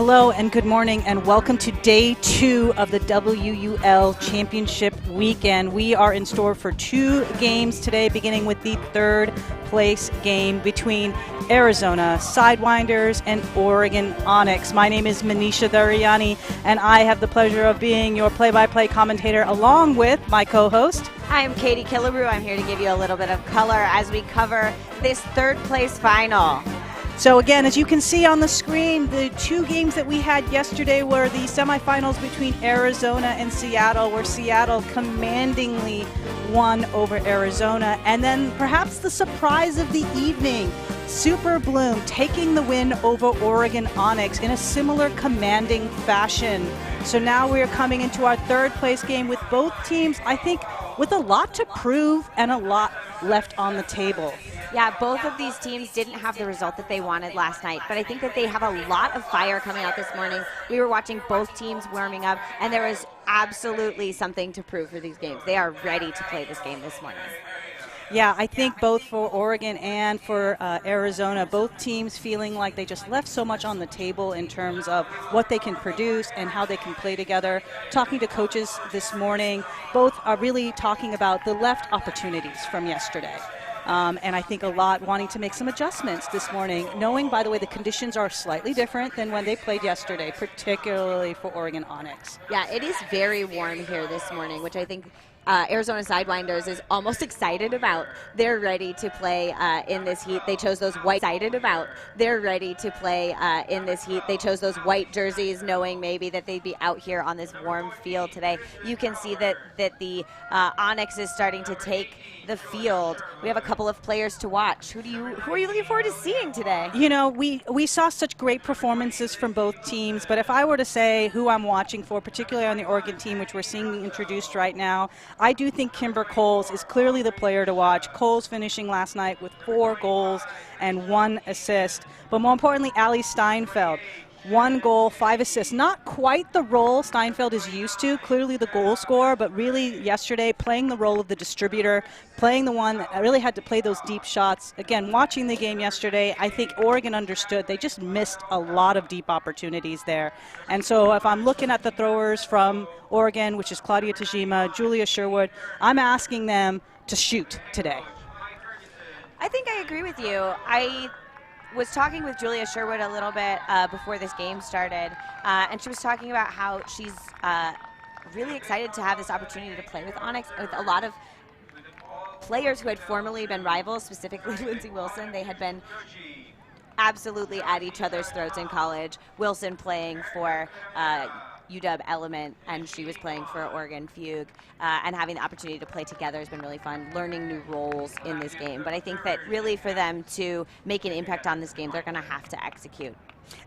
Hello and good morning and welcome to day 2 of the WUL Championship weekend. We are in store for 2 games today, beginning with the 3rd place game between Arizona Sidewinders and Oregon Onyx. My name is Manisha Dariani and I have the pleasure of being your play-by-play commentator along with my co-host. Hi, I'm Katie Killebrew. I'm here to give you a little bit of color as we cover this 3rd place final. So again, as you can see on the screen, the 2 games that we had yesterday were the semifinals between Arizona and Seattle, where Seattle commandingly won over Arizona. And then perhaps the surprise of the evening, Super Bloom taking the win over Oregon Onyx in a similar commanding fashion. So now we are coming into our 3rd place game with both teams, I think, with a lot to prove and a lot left on the table. Yeah, both of these teams didn't have the result that they wanted last night, but I think that they have a lot of fire coming out this morning. We were watching both teams warming up, and there is absolutely something to prove for these games. They are ready to play this game this morning. Yeah, I think both for Oregon and for Arizona, both teams feeling like they just left so much on the table in terms of what they can produce and how they can play together. Talking to coaches this morning, both are really talking about the left opportunities from yesterday. And I think a lot wanting to make some adjustments this morning, knowing, by the way, the conditions are slightly different than when they played yesterday, particularly for Oregon Onyx. Yeah, it is very warm here this morning, which I think Arizona Sidewinders is almost excited about. They're ready to play in this heat. They chose those white. Excited about. They're ready to play in this heat. They chose those white jerseys, knowing maybe that they'd be out here on this warm field today. You can see that the Onyx is starting to take the field. We have a couple of players to watch. Who are you looking forward to seeing today? You know, we saw such great performances from both teams, but if I were to say who I'm watching for, particularly on the Oregon team, which we're seeing introduced right now, I do think Kimber Coles is clearly the player to watch. Coles finishing last night with 4 goals and 1 assist. But more importantly, Allie Steinfeld, 1 goal, 5 assists. Not quite the role Steinfeld is used to, clearly the goal scorer, but really yesterday playing the role of the distributor, playing the one that really had to play those deep shots. Again, watching the game yesterday, I think Oregon understood. They just missed a lot of deep opportunities there. And so if I'm looking at the throwers from Oregon, which is Claudia Tajima, Julia Sherwood, I'm asking them to shoot today. I think I agree with you. I was talking with Julia Sherwood a little bit before this game started, and she was talking about how she's really excited to have this opportunity to play with Onyx, with a lot of players who had formerly been rivals, specifically Lindsay Wilson. They had been absolutely at each other's throats in college. Wilson playing for UW Element, and she was playing for Oregon Fugue, and having the opportunity to play together has been really fun, learning new roles in this game. But I think that really for them to make an impact on this game, they're going to have to execute.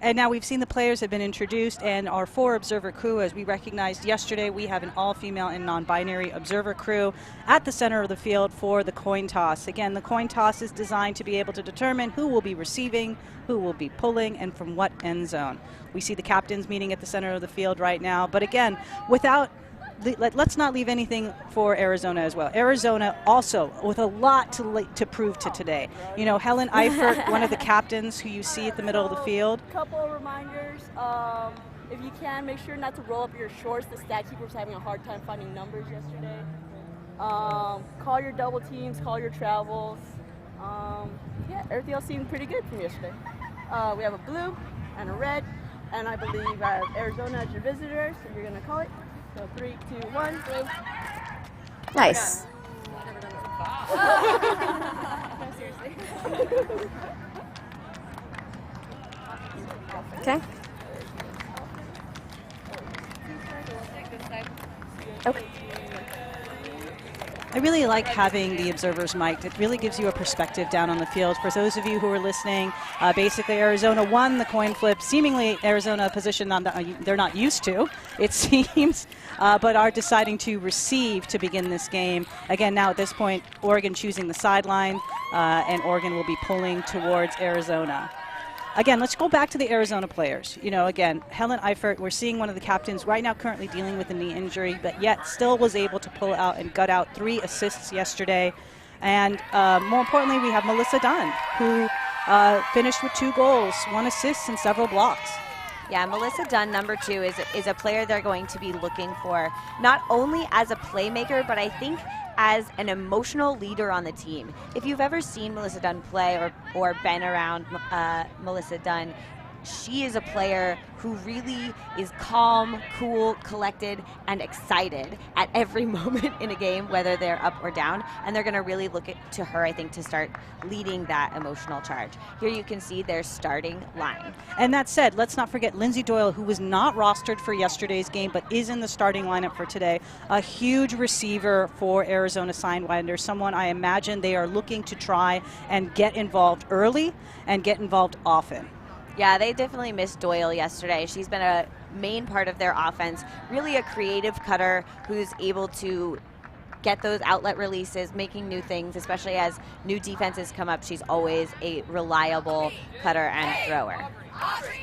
And now we've seen the players have been introduced, and our 4 observer crew, as we recognized yesterday, we have an all-female and non-binary observer crew at the center of the field for the coin toss. Again, the coin toss is designed to be able to determine who will be receiving, who will be pulling, and from what end zone. We see the captains meeting at the center of the field right now, but again, let's not leave anything for Arizona as well. Arizona also with a lot to prove to today. You know, Helen Eifert, one of the captains who you see at the middle of the field. Couple of reminders. If you can, make sure not to roll up your shorts. The stat keeper was having a hard time finding numbers yesterday. Call your double teams, call your travels. Yeah, everything else seemed pretty good from yesterday. We have a blue and a red, and I believe I have Arizona as your visitor, so you're going to call it. So 3, 2, 1, go. Nice. No, seriously. Okay. Okay. I really like having the observers mic'd. It really gives you a perspective down on the field. For those of you who are listening, basically Arizona won the coin flip. Seemingly Arizona a position they're not used to, it seems, but are deciding to receive to begin this game. Again, now at this point, Oregon choosing the sideline, and Oregon will be pulling towards Arizona. Again, let's go back to the Arizona players. You know, again, Helen Eifert, we're seeing one of the captains right now currently dealing with a knee injury, but yet still was able to pull out and gut out 3 assists yesterday. And more importantly, we have Melissa Dunn, who finished with 2 goals, 1 assist, and several blocks. Yeah, Melissa Dunn, number 2, is a player they're going to be looking for, not only as a playmaker, but I think as an emotional leader on the team. If you've ever seen Melissa Dunn play or been around Melissa Dunn, she is a player who really is calm, cool, collected, and excited at every moment in a game, whether they're up or down. And they're going to really look to her, I think, to start leading that emotional charge. Here you can see their starting line. And that said, let's not forget Lindsay Doyle, who was not rostered for yesterday's game, but is in the starting lineup for today. A huge receiver for Arizona Sidewinder, someone I imagine they are looking to try and get involved early and get involved often. Yeah, they definitely missed Doyle yesterday. She's been a main part of their offense, really a creative cutter who's able to get those outlet releases, making new things, especially as new defenses come up. She's always a reliable cutter and thrower.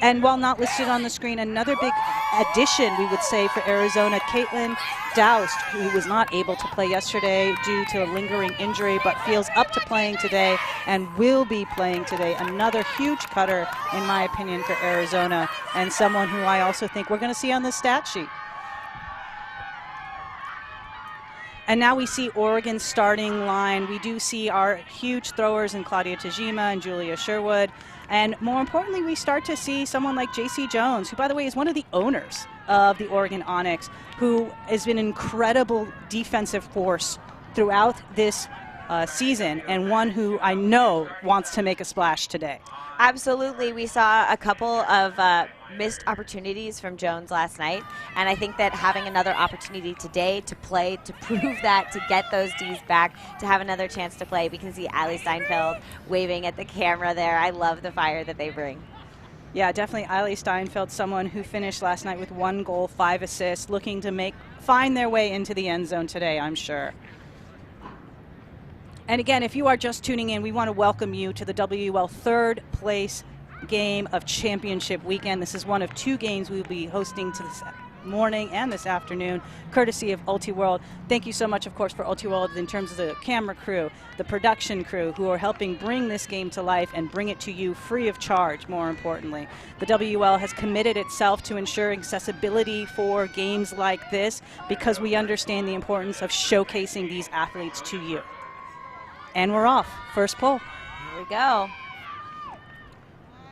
And while not listed on the screen, another big addition, we would say, for Arizona, Caitlin Doust, who was not able to play yesterday due to a lingering injury, but feels up to playing today and will be playing today. Another huge cutter, in my opinion, for Arizona, and someone who I also think we're going to see on the stat sheet. And now we see Oregon's starting line. We do see our huge throwers in Claudia Tajima and Julia Sherwood. And more importantly, we start to see someone like J.C. Jones, who, by the way, is one of the owners of the Oregon Onyx, who has been an incredible defensive force throughout this season, and one who I know wants to make a splash today. Absolutely. We saw a couple of missed opportunities from Jones last night, and I think that having another opportunity today to play, to prove that, to get those Ds back, to have another chance to play. We can see Allie Steinfeld waving at the camera there. I love the fire that they bring. Yeah, definitely Allie Steinfeld, someone who finished last night with 1 goal, 5 assists, looking to find their way into the end zone today, I'm sure. And again, if you are just tuning in, we want to welcome you to the WUL third place game of championship weekend. This is one of 2 games we will be hosting to this morning and this afternoon, courtesy of UltiWorld. Thank you so much, of course, for UltiWorld in terms of the camera crew, the production crew, who are helping bring this game to life and bring it to you free of charge, more importantly. The WUL has committed itself to ensuring accessibility for games like this because we understand the importance of showcasing these athletes to you. And we're off. First pull. Here we go.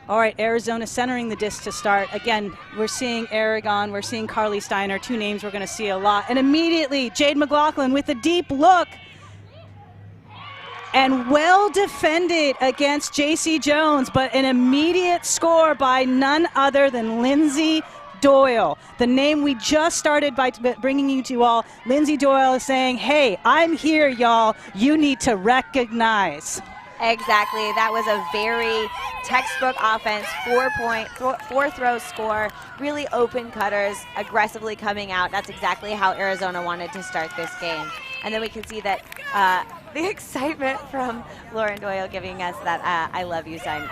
All right, Arizona centering the disc to start. Again, we're seeing Aragon, we're seeing Carly Steiner, 2 names we're going to see a lot. And immediately, Jade McLaughlin with a deep look. And well defended against J.C. Jones, but an immediate score by none other than Lindsay Doyle, the name we just started by bringing you to all. Lindsay Doyle is saying, hey, I'm here, y'all. You need to recognize. Exactly. That was a very textbook offense, 4 throw score, really open cutters, aggressively coming out. That's exactly how Arizona wanted to start this game. And then we can see that the excitement from Lauren Doyle giving us that I love you sign.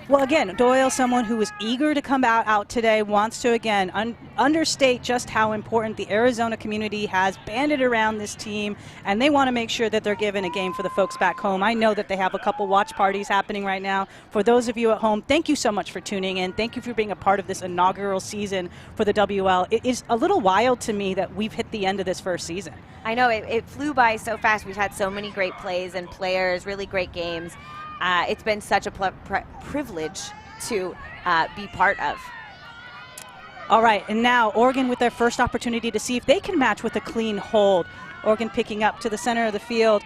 Well, again, Doyle, someone who was eager to come out today, wants to, again, understate just how important the Arizona community has banded around this team, and they want to make sure that they're giving a game for the folks back home. I know that they have a couple watch parties happening right now. For those of you at home, thank you so much for tuning in. Thank you for being a part of this inaugural season for the WUL. It is a little wild to me that we've hit the end of this first season. I know, it flew by so fast. We've had so many great plays and players, really great games. It's been such a privilege to be part of. All right, and now Oregon with their first opportunity to see if they can match with a clean hold. Oregon picking up to the center of the field.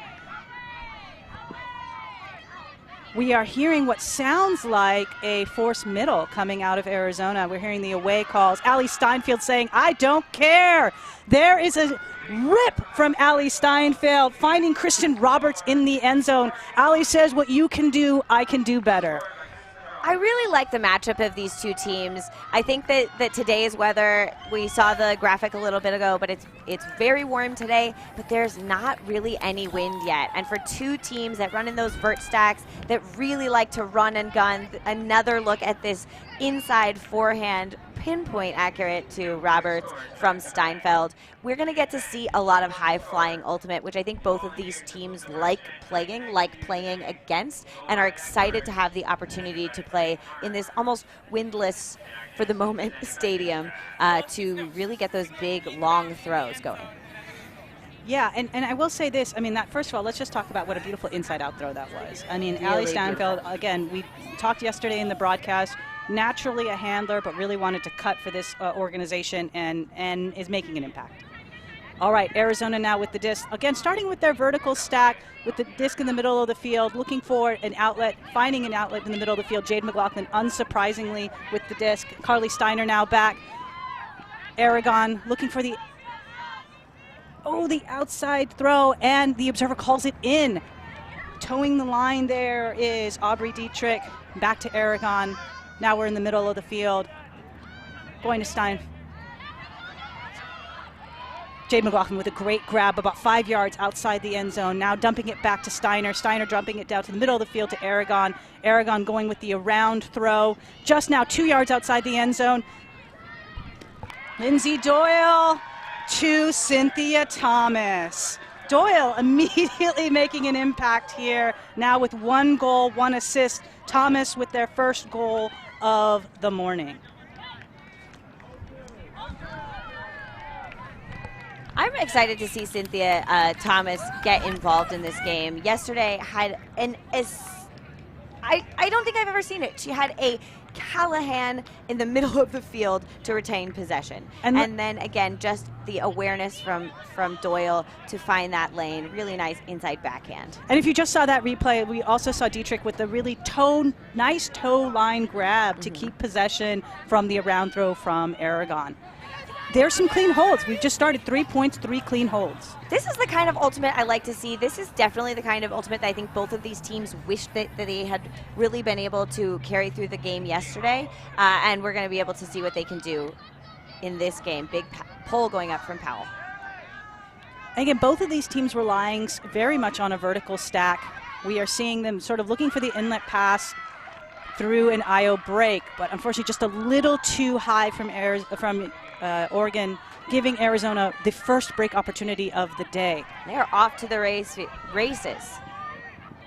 We are hearing what sounds like a forced middle coming out of Arizona. We're hearing the away calls. Allie Steinfeld saying, I don't care. There is a rip from Allie Steinfeld, finding Kristen Roberts in the end zone. Allie says, what you can do, I can do better. I really like the matchup of these 2 teams. I think that today's weather, we saw the graphic a little bit ago, but it's very warm today, but there's not really any wind yet. And for 2 teams that run in those vert stacks, that really like to run and gun, another look at this inside forehand pinpoint accurate to Roberts from Steinfeld. We're going to get to see a lot of high-flying ultimate, which I think both of these teams like playing against, and are excited to have the opportunity to play in this almost windless, for the moment, stadium to really get those big, long throws going. Yeah, and I will say this. I mean, that first of all, let's just talk about what a beautiful inside-out throw that was. I mean, Really Allie Steinfeld, beautiful. again, we talked yesterday in the broadcast, naturally a handler, but really wanted to cut for this organization and is making an impact. All right, Arizona now with the disc. Again, starting with their vertical stack with the disc in the middle of the field, looking for an outlet, finding an outlet in the middle of the field. Jade McLaughlin, unsurprisingly, with the disc. Carly Steiner now back. Aragon looking for the outside throw, and the observer calls it in. Towing the line there is Aubrey Dietrich. Back to Aragon. Now we're in the middle of the field. Going to Stein. Jade McLaughlin with a great grab about 5 yards outside the end zone. Now dumping it back to Steiner. Steiner dumping it down to the middle of the field to Aragon. Aragon going with the around throw. Just now 2 yards outside the end zone. Lindsay Doyle to Cynthia Thomas. Doyle immediately making an impact here. Now with 1 goal, 1 assist. Thomas with their first goal of the morning. I'm excited to see Cynthia Thomas get involved in this game. Yesterday had I don't think I've ever seen it. She had a Callahan in the middle of the field to retain possession. And then again, just the awareness from Doyle to find that lane. Really nice inside backhand. And if you just saw that replay, we also saw Dietrich with the really nice toe line grab to keep possession from the around throw from Aragon. There's some clean holds. We've just started 3 points, 3 clean holds. This is the kind of ultimate I like to see. This is definitely the kind of ultimate that I think both of these teams wish that they had really been able to carry through the game yesterday. And we're going to be able to see what they can do in this game. Big pull going up from Powell. Again, both of these teams relying very much on a vertical stack. We are seeing them sort of looking for the inlet pass through an IO break, but unfortunately just a little too high from Oregon, giving Arizona the first break opportunity of the day. They're off to the races.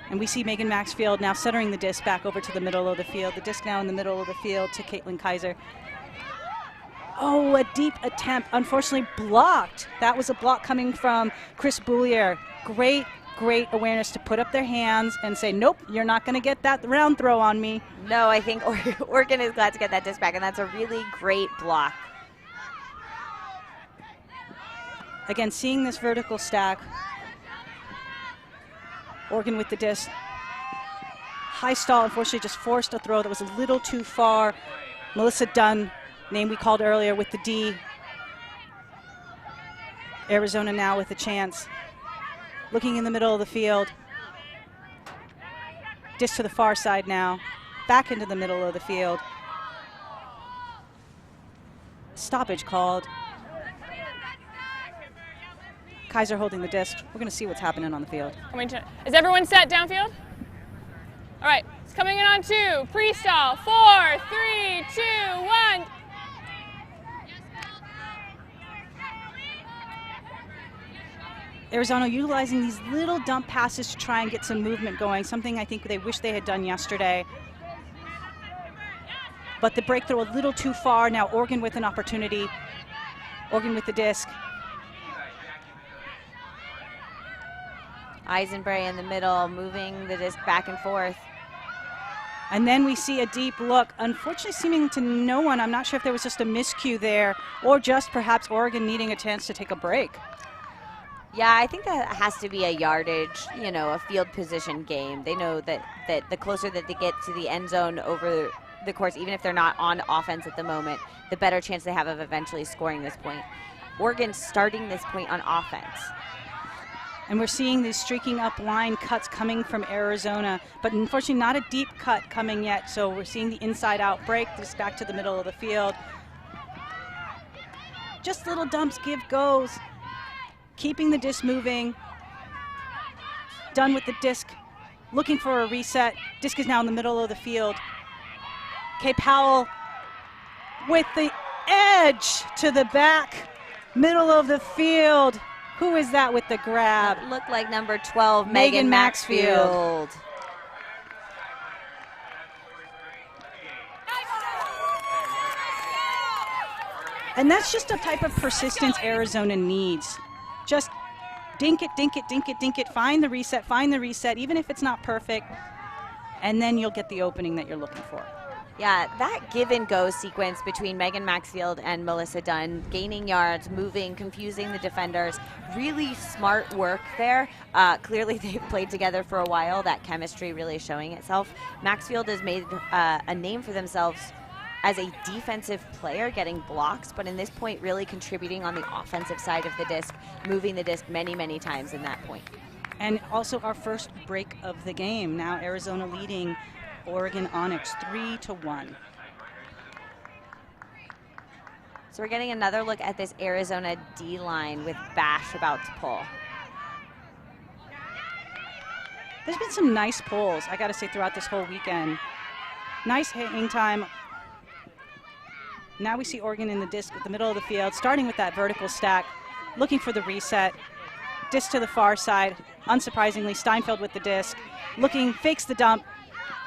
And we see Megan Maxfield now centering the disc back over to the middle of the field. The disc now in the middle of the field to Caitlin Kaiser. Oh, a deep attempt, unfortunately blocked. That was a block coming from Chris Boulier. Great awareness to put up their hands and say, nope, you're not going to get that round throw on me. No, I think Oregon is glad to get that disc back, and that's a really great block. Again, seeing this vertical stack. Oregon with the disc. High stall, unfortunately, just forced a throw that was a little too far. Melissa Dunn, name we called earlier, with the D. Arizona now with a chance. Looking in the middle of the field. Disc to the far side now. Back into the middle of the field. Stoppage called. Kaiser holding the disc. We're going to see what's happening on the field. Is everyone set downfield? All right, it's coming in on 2. Pre-stall. 4, 3, 2, 1. Arizona utilizing these little dump passes to try and get some movement going, something I think they wish they had done yesterday. But the breakthrough a little too far. Now Oregon with an opportunity. Oregon with the disc. Eisenbray in the middle, moving the disc back and forth. And then we see a deep look, unfortunately seeming to no one. I'm not sure if there was just a miscue there or just perhaps Oregon needing a chance to take a break. Yeah, I think that has to be a yardage, a field position game. They know that the closer that they get to the end zone over the course, even if they're not on offense at the moment, the better chance they have of eventually scoring this point. Oregon starting this point on offense. And we're seeing these streaking up line cuts coming from Arizona, but unfortunately not a deep cut coming yet. So we're seeing the inside out break, this back to the middle of the field. Just little dumps, give goes. Keeping the disc moving. Done with the disc. Looking for a reset. Disc is now in the middle of the field. Kay Powell with the edge to the back, middle of the field. Who is that with the grab? That looked like number 12, Megan Megan Maxfield. Maxfield. And that's just a type of persistence Arizona needs. Just dink it, dink it, dink it, dink it, find the reset, even if it's not perfect, and then you'll get the opening that you're looking for. Yeah, that give and go sequence between Megan Maxfield and Melissa Dunn, gaining yards, moving, confusing the defenders, really smart work there. Clearly they've played together for a while, that chemistry really showing itself. Maxfield has made a name for themselves as a defensive player, getting blocks, but in this point really contributing on the offensive side of the disc, moving the disc many, many times in that point. And also our first break of the game. Now Arizona leading Oregon Onyx 3-1. So we're getting another look at this Arizona D-line with Bash about to pull. There's been some nice pulls, I gotta say, throughout this whole weekend. Nice hang time. Now we see Oregon in the disc at the middle of the field, starting with that vertical stack, looking for the reset. Disc to the far side. Unsurprisingly, Steinfeld with the disc. Looking, fakes the dump,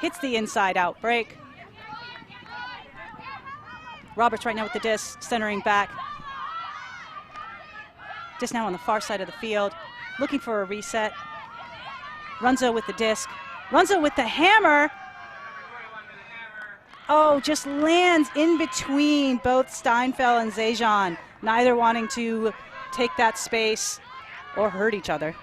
hits the inside out break. Roberts right now with the disc, centering back. Disc now on the far side of the field, looking for a reset. Runzo with the disc. Runzo with the hammer. Oh, just lands in between both Steinfeld and Zajan, neither wanting to take that space or hurt each other.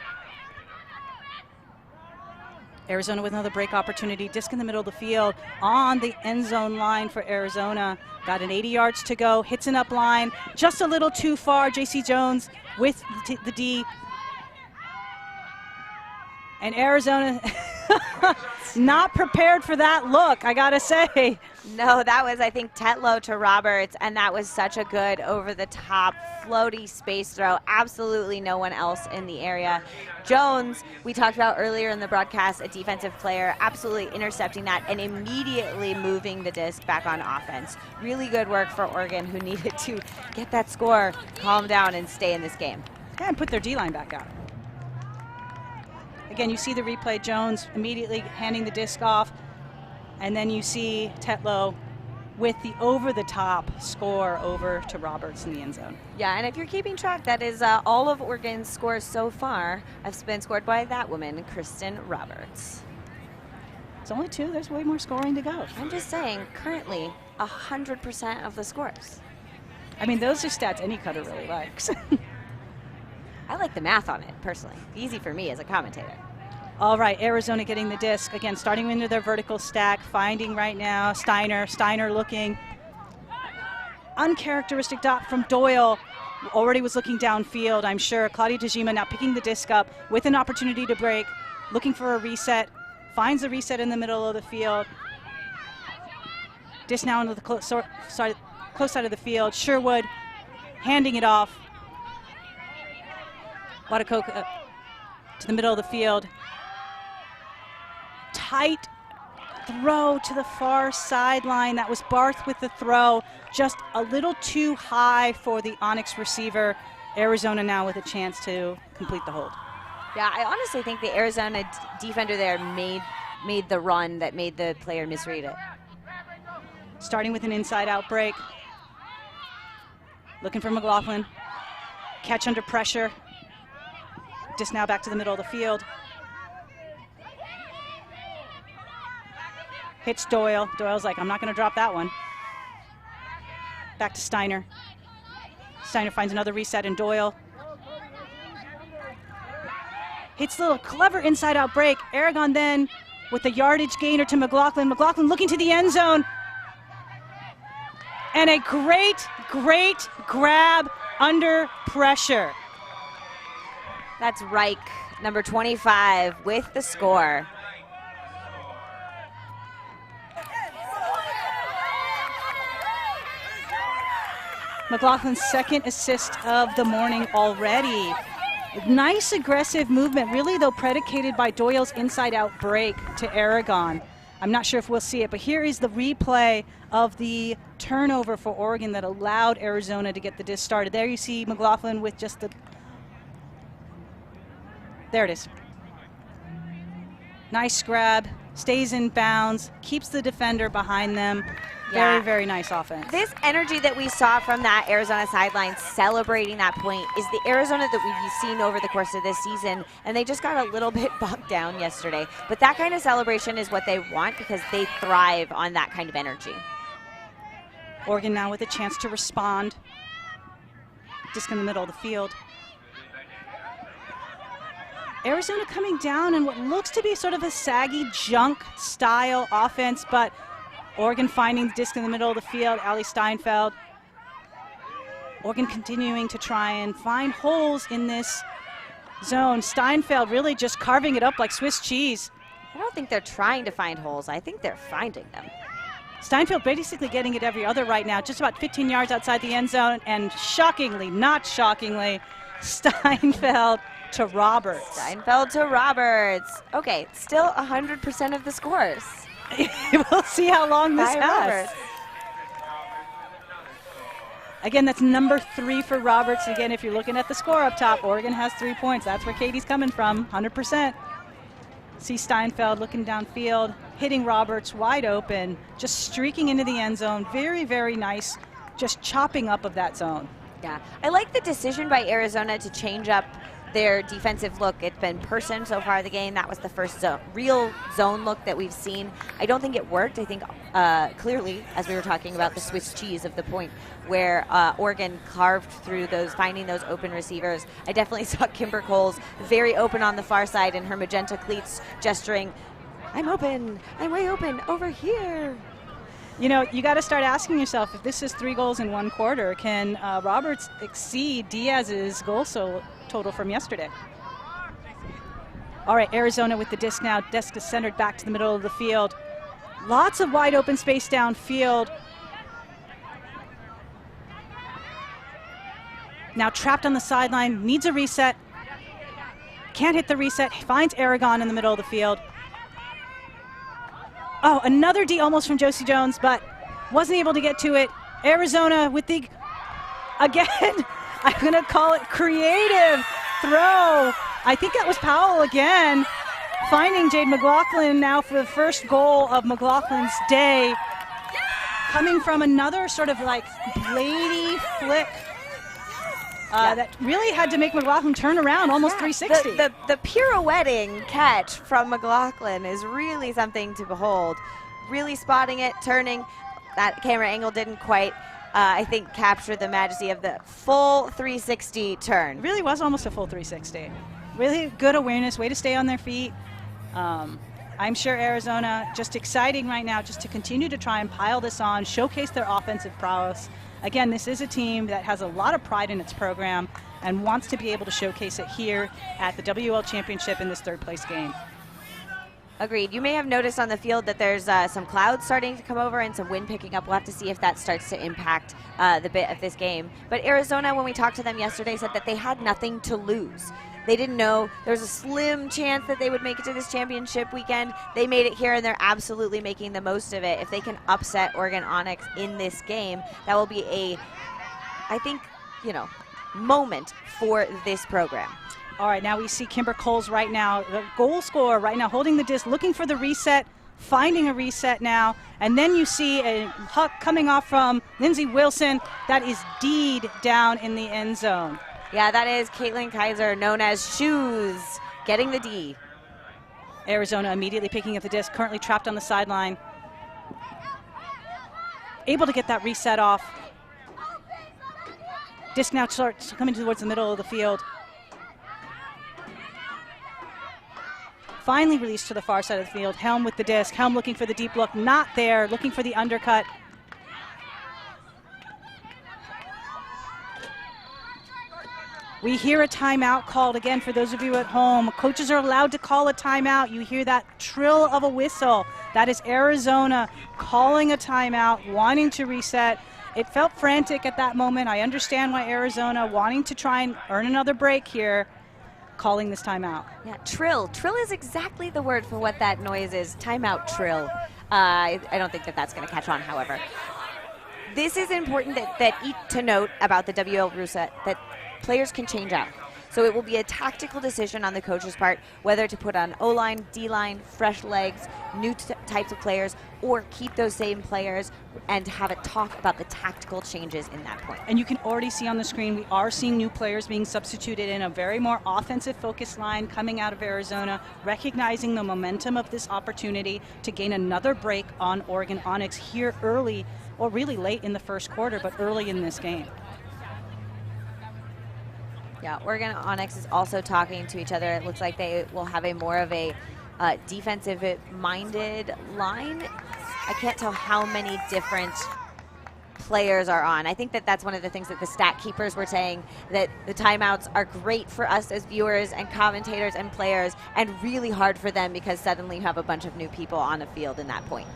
Arizona with another break opportunity. Disc in the middle of the field on the end zone line for Arizona. Got an 80 yards to go, hits an up line, just a little too far. J.C. Jones with the D. And Arizona not prepared for that look, I gotta say. No, that was, I think, Tetlow to Roberts, and that was such a good over-the-top, floaty space throw. Absolutely no one else in the area. Jones, we talked about earlier in the broadcast, a defensive player, absolutely intercepting that and immediately moving the disc back on offense. Really good work for Oregon, who needed to get that score, calm down, and stay in this game. Yeah, and put their D-line back out. Again, you see the replay, Jones immediately handing the disc off, and then you see Tetlow with the over-the-top score over to Roberts in the end zone. Yeah, and if you're keeping track, that is all of Oregon's scores so far have been scored by that woman, Kristen Roberts. It's only two. There's way more scoring to go. I'm just saying, currently, 100% of the scores. I mean, those are stats any cutter really likes. I like the math on it, personally. Easy for me as a commentator. All right, Arizona getting the disc. Again, starting into their vertical stack, finding right now Steiner. Steiner looking. Uncharacteristic dot from Doyle. Already was looking downfield, I'm sure. Claudia Tajima now picking the disc up with an opportunity to break. Looking for a reset. Finds the reset in the middle of the field. Disc now into the close side of the field. Sherwood handing it off. Watakoka to the middle of the field. Tight throw to the far sideline. That was Barth with the throw. Just a little too high for the Onyx receiver. Arizona now with a chance to complete the hold. Yeah, I honestly think the Arizona defender there made the run that made the player misread it. Starting with an inside-out break. Looking for McLaughlin. Catch under pressure. Just now back to the middle of the field. Hits Doyle. Doyle's like, I'm not going to drop that one. Back to Steiner. Steiner finds another reset in Doyle. Hits the little clever inside-out break. Aragon then with the yardage gainer to McLaughlin. McLaughlin looking to the end zone. And a great, great grab under pressure. That's Reich, number 25, with the score. McLaughlin's second assist of the morning already. Nice aggressive movement, really though predicated by Doyle's inside-out break to Aragon. I'm not sure if we'll see it, but here is the replay of the turnover for Oregon that allowed Arizona to get the disc started. There you see McLaughlin with just the, there it is. Nice grab, stays in bounds, keeps the defender behind them. Very, very nice offense. This energy that we saw from that Arizona sideline celebrating that point is the Arizona that we've seen over the course of this season, and they just got a little bit bogged down yesterday. But that kind of celebration is what they want because they thrive on that kind of energy. Oregon now with a chance to respond. Disc in the middle of the field. Arizona coming down in what looks to be sort of a saggy junk style offense, but Oregon finding the disc in the middle of the field. Ali Steinfeld. Oregon continuing to try and find holes in this zone. Steinfeld really just carving it up like Swiss cheese. I don't think they're trying to find holes. I think they're finding them. Steinfeld basically getting it every other right now, just about 15 yards outside the end zone, and shockingly, not shockingly, Steinfeld to Roberts. Steinfeld to Roberts. Okay, still 100% of the scores. We'll see how long this lasts. Again, that's number 3 for Roberts. Again, if you're looking at the score up top, Oregon has 3 points. That's where Katie's coming from, 100%. See Steinfeld looking downfield, hitting Roberts wide open, just streaking into the end zone. Very, very nice, just chopping up of that zone. Yeah, I like the decision by Arizona to change up their defensive look. It's been person so far the game. That was the first real zone look that we've seen. I don't think it worked. I think clearly, as we were talking about the Swiss cheese of the point where Oregon carved through those, finding those open receivers. I definitely saw Kimber Coles very open on the far side in her magenta cleats gesturing, I'm open, I'm way open, over here. You know, you got to start asking yourself, if this is 3 goals in 1 quarter, can Roberts exceed Diaz's goal total from yesterday? All right, Arizona with the disc now. Disc is centered back to the middle of the field. Lots of wide open space downfield. Now trapped on the sideline, needs a reset. Can't hit the reset, finds Aragon in the middle of the field. Oh, another D almost from Josie Jones, but wasn't able to get to it. Arizona with the, again, I'm going to call it creative throw. I think that was Powell again, finding Jade McLaughlin now for the first goal of McLaughlin's day. Coming from another sort of like bladey flick that really had to make McLaughlin turn around almost 360. The pirouetting catch from McLaughlin is really something to behold. Really spotting it, turning. That camera angle didn't quite, I think, capture the majesty of the full 360 turn. It really was almost a full 360. Really good awareness, way to stay on their feet. I'm sure Arizona just exciting right now just to continue to try and pile this on, showcase their offensive prowess. Again, this is a team that has a lot of pride in its program and wants to be able to showcase it here at the WUL Championship in this 3rd place game. Agreed. You may have noticed on the field that there's some clouds starting to come over and some wind picking up. We'll have to see if that starts to impact the bit of this game. But Arizona, when we talked to them yesterday, said that they had nothing to lose. They didn't know there's a slim chance that they would make it to this championship weekend. They made it here, and they're absolutely making the most of it. If they can upset Oregon Onyx in this game, that will be a, I think, you know, moment for this program. All right, now we see Kimber Coles right now, the goal scorer right now, holding the disc, looking for the reset, finding a reset now, and then you see a huck coming off from Lindsey Wilson that is D'd down in the end zone. Yeah, that is Caitlin Kaiser, known as Shoes, getting the D. Arizona immediately picking up the disc, currently trapped on the sideline. Able to get that reset off. Disc now starts coming towards the middle of the field. Finally released to the far side of the field. Helm with the disc. Helm looking for the deep look, not there, looking for the undercut. We hear a timeout called again for those of you at home. Coaches are allowed to call a timeout. You hear that trill of a whistle. That is Arizona calling a timeout, wanting to reset. It felt frantic at that moment. I understand why Arizona wanting to try and earn another break here. calling this timeout. Yeah, trill. Trill is exactly the word for what that noise is. Timeout trill. I don't think that that's going to catch on, however. This is important to note about the WUL ruleset, that players can change out. So it will be a tactical decision on the coach's part whether to put on O-line, D-line, fresh legs, new types of players, or keep those same players and have a talk about the tactical changes in that point. And you can already see on the screen, we are seeing new players being substituted in, a very more offensive-focused line coming out of Arizona, recognizing the momentum of this opportunity to gain another break on Oregon Onyx here early, or really late in the first quarter, but early in this game. Yeah, Oregon Onyx is also talking to each other. It looks like they will have a more of a defensive-minded line. I can't tell how many different players are on. I think that that's one of the things that the stat keepers were saying, that the timeouts are great for us as viewers and commentators and players, and really hard for them because suddenly you have a bunch of new people on the field in that point.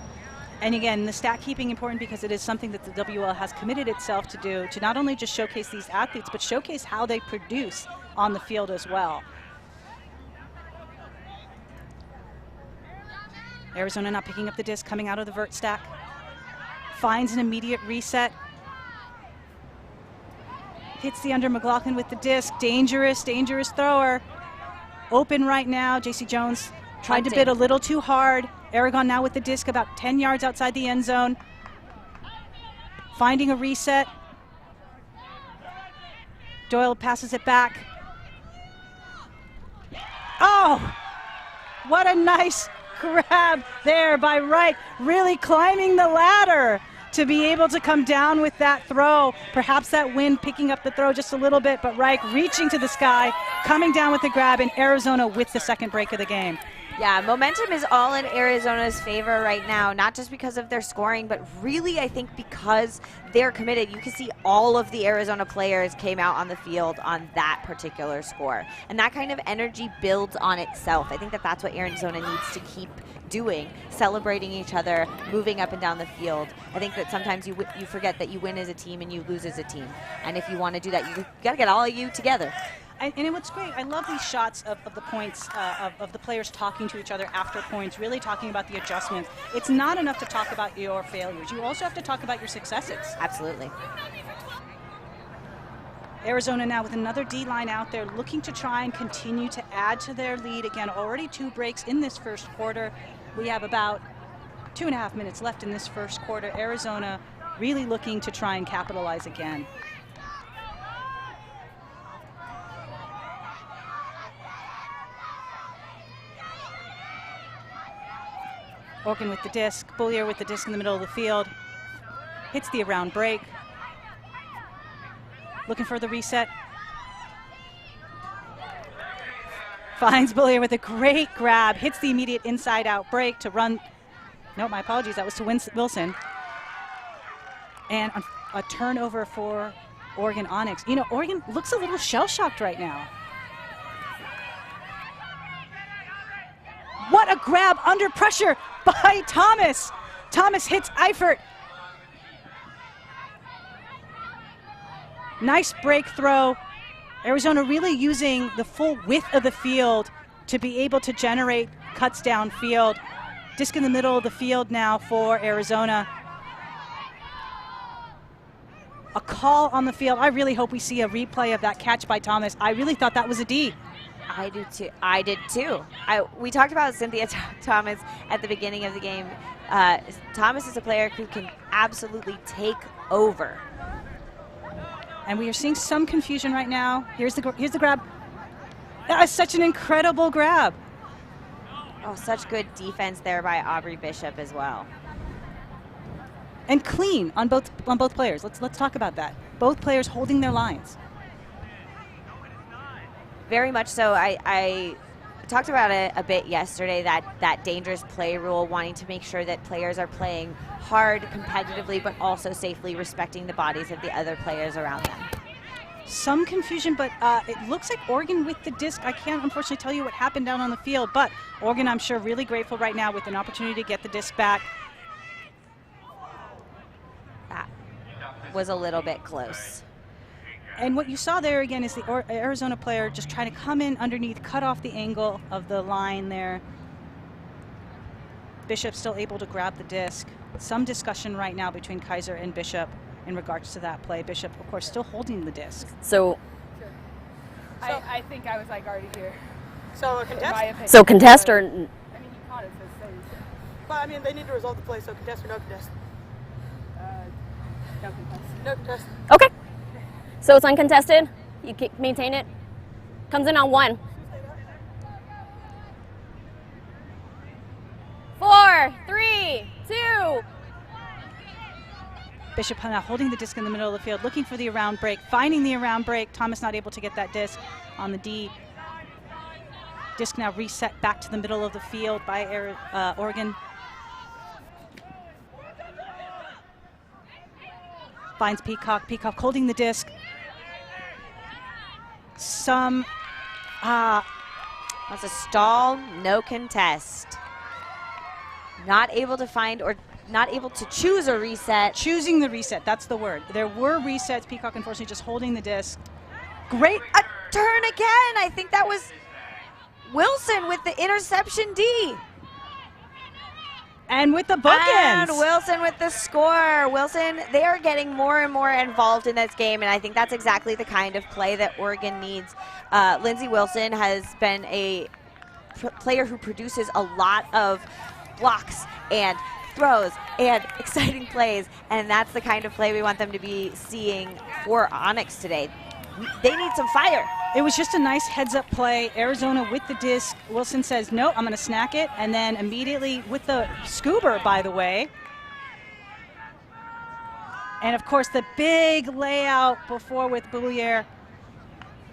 And again, the stat keeping important because it is something that the WUL has committed itself to do, to not only just showcase these athletes, but showcase how they produce on the field as well. Arizona not picking up the disc, coming out of the vert stack. Finds an immediate reset. Hits the under McLaughlin with the disc. Dangerous, dangerous thrower. Open right now. JC Jones tried to bid a little too hard. Aragon now with the disc about 10 yards outside the end zone. Finding a reset. Doyle passes it back. Oh, what a nice grab there by Wright, really climbing the ladder to be able to come down with that throw. Perhaps that wind picking up the throw just a little bit, but Wright reaching to the sky, coming down with the grab, and Arizona with the second break of the game. Yeah, momentum is all in Arizona's favor right now, not just because of their scoring, but really I think because they're committed. You can see all of the Arizona players came out on the field on that particular score. And that kind of energy builds on itself. I think that that's what Arizona needs to keep doing, celebrating each other, moving up and down the field. I think that sometimes you forget that you win as a team and you lose as a team. And if you want to do that, you got to get all of you together. And what's great, I love these shots of the points, of the players talking to each other after points, really talking about the adjustments. It's not enough to talk about your failures. You also have to talk about your successes. Absolutely. Arizona now with another D-line out there, looking to try and continue to add to their lead. Again, already 2 breaks in this first quarter. We have about 2.5 minutes left in this first quarter. Arizona really looking to try and capitalize again. Oregon with the disc, Bullier with the disc in the middle of the field. Hits the around break. Looking for the reset. Finds Bullier with a great grab. Hits the immediate inside out break to run. No, my apologies, that was to Wilson. And a turnover for Oregon Onyx. You know, Oregon looks a little shell-shocked right now. What a grab under pressure by Thomas. Thomas hits Eifert. Nice break throw. Arizona really using the full width of the field to be able to generate cuts downfield. Disc in the middle of the field now for Arizona. A call on the field. I really hope we see a replay of that catch by Thomas. I really thought that was a D. I do too. I did too. We talked about Cynthia Thomas at the beginning of the game. Thomas is a player who can absolutely take over. And we are seeing some confusion right now. Here's the grab. That is such an incredible grab. Oh, such good defense there by Aubrey Bishop as well. And clean on both players. Let's talk about that. Both players holding their lines. Very much so. I talked about it a bit yesterday, that dangerous play rule, wanting to make sure that players are playing hard, competitively, but also safely, respecting the bodies of the other players around them. Some confusion, but it looks like Oregon with the disc. I can't unfortunately tell you what happened down on the field, but Oregon, I'm sure, really grateful right now with an opportunity to get the disc back. That was a little bit close. And what you saw there again is the Arizona player just trying to come in underneath, cut off the angle of the line there. Bishop still able to grab the disc. Some discussion right now between Kaiser and Bishop in regards to that play. Bishop, of course, still holding the disc. So I think I was like already here. So a contest? So contest or... I mean, he caught it, so it stays. But I mean, they need to resolve the play, so contest or no contest? No contest. No contest. Okay. So it's uncontested. You maintain it. Comes in on 1. 4, 3, 2. Bishop now holding the disc in the middle of the field, looking for the around break, finding the around break. Thomas not able to get that disc on the D. Disc now reset back to the middle of the field by Oregon. Finds Peacock. Peacock holding the disc. That's a stall, no contest. Not able to find or not able to choose a reset. Choosing the reset, that's the word. There were resets. Peacock unfortunately just holding the disc. Great. A turn again. I think that was Wilson with the interception D. And with the bookends. And Wilson with the score. Wilson, they are getting more and more involved in this game, and I think that's exactly the kind of play that Oregon needs. Lindsey Wilson has been a player who produces a lot of blocks and throws and exciting plays, and that's the kind of play we want them to be seeing for Onyx today. They need some fire. It was just a nice heads-up play. Arizona with the disc. Wilson says, no, I'm going to snack it. And then immediately with the scuba, by the way. And, of course, the big layout before with Boulier.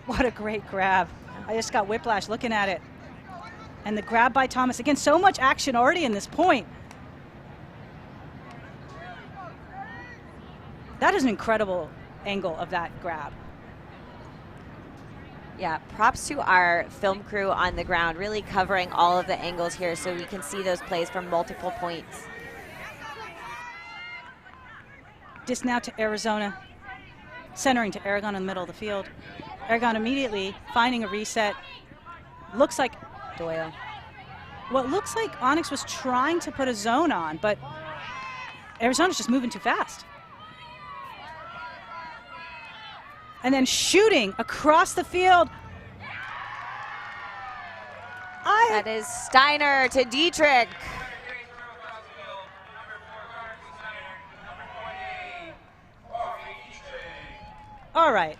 What a great grab. I just got whiplash looking at it. And the grab by Thomas. Again, so much action already in this point. That is an incredible angle of that grab. Yeah, props to our film crew on the ground, really covering all of the angles here so we can see those plays from multiple points. Disc now to Arizona, centering to Aragon in the middle of the field. Aragon immediately finding a reset. Looks like Doyle. Well, it looks like Onyx was trying to put a zone on, but Arizona's just moving too fast. And then shooting across the field. That is Steiner to Dietrich. All right.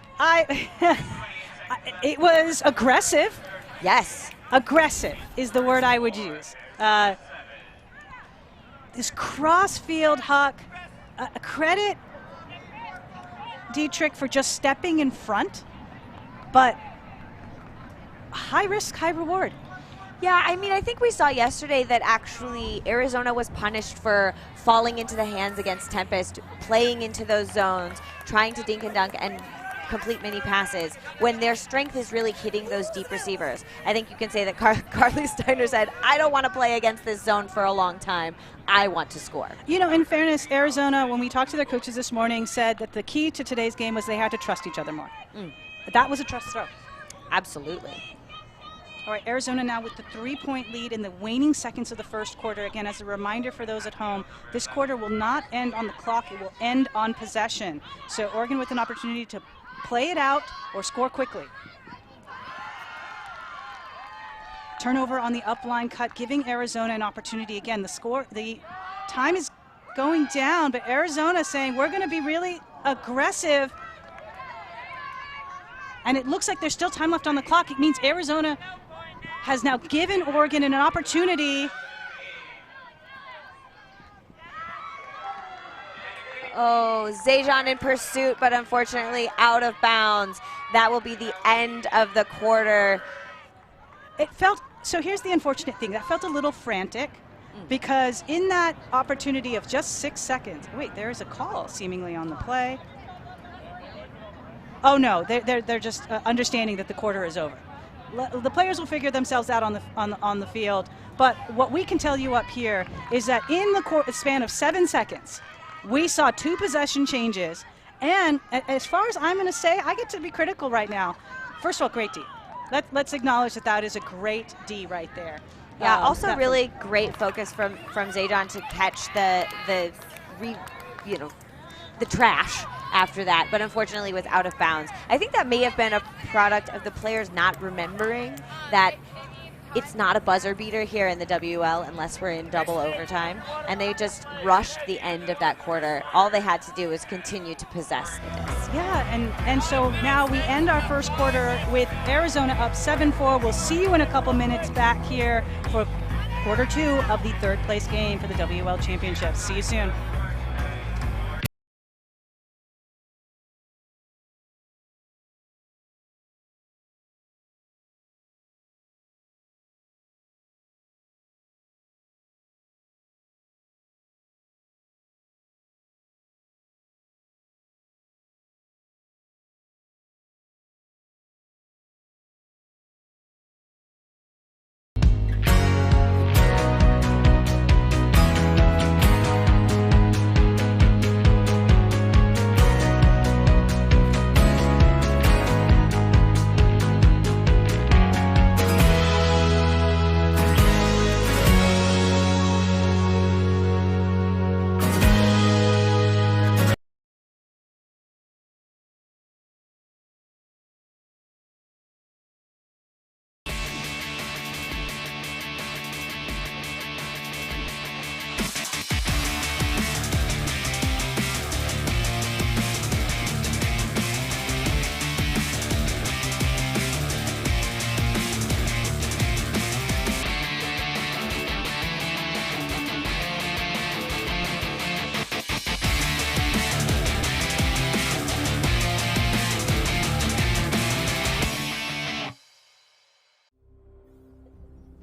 It was aggressive. Yes. Aggressive is the word I would use. This cross-field huck, credit Dietrich for just stepping in front, but high risk, high reward. Yeah, I mean, I think we saw yesterday that actually Arizona was punished for falling into the hands against Tempest, playing into those zones, trying to dink and dunk and complete mini passes, when their strength is really hitting those deep receivers. I think you can say that Carly Steiner said, I don't want to play against this zone for a long time. I want to score. You know, in fairness, Arizona, when we talked to their coaches this morning, said that the key to today's game was they had to trust each other more. That was a trust throw. Absolutely. All right, Arizona now with the 3-point lead in the waning seconds of the first quarter. Again, as a reminder for those at home, this quarter will not end on the clock. It will end on possession. So Oregon with an opportunity to play it out or score quickly. Turnover on the upline cut, giving Arizona an opportunity. Again, the time is going down, but Arizona saying we're going to be really aggressive. And it looks like there's still time left on the clock. It means Arizona has now given Oregon an opportunity. Oh, Zajon in pursuit, but unfortunately out of bounds. That will be the end of the quarter. It felt, so here's the unfortunate thing, that felt a little frantic because in that opportunity of just 6 seconds, wait, there is a call seemingly on the play. Oh no, they're just understanding that the quarter is over. The players will figure themselves out on the field, but what we can tell you up here is that in the span of 7 seconds, we saw 2 possession changes, And as far as I'm going to say, I get to be critical right now. First of all, great D. Let's acknowledge that is a great D right there. Yeah, also really great focus from Zaydon to catch the trash after that, but unfortunately was out of bounds. I think that may have been a product of the players not remembering that it's not a buzzer beater here in the WUL unless we're in double overtime, and they just rushed the end of that quarter. All they had to do was continue to possess the disc. Yeah, and so now we end our first quarter with Arizona up 7-4. We'll see you in a couple minutes back here for quarter 2 of the third place game for the WUL Championship. See you soon.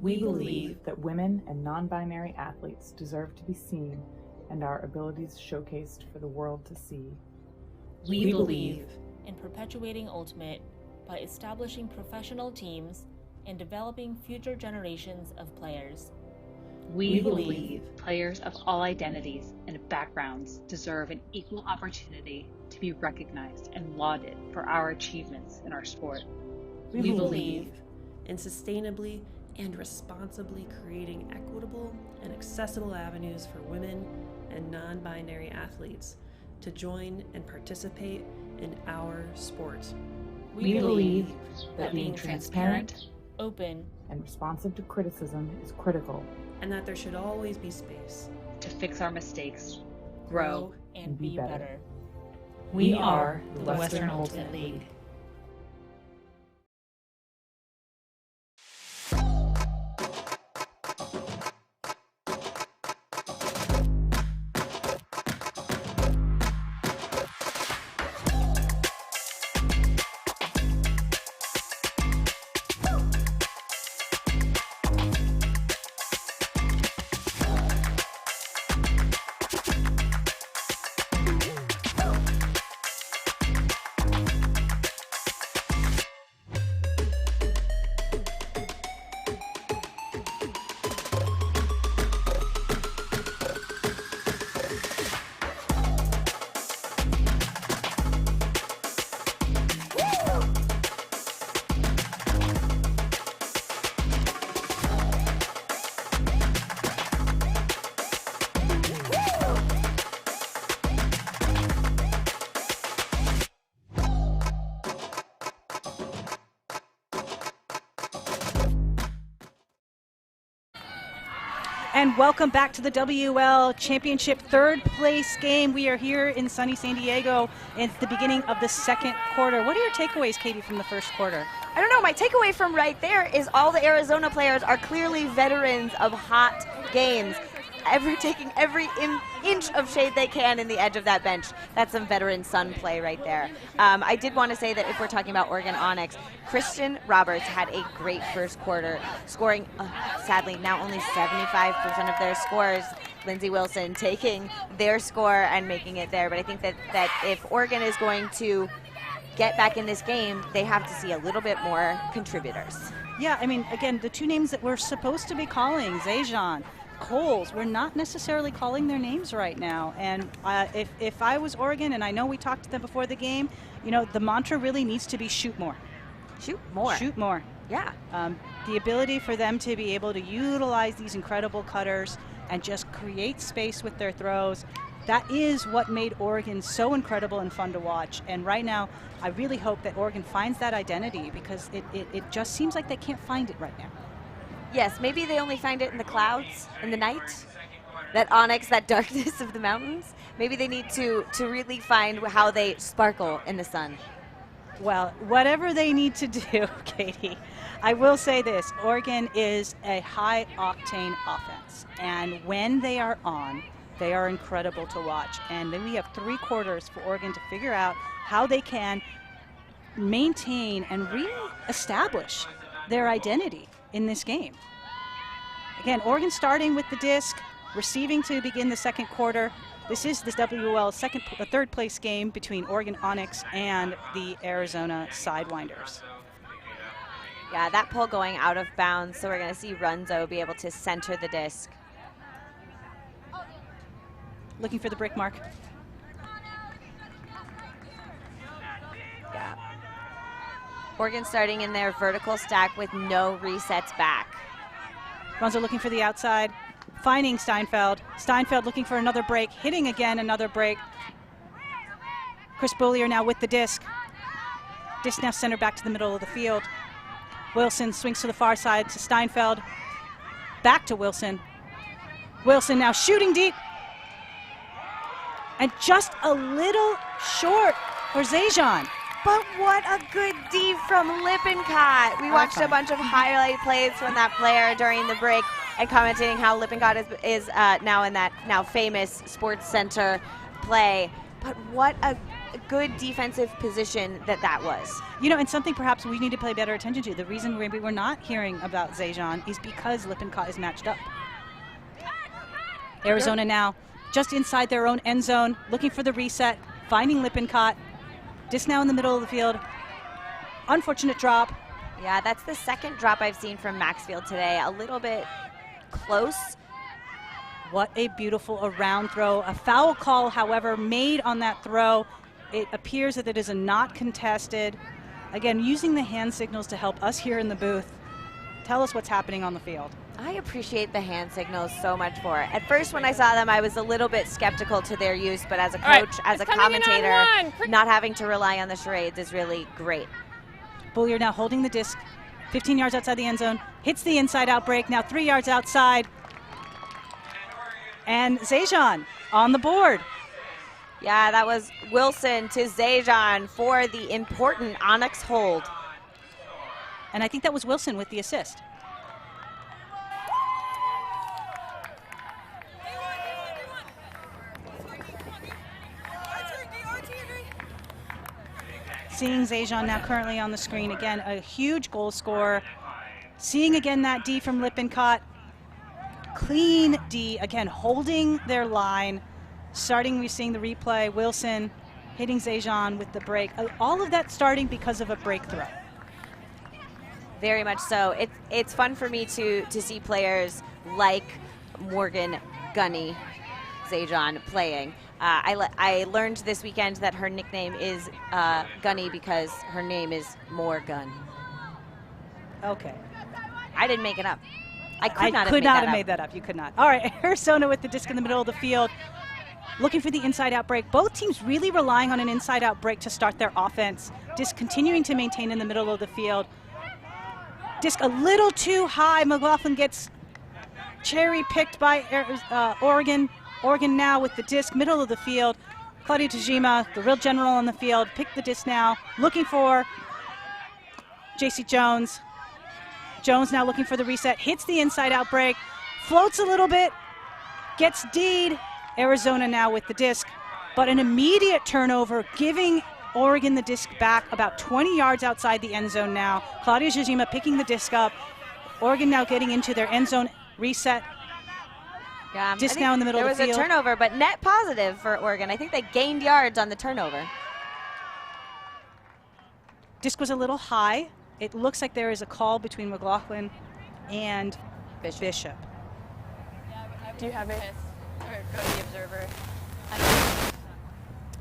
We believe that women and non-binary athletes deserve to be seen and our abilities showcased for the world to see. We believe in perpetuating Ultimate by establishing professional teams and developing future generations of players. We believe players of all identities and backgrounds deserve an equal opportunity to be recognized and lauded for our achievements in our sport. We believe in sustainably and responsibly creating equitable and accessible avenues for women and non-binary athletes to join and participate in our sport. We believe that being transparent, open, and responsive to criticism is critical, and that there should always be space to fix our mistakes, grow, and be better. We are the Western Ultimate League. And welcome back to the WUL Championship third place game. We are here in sunny San Diego. It's the beginning of the second quarter. What are your takeaways, Katie, from the first quarter? I don't know. My takeaway from right there is all the Arizona players are clearly veterans of hot games. Taking every inch of shade they can in the edge of that bench. That's some veteran Sun play right there. I did want to say that if we're talking about Oregon Onyx, Christian Roberts had a great first quarter, scoring, sadly, now only 75% of their scores. Lindsey Wilson taking their score and making it there. But I think that if Oregon is going to get back in this game, they have to see a little bit more contributors. Yeah, I mean, again, the two names that we're supposed to be calling, Zaydon, Coles, we're not necessarily calling their names right now. And if I was Oregon, and I know we talked to them before the game, you know, the mantra really needs to be shoot more. Shoot more. Shoot more. Yeah. The ability for them to be able to utilize these incredible cutters and just create space with their throws, that is what made Oregon so incredible and fun to watch. And right now, I really hope that Oregon finds that identity, because it just seems like they can't find it right now. Yes, maybe they only find it in the clouds, in the night, that onyx, that darkness of the mountains. Maybe they need to really find how they sparkle in the sun. Well, whatever they need to do, Katie, I will say this. Oregon is a high-octane offense, and when they are on, they are incredible to watch. And then we have 3 quarters for Oregon to figure out how they can maintain and re-establish their identity in this game. Again, Oregon starting with the disc, receiving to begin the second quarter. This is the WUL third place game between Oregon Onyx and the Arizona Sidewinders. Yeah, that pull going out of bounds, so we're going to see Runzo be able to center the disc. Looking for the break mark. Yeah. Oregon starting in their vertical stack with no resets back. Runzo looking for the outside, finding Steinfeld. Steinfeld looking for another break, hitting again another break. Chris Beaulieu now with the disc. Disc now centered back to the middle of the field. Wilson swings to the far side to Steinfeld. Back to Wilson. Wilson now shooting deep. And just a little short for Zajan. But what a good D from Lippincott. We watched a bunch of highlight plays from that player during the break and commenting how Lippincott is now in that now famous Sports Center play. But what a good defensive position that was. You know, and something perhaps we need to pay better attention to. The reason maybe we're not hearing about Zajan is because Lippincott is matched up. Arizona now just inside their own end zone, looking for the reset, finding Lippincott. Disc now in the middle of the field. Unfortunate drop. Yeah, that's the second drop I've seen from Maxfield today. A little bit close. What a beautiful around throw. A foul call, however, made on that throw. It appears that it is a not contested. Again, using the hand signals to help us here in the booth. Tell us what's happening on the field. I appreciate the hand signals so much more. At first, when I saw them, I was a little bit skeptical to their use, but as a coach, as a commentator, not having to rely on the charades is really great. Beaulieu now holding the disc, 15 yards outside the end zone, hits the inside out break, now 3 yards outside. And Zajan on the board. Yeah, that was Wilson to Zajan for the important Onyx hold. And I think that was Wilson with the assist. Seeing Zajan now currently on the screen. Again, a huge goal scorer. Seeing again that D from Lippincott. Clean D, again, holding their line. Starting, we're seeing the replay. Wilson hitting Zajan with the break. All of that starting because of a breakthrough. Very much so. It's fun for me to see players like Morgan Gunny Zajan playing. I learned this weekend that her nickname is Gunny because her name is Morgan. Okay. I didn't make it up. I could not have made that up. You could not. All right, Arizona with the disc in the middle of the field. Looking for the inside-out break. Both teams really relying on an inside-out break to start their offense. Disc continuing to maintain in the middle of the field. Disc a little too high. McLaughlin gets cherry-picked by Oregon. Oregon now with the disc, middle of the field. Claudio Tajima, the real general on the field, picked the disc now, looking for J.C. Jones. Jones now looking for the reset, hits the inside-out break, floats a little bit, gets D'd. Arizona now with the disc, but an immediate turnover, giving Oregon the disc back about 20 yards outside the end zone now. Claudio Tajima picking the disc up. Oregon now getting into their end zone reset. Yeah, disc now in the middle of the field. There was a turnover, but net positive for Oregon. I think they gained yards on the turnover. Disc was a little high. It looks like there is a call between McLaughlin and Bishop. Do you have a? Or go to the observer.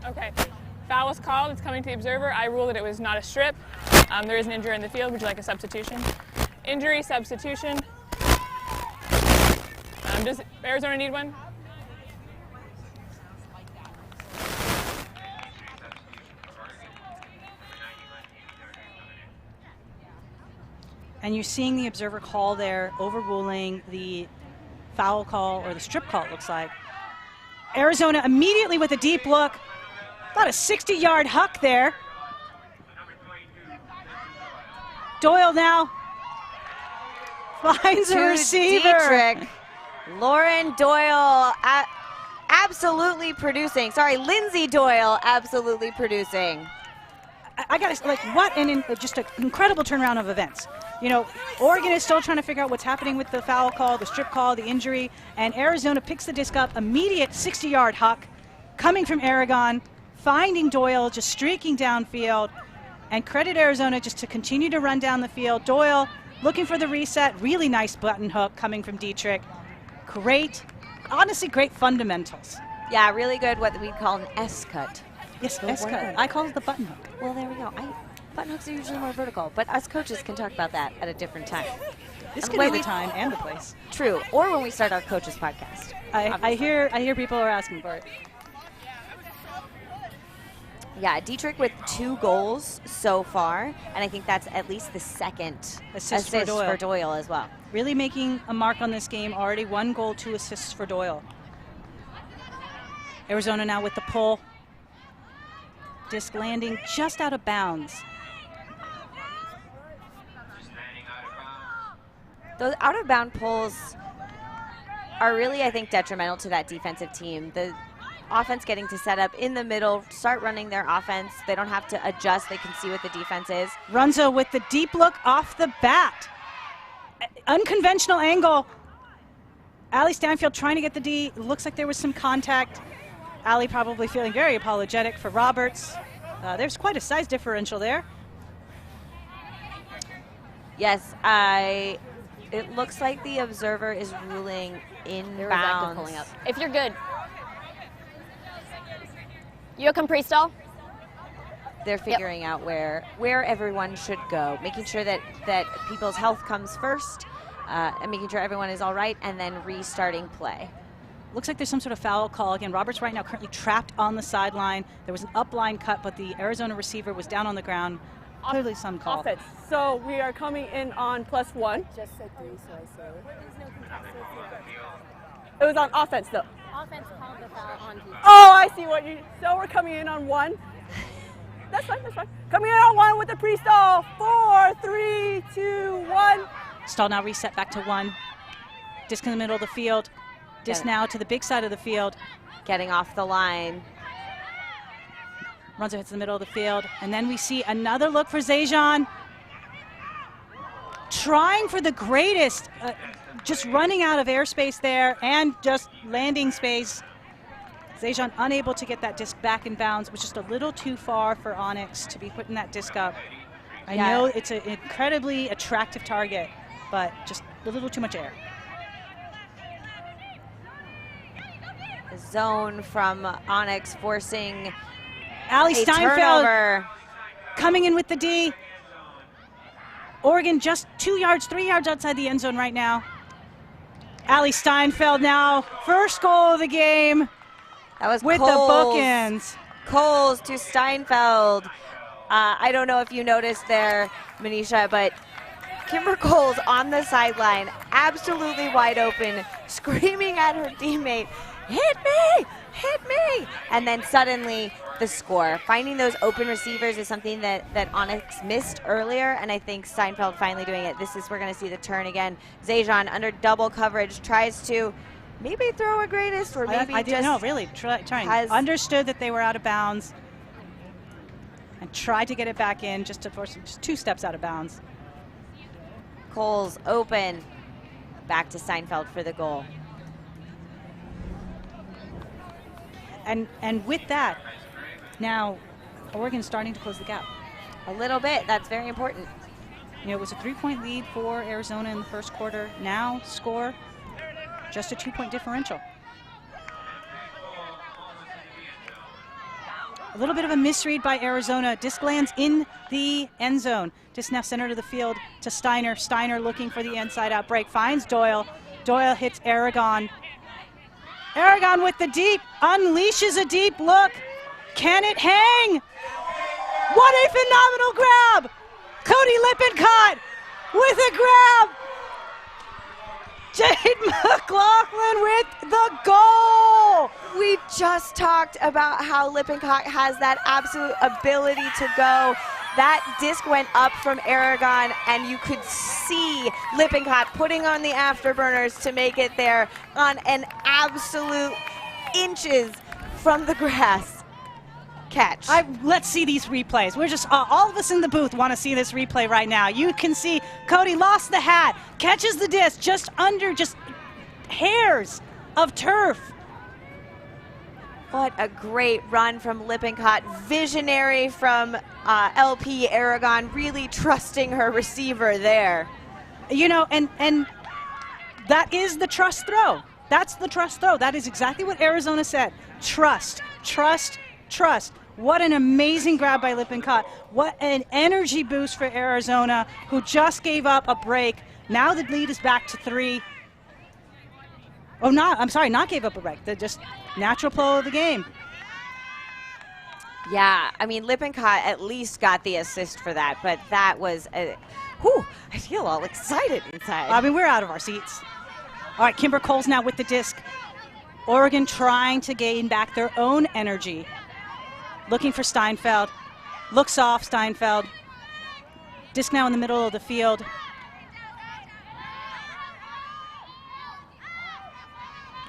Okay. Foul was called. It's coming to the observer. I ruled that it was not a strip. There is an injury in the field. Would you like a substitution? Injury, substitution. Does Arizona need one? And you're seeing the observer call there, overruling the foul call, or the strip call, it looks like. Arizona immediately with a deep look. About a 60-yard huck there. Doyle now finds a receiver. Dietrich. Lauren Doyle absolutely producing. Sorry, Lindsay Doyle absolutely producing. I got to, like, what just an incredible turnaround of events. You know, Oregon is still trying to figure out what's happening with the foul call, the strip call, the injury, and Arizona picks the disc up, immediate 60-yard huck coming from Aragon, finding Doyle, just streaking downfield, and credit Arizona just to continue to run down the field. Doyle looking for the reset, really nice button hook coming from Dietrich. Great, honestly great fundamentals. Yeah, really good what we call an S-cut. Yes, S-cut. I call it the button hook. Well, there we go. Button hooks are usually more vertical, but us coaches can talk about that at a different time. This could be the time and the place. True, or when we start our coaches podcast. I hear people are asking for it. Yeah, Dietrich with 2 goals so far, and I think that's at least the second assist for Doyle as well. Really making a mark on this game. Already 1 goal, 2 assists for Doyle. Arizona now with the pull. Disc landing just out of bounds. Those out-of-bound pulls are really, I think, detrimental to that defensive team. The offense getting to set up in the middle, start running their offense. They don't have to adjust. They can see what the defense is. Runza with the deep look off the bat. Unconventional angle. Allie Stanfield trying to get the D. Looks like there was some contact. Allie probably feeling very apologetic for Roberts. There's quite a size differential there. Yes, it looks like the observer is ruling inbounds. If you're good. You come pre-stall? They're figuring out where everyone should go, making sure that people's health comes first, and making sure everyone is all right, and then restarting play. Looks like there's some sort of foul call. Again, Roberts right now currently trapped on the sideline. There was an upline cut, but the Arizona receiver was down on the ground. Clearly some call. Offense. So we are coming in on +1. Just said 3, so I say. There's no contest. It was on offense, though. Offense called the foul on defense. Oh, I see what you. So we're coming in on 1. That's fine. That's fine. Coming in on 1 with the pre-stall. 4, 3, 2, 1. Stall now reset back to 1. Disc in the middle of the field. Disc now to the big side of the field. Getting off the line. Runs hits the middle of the field. And then we see another look for Zajan. Trying for the greatest. Just running out of airspace there and just landing space. Zajan unable to get that disc back in bounds. It was just a little too far for Onyx to be putting that disc up. I know it's an incredibly attractive target, but just a little too much air. The zone from Onyx forcing Allie Steinfeld turnover. Coming in with the D. Oregon just 2 yards, 3 yards outside the end zone right now. Allie Steinfeld now, first goal of the game. That was with Coles. The bookends. Coles to Steinfeld. I don't know if you noticed there, Manisha, but Kimber Coles on the sideline, absolutely wide open, screaming at her teammate, "Hit me! Hit me!" And then suddenly the score. Finding those open receivers is something that Onyx missed earlier, and I think Steinfeld finally doing it. We're going to see the turn again. Zajan under double coverage tries to maybe throw a greatest, or maybe trying. Understood that they were out of bounds and tried to get it back in just to force just 2 steps out of bounds. Coles open. Back to Steinfeld for the goal. And with that, now Oregon's starting to close the gap. A little bit. That's very important. You know, it was a 3-point lead for Arizona in the first quarter. Now score Just a 2-point differential. A little bit of a misread by Arizona. Disc lands in the end zone. Disc now center to the field to Steiner. Steiner looking for the inside out break. Finds Doyle. Doyle hits Aragon. Aragon with the deep. Unleashes a deep look. Can it hang? What a phenomenal grab! Cody Lippincott with a grab. Jade McLaughlin with the goal. We just talked about how Lippincott has that absolute ability to go. That disc went up from Aragon, and you could see Lippincott putting on the afterburners to make it there on an absolute inches from the grass catch. Let's see these replays. We're just, all of us in the booth want to see this replay right now. You can see Cody lost the hat, catches the disc just under just hairs of turf. What a great run from Lippincott. Visionary from LP Aragon, really trusting her receiver there. You know, and that is the trust throw. That's the trust throw. That is exactly what Arizona said. Trust, trust, trust. What an amazing grab by Lippincott. What an energy boost for Arizona, who just gave up a break. Now the lead is back to 3. Oh, not gave up a break. They're just natural flow of the game. Yeah, I mean, Lippincott at least got the assist for that, but that was, I feel all excited inside. I mean, we're out of our seats. All right, Kimber Coles now with the disc. Oregon trying to gain back their own energy. Looking for Steinfeld. Looks off Steinfeld. Disc now in the middle of the field.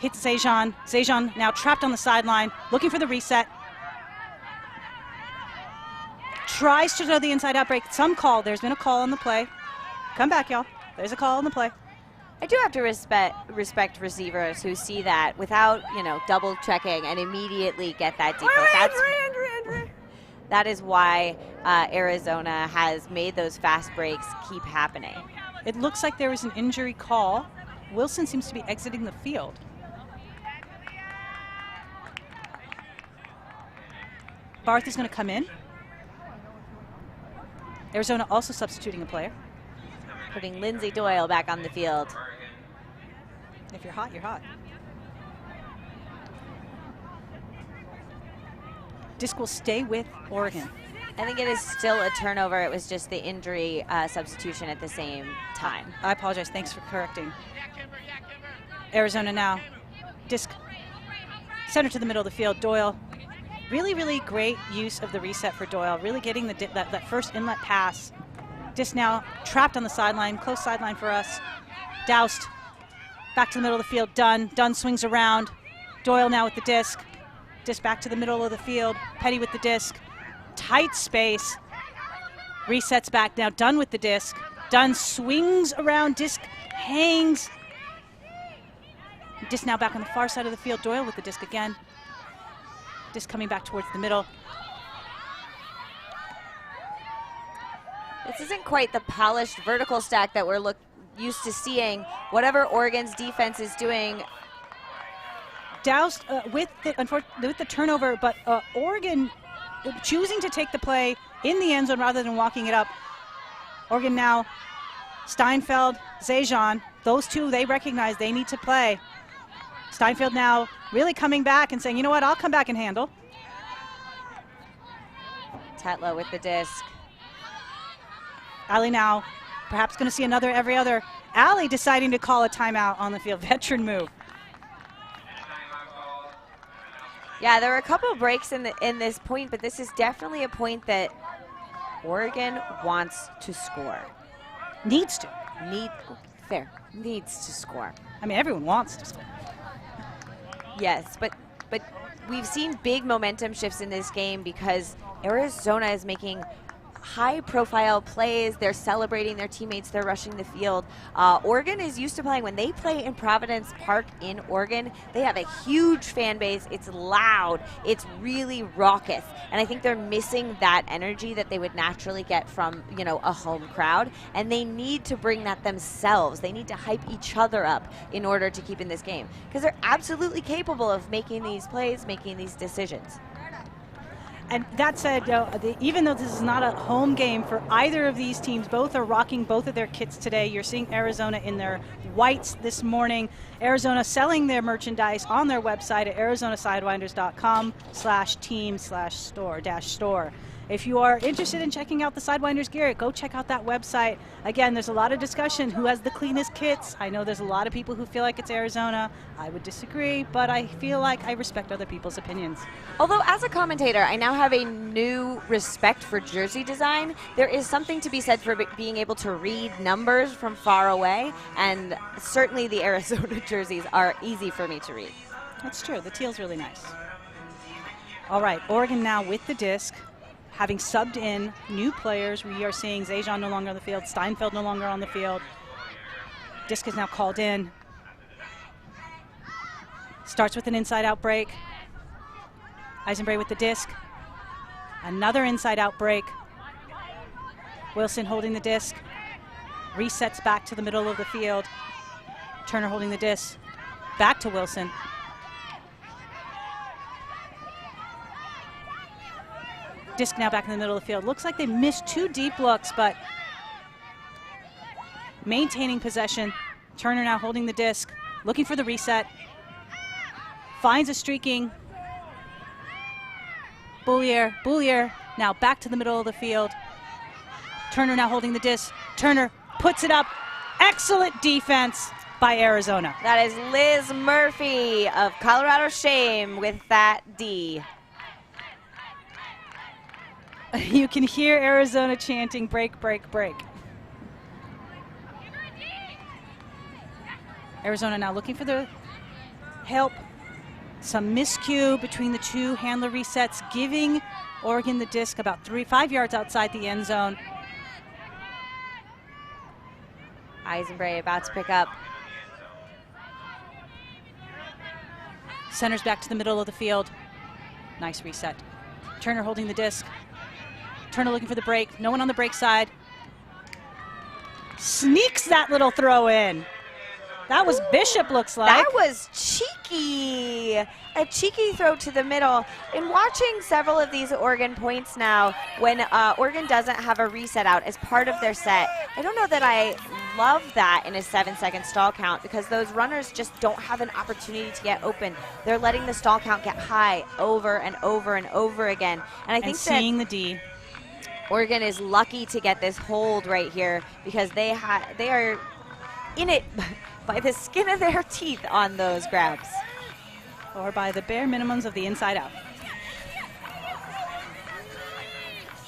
Hits Zajan. Zajan now trapped on the sideline, looking for the reset. Tries to throw the inside out break. Some call. There's been a call on the play. Come back, y'all. There's a call on the play. I do have to respect receivers who see that without, double checking and immediately get that deep. That is why Arizona has made those fast breaks keep happening. It looks like there was an injury call. Wilson seems to be exiting the field. Barth is going to come in. Arizona also substituting a player. Putting Lindsay Doyle back on the field. If you're hot, you're hot. Disc will stay with Oregon. I think it is still a turnover. It was just the injury substitution at the same time. I apologize. Thanks for correcting. Arizona now. Disc center to the middle of the field. Doyle. Really, really great use of the reset for Doyle. Really getting that first inlet pass. Disc now trapped on the sideline. Close sideline for us. Doused. Back to the middle of the field. Dunn. Dunn swings around. Doyle now with the disc. Disc back to the middle of the field. Petty with the disc. Tight space. Resets back now. Dunn with the disc. Dunn swings around. Disc hangs. Disc now back on the far side of the field. Doyle with the disc again. Disc coming back towards the middle. This isn't quite the polished vertical stack that we're used to seeing. Whatever Oregon's defense is doing. Doused with the turnover, but Oregon choosing to take the play in the end zone rather than walking it up. Oregon now, Steinfeld, Zajan, those two, they recognize they need to play. Steinfeld now really coming back and saying, you know what, I'll come back and handle. Tetlow with the disc. Allie now perhaps going to see another every other. Allie deciding to call a timeout on the field. Veteran move. Yeah, there were a couple of breaks in this point, but this is definitely a point that Oregon wants to score. Needs to. Needs to score. I mean, everyone wants to score. Yes, but we've seen big momentum shifts in this game because Arizona is making high-profile plays. They're celebrating their teammates. They're rushing the field. Oregon is used to playing. When they play in Providence Park in Oregon, they have a huge fan base. It's loud. It's really raucous. And I think they're missing that energy that they would naturally get from, you know, a home crowd. And they need to bring that themselves. They need to hype each other up in order to keep in this game, because they're absolutely capable of making these plays, making these decisions. And that said, even though this is not a home game for either of these teams, both are rocking both of their kits today. You're seeing Arizona in their whites this morning. Arizona selling their merchandise on their website at arizonasidewinders.com/team/store. If you are interested in checking out the Sidewinders gear, go check out that website. Again, there's a lot of discussion who has the cleanest kits. I know there's a lot of people who feel like it's Arizona. I would disagree, but I feel like I respect other people's opinions. Although as a commentator, I now have a new respect for jersey design. There is something to be said for being able to read numbers from far away, and certainly the Arizona jerseys are easy for me to read. That's true. The teal's really nice. All right, Oregon now with the disc. Having subbed in new players, we are seeing Zajan no longer on the field, Steinfeld no longer on the field. Disc is now called in. Starts with an inside-out break. Eisenbray with the disc. Another inside-out break. Wilson holding the disc. Resets back to the middle of the field. Turner holding the disc. Back to Wilson. Disc now back in the middle of the field. Looks like they missed 2 deep looks, but maintaining possession. Turner now holding the disc, looking for the reset. Finds a streaking Boulier now back to the middle of the field. Turner now holding the disc. Turner puts it up. Excellent defense by Arizona. That is Liz Murphy of Colorado Shame with that D. You can hear Arizona chanting, break, break, break. Arizona now looking for the help. Some miscue between the two handler resets, giving Oregon the disc about 5 yards outside the end zone. Eisenbray about to pick up. Centers back to the middle of the field. Nice reset. Turner holding the disc. Turner looking for the break. No one on the break side. Sneaks that little throw in. That was Bishop, looks like. That was cheeky. A cheeky throw to the middle. In watching several of these Oregon points now, when Oregon doesn't have a reset out as part of their set, I don't know that I love that in a 7-second stall count, because those runners just don't have an opportunity to get open. They're letting the stall count get high over and over and over again. And I think seeing the D. Oregon is lucky to get this hold right here, because they are in it by the skin of their teeth on those grabs. Or by the bare minimums of the inside out.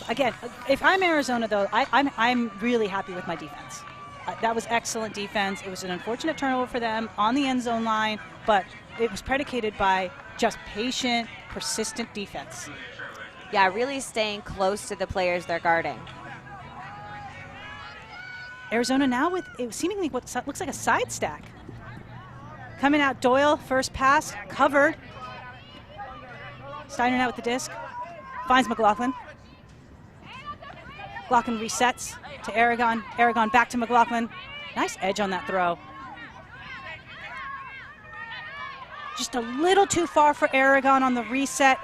Again, if I'm Arizona, though, I'm really happy with my defense. That was excellent defense. It was an unfortunate turnover for them on the end zone line, but it was predicated by just patient, persistent defense. Yeah, really staying close to the players they're guarding. Arizona now with seemingly what looks like a side stack. Coming out, Doyle, first pass, covered. Steiner now with the disc. Finds McLaughlin. McLaughlin resets to Aragon. Aragon back to McLaughlin. Nice edge on that throw. Just a little too far for Aragon on the reset.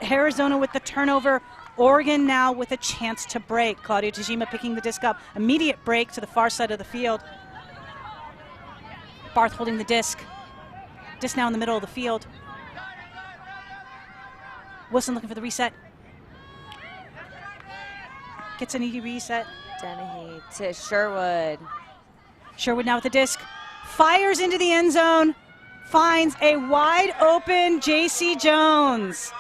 Arizona with the turnover. Oregon now with a chance to break. Claudia Tajima picking the disc up. Immediate break to the far side of the field. Barth holding the disc. Disc now in the middle of the field. Wilson looking for the reset. Gets an easy reset. Dennehy to Sherwood. Sherwood now with the disc. Fires into the end zone. Finds a wide open J.C. Jones.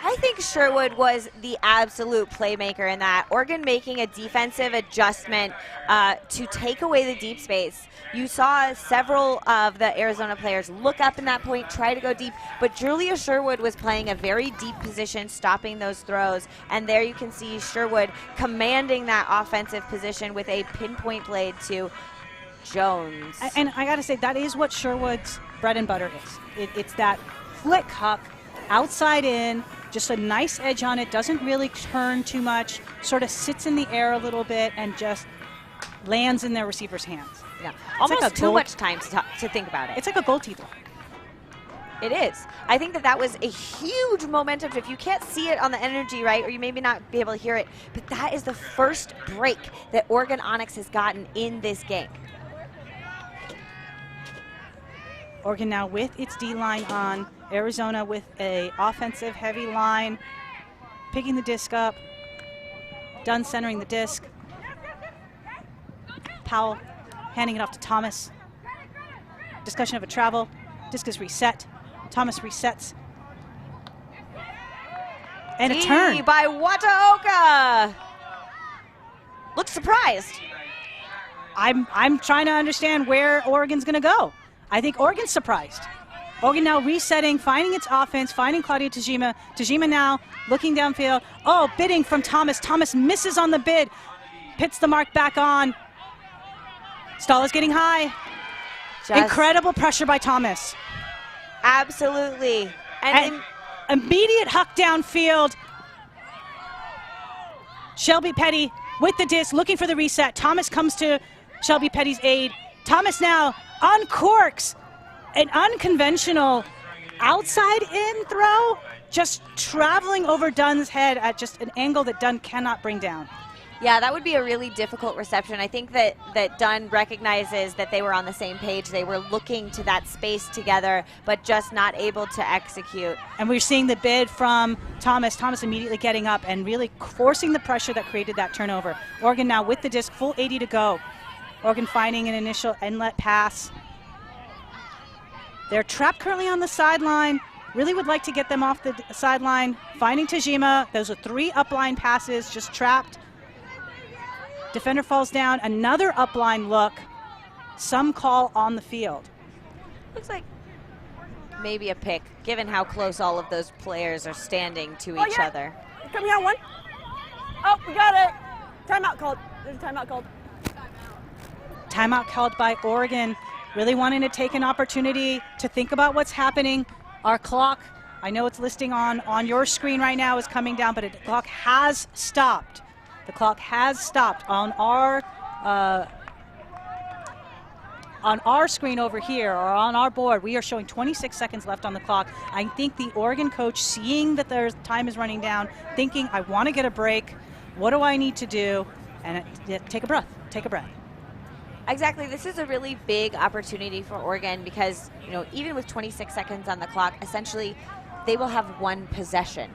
I think Sherwood was the absolute playmaker in that. Oregon making a defensive adjustment to take away the deep space. You saw several of the Arizona players look up in that point, try to go deep, but Julia Sherwood was playing a very deep position, stopping those throws, and there you can see Sherwood commanding that offensive position with a pinpoint blade to Jones. And I got to say, that is what Sherwood's bread and butter is. It's that flick huck, outside in, just a nice edge on it, doesn't really turn too much, sort of sits in the air a little bit and just lands in their receiver's hands. Yeah, it's almost like too much time to think about it. It's like a goal teeth lock. It is. I think that was a huge momentum shift. You can't see it on the energy, right? Or you maybe not be able to hear it, but that is the first break that Oregon Onyx has gotten in this game. Oregon now with its D-line on. Arizona with a offensive heavy line, picking the disc up. Dunn centering the disc. Powell handing it off to Thomas. Discussion of a travel. Disc is reset. Thomas resets. And a turn. By Wataoka. Looks surprised. I'm trying to understand where Oregon's going to go. I think Oregon's surprised. Oregon now resetting, finding its offense, finding Claudia Tajima. Tajima now looking downfield. Oh, bidding from Thomas. Thomas misses on the bid. Pits the mark back on. Stall is getting high. Incredible pressure by Thomas. Absolutely. And immediate huck downfield. Shelby Petty with the disc, looking for the reset. Thomas comes to Shelby Petty's aid. Thomas now uncorks an unconventional outside in throw, just traveling over Dunn's head at just an angle that Dunn cannot bring down. Yeah, that would be a really difficult reception. I think that Dunn recognizes that they were on the same page. They were looking to that space together, but just not able to execute. And we're seeing the bid from Thomas. Thomas immediately getting up and really forcing the pressure that created that turnover. Oregon now with the disc, full 80 to go. Oregon finding an initial inlet pass. They're trapped currently on the sideline. Really would like to get them off the sideline. Finding Tajima. Those are 3 upline passes, just trapped. Defender falls down. Another upline look. Some call on the field. Looks like maybe a pick, given how close all of those players are standing to each other. Coming out one. Oh, we got it. Timeout called. There's a timeout called. Timeout called by Oregon. Really wanting to take an opportunity to think about what's happening. Our clock, I know it's listing on your screen right now, is coming down, but the clock has stopped. The clock has stopped on our screen over here, or on our board. We are showing 26 seconds left on the clock. I think the Oregon coach, seeing that their time is running down, thinking, I want to get a break. What do I need to do? And take a breath. Take a breath. Exactly. This is a really big opportunity for Oregon because, even with 26 seconds on the clock, essentially they will have one possession.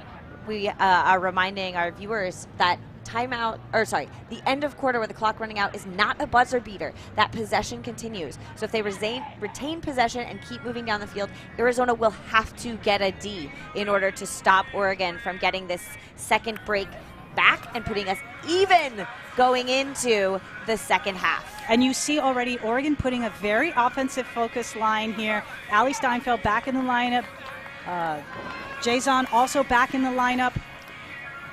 We are reminding our viewers that the end of quarter with the clock running out is not a buzzer beater. That possession continues. So if they retain possession and keep moving down the field, Arizona will have to get a D in order to stop Oregon from getting this second break back and putting us even going into the second half. And you see already Oregon putting a very offensive focused line here. Allie Steinfeld back in the lineup. Jason also back in the lineup.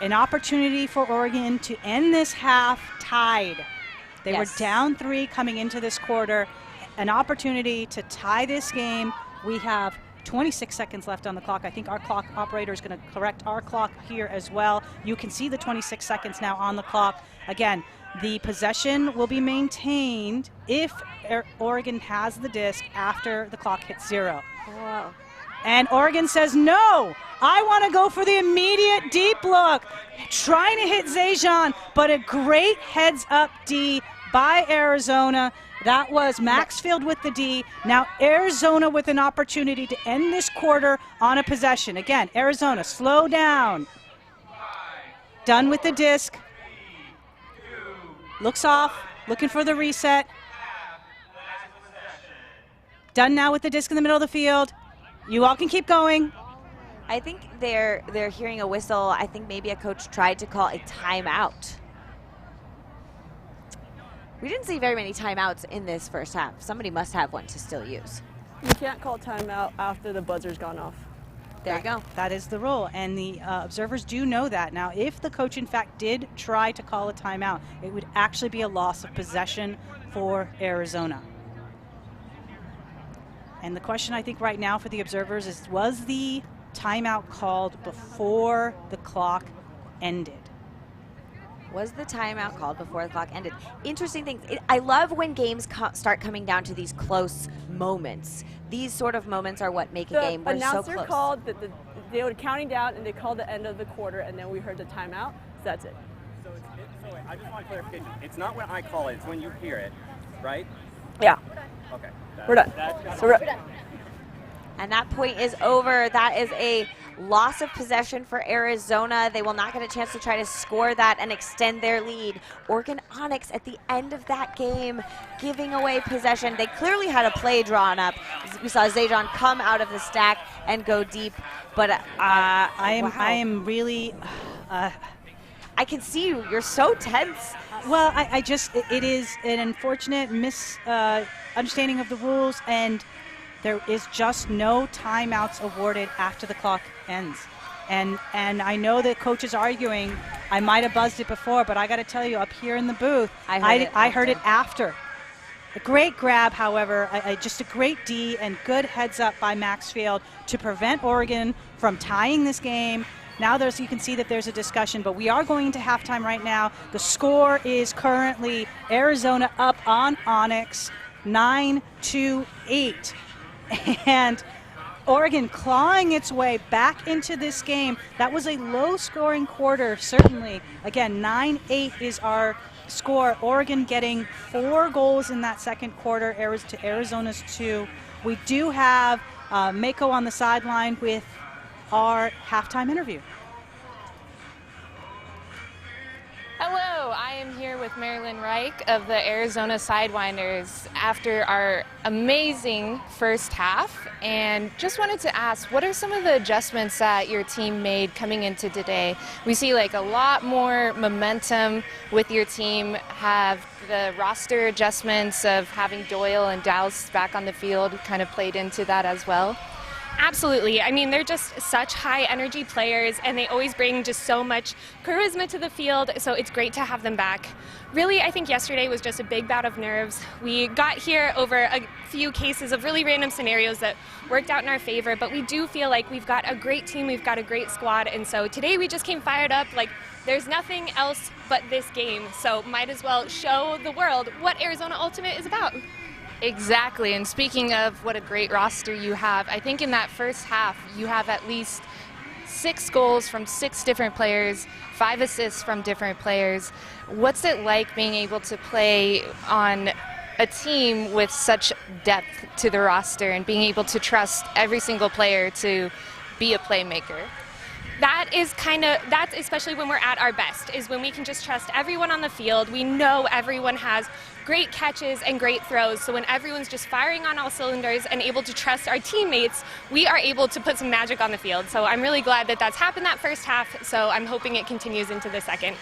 An opportunity for Oregon to end this half tied. They were down 3 coming into this quarter. An opportunity to tie this game. We have 26 seconds left on the clock. I think our clock operator is going to correct our clock here as well. You can see the 26 seconds now on the clock. Again, the possession will be maintained if Oregon has the disc after the clock hits 0. Wow. And Oregon says, no, I want to go for the immediate deep look. Trying to hit Zajan, but a great heads-up D by Arizona. That was Maxfield with the D. Now Arizona with an opportunity to end this quarter on a possession. Again, Arizona, slow down. Done with the disc. Looks off, looking for the reset. Done now with the disc in the middle of the field. You all can keep going. I think they're hearing a whistle. I think maybe a coach tried to call a timeout. We didn't see very many timeouts in this first half. Somebody must have one to still use. You can't call timeout after the buzzer's gone off. There you go. That is the rule, and the observers do know that. Now, if the coach, in fact, did try to call a timeout, it would actually be a loss of possession for Arizona. And the question, I think, right now for the observers is, was the timeout called before the clock ended? Was the timeout called before the clock ended? Interesting things. I love when games start coming down to these close moments. These sort of moments are what make a game. We're so close. The announcer called they were counting down, and they called the end of the quarter, and then we heard the timeout. So that's it. So wait, I just want clarification. It's not when I call it; it's when you hear it, right? Yeah. Okay. We're done. So we're done. And that point is over. That is a loss of possession for Arizona. They will not get a chance to try to score that and extend their lead. Oregon Onyx at the end of that game giving away possession. They clearly had a play drawn up. We saw Zajon come out of the stack and go deep. But I am really... I can see you. You're so tense. Well, it is an unfortunate misunderstanding of the rules, and there is just no timeouts awarded after the clock ends. And I know that coach is arguing, I might have buzzed it before, but I got to tell you, up here in the booth, I heard it after. A great grab, however, just a great D and good heads up by Maxfield to prevent Oregon from tying this game. Now you can see that there's a discussion, but we are going into halftime right now. The score is currently Arizona up on Onyx 9-8. And Oregon clawing its way back into this game. That was a low-scoring quarter, certainly. Again, 9-8 is our score. Oregon getting 4 goals in that second quarter to Arizona's 2. We do have Mako on the sideline with our halftime interview. Hello, I am here with Marilyn Reich of the Arizona Sidewinders after our amazing first half, and just wanted to ask, what are some of the adjustments that your team made coming into today? We see like a lot more momentum with your team. Have the roster adjustments of having Doyle and Dowse back on the field kind of played into that as well? Absolutely. I mean, they're just such high energy players, and they always bring just so much charisma to the field, so it's great to have them back. Really, I think yesterday was just a big bout of nerves. We got here over a few cases of really random scenarios that worked out in our favor, but we do feel like we've got a great team, we've got a great squad, and so today we just came fired up like there's nothing else but this game, so might as well show the world what Arizona Ultimate is about. Exactly, and speaking of what a great roster you have, I think in that first half you have at least 6 goals from 6 different players, 5 assists from different players. What's it like being able to play on a team with such depth to the roster and being able to trust every single player to be a playmaker? That's especially when we're at our best, is when we can just trust everyone on the field. We know everyone has great catches and great throws, so when everyone's just firing on all cylinders and able to trust our teammates, we are able to put some magic on the field. So I'm really glad that that's happened that first half, so I'm hoping it continues into the second.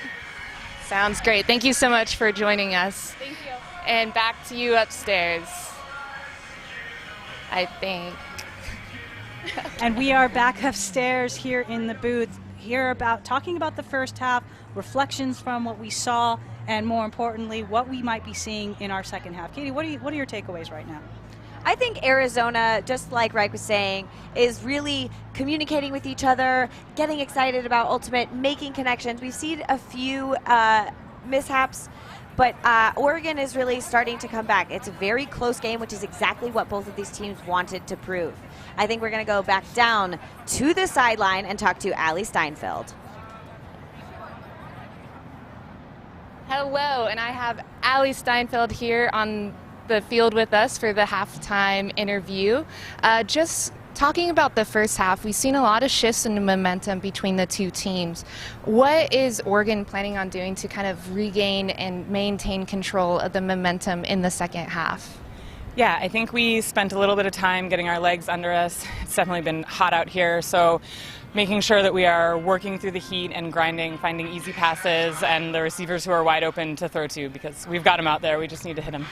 Sounds great. Thank you so much for joining us. Thank you. And back to you upstairs, I think. And we are back upstairs here in the booth, talking about the first half, reflections from what we saw, and more importantly, what we might be seeing in our second half. Katie, what are your takeaways right now? I think Arizona, just like Reich was saying, is really communicating with each other, getting excited about Ultimate, making connections. We've seen a few mishaps, but Oregon is really starting to come back. It's a very close game, which is exactly what both of these teams wanted to prove. I think we're going to go back down to the sideline and talk to Allie Steinfeld. Hello, and I have Allie Steinfeld here on the field with us for the halftime interview. Just talking about the first half, we've seen a lot of shifts in the momentum between the two teams. What is Oregon planning on doing to kind of regain and maintain control of the momentum in the second half? Yeah, I think we spent a little bit of time getting our legs under us. It's definitely been hot out here, so making sure that we are working through the heat and grinding, finding easy passes and the receivers who are wide open to throw to, because we've got them out there. We just need to hit them.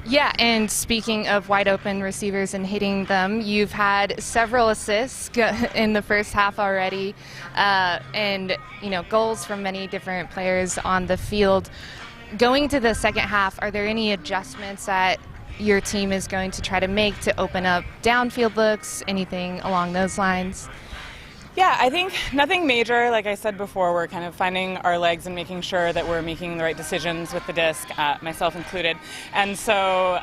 Yeah, and speaking of wide open receivers and hitting them, you've had several assists in the first half already, and goals from many different players on the field. Going to the second half, are there any adjustments that your team is going to try to make to open up downfield looks, anything along those lines? Yeah, I think nothing major. Like I said before, we're kind of finding our legs and making sure that we're making the right decisions with the disc, myself included. And so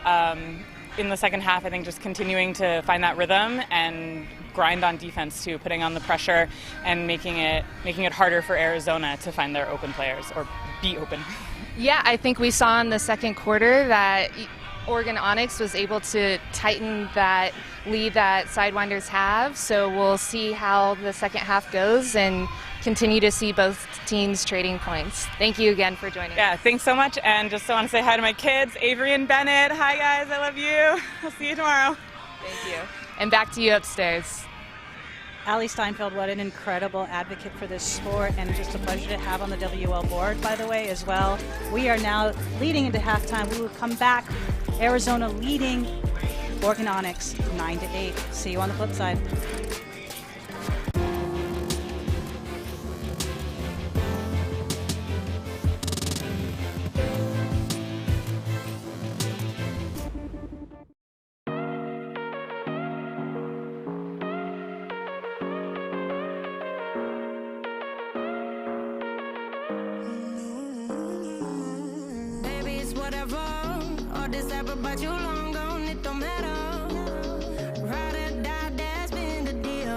in the second half, I think just continuing to find that rhythm and grind on defense too, putting on the pressure and making it harder for Arizona to find their open players or be open. Yeah, I think we saw in the second quarter that Oregon Onyx was able to tighten that lead that Sidewinders have, so we'll see how the second half goes and continue to see both teams trading points. Thank you again for joining us. Yeah, thanks so much, and just want to say hi to my kids, Avery and Bennett. Hi guys, I love you. I'll see you tomorrow. Thank you. And back to you upstairs. Allie Steinfeld, what an incredible advocate for this sport, and just a pleasure to have on the WUL board, by the way, as well. We are now leading into halftime. We will come back. Arizona leading Oregon Onyx 9-8. See you on the flip side. But you long gone, it don't matter. Ride or die, that's been the deal.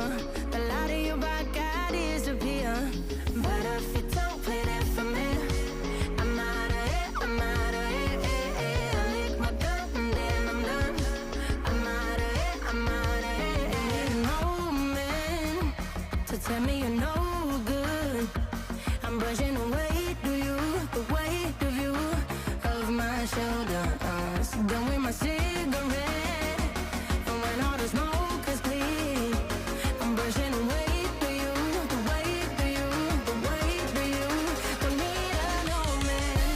The light of your back, I disappear. But if you don't play that for me, I'm out of it, I'm out of it. I lick my gun and then I'm done. I'm out of it, I'm out of it. And no man to tell me you're no good. I'm brushing away the weight of you, of my shoulder. Done with my cigarette, and when all the smoke is clear, I'm brushing away for you, the weight for you, the weight for you. Don't need a no man.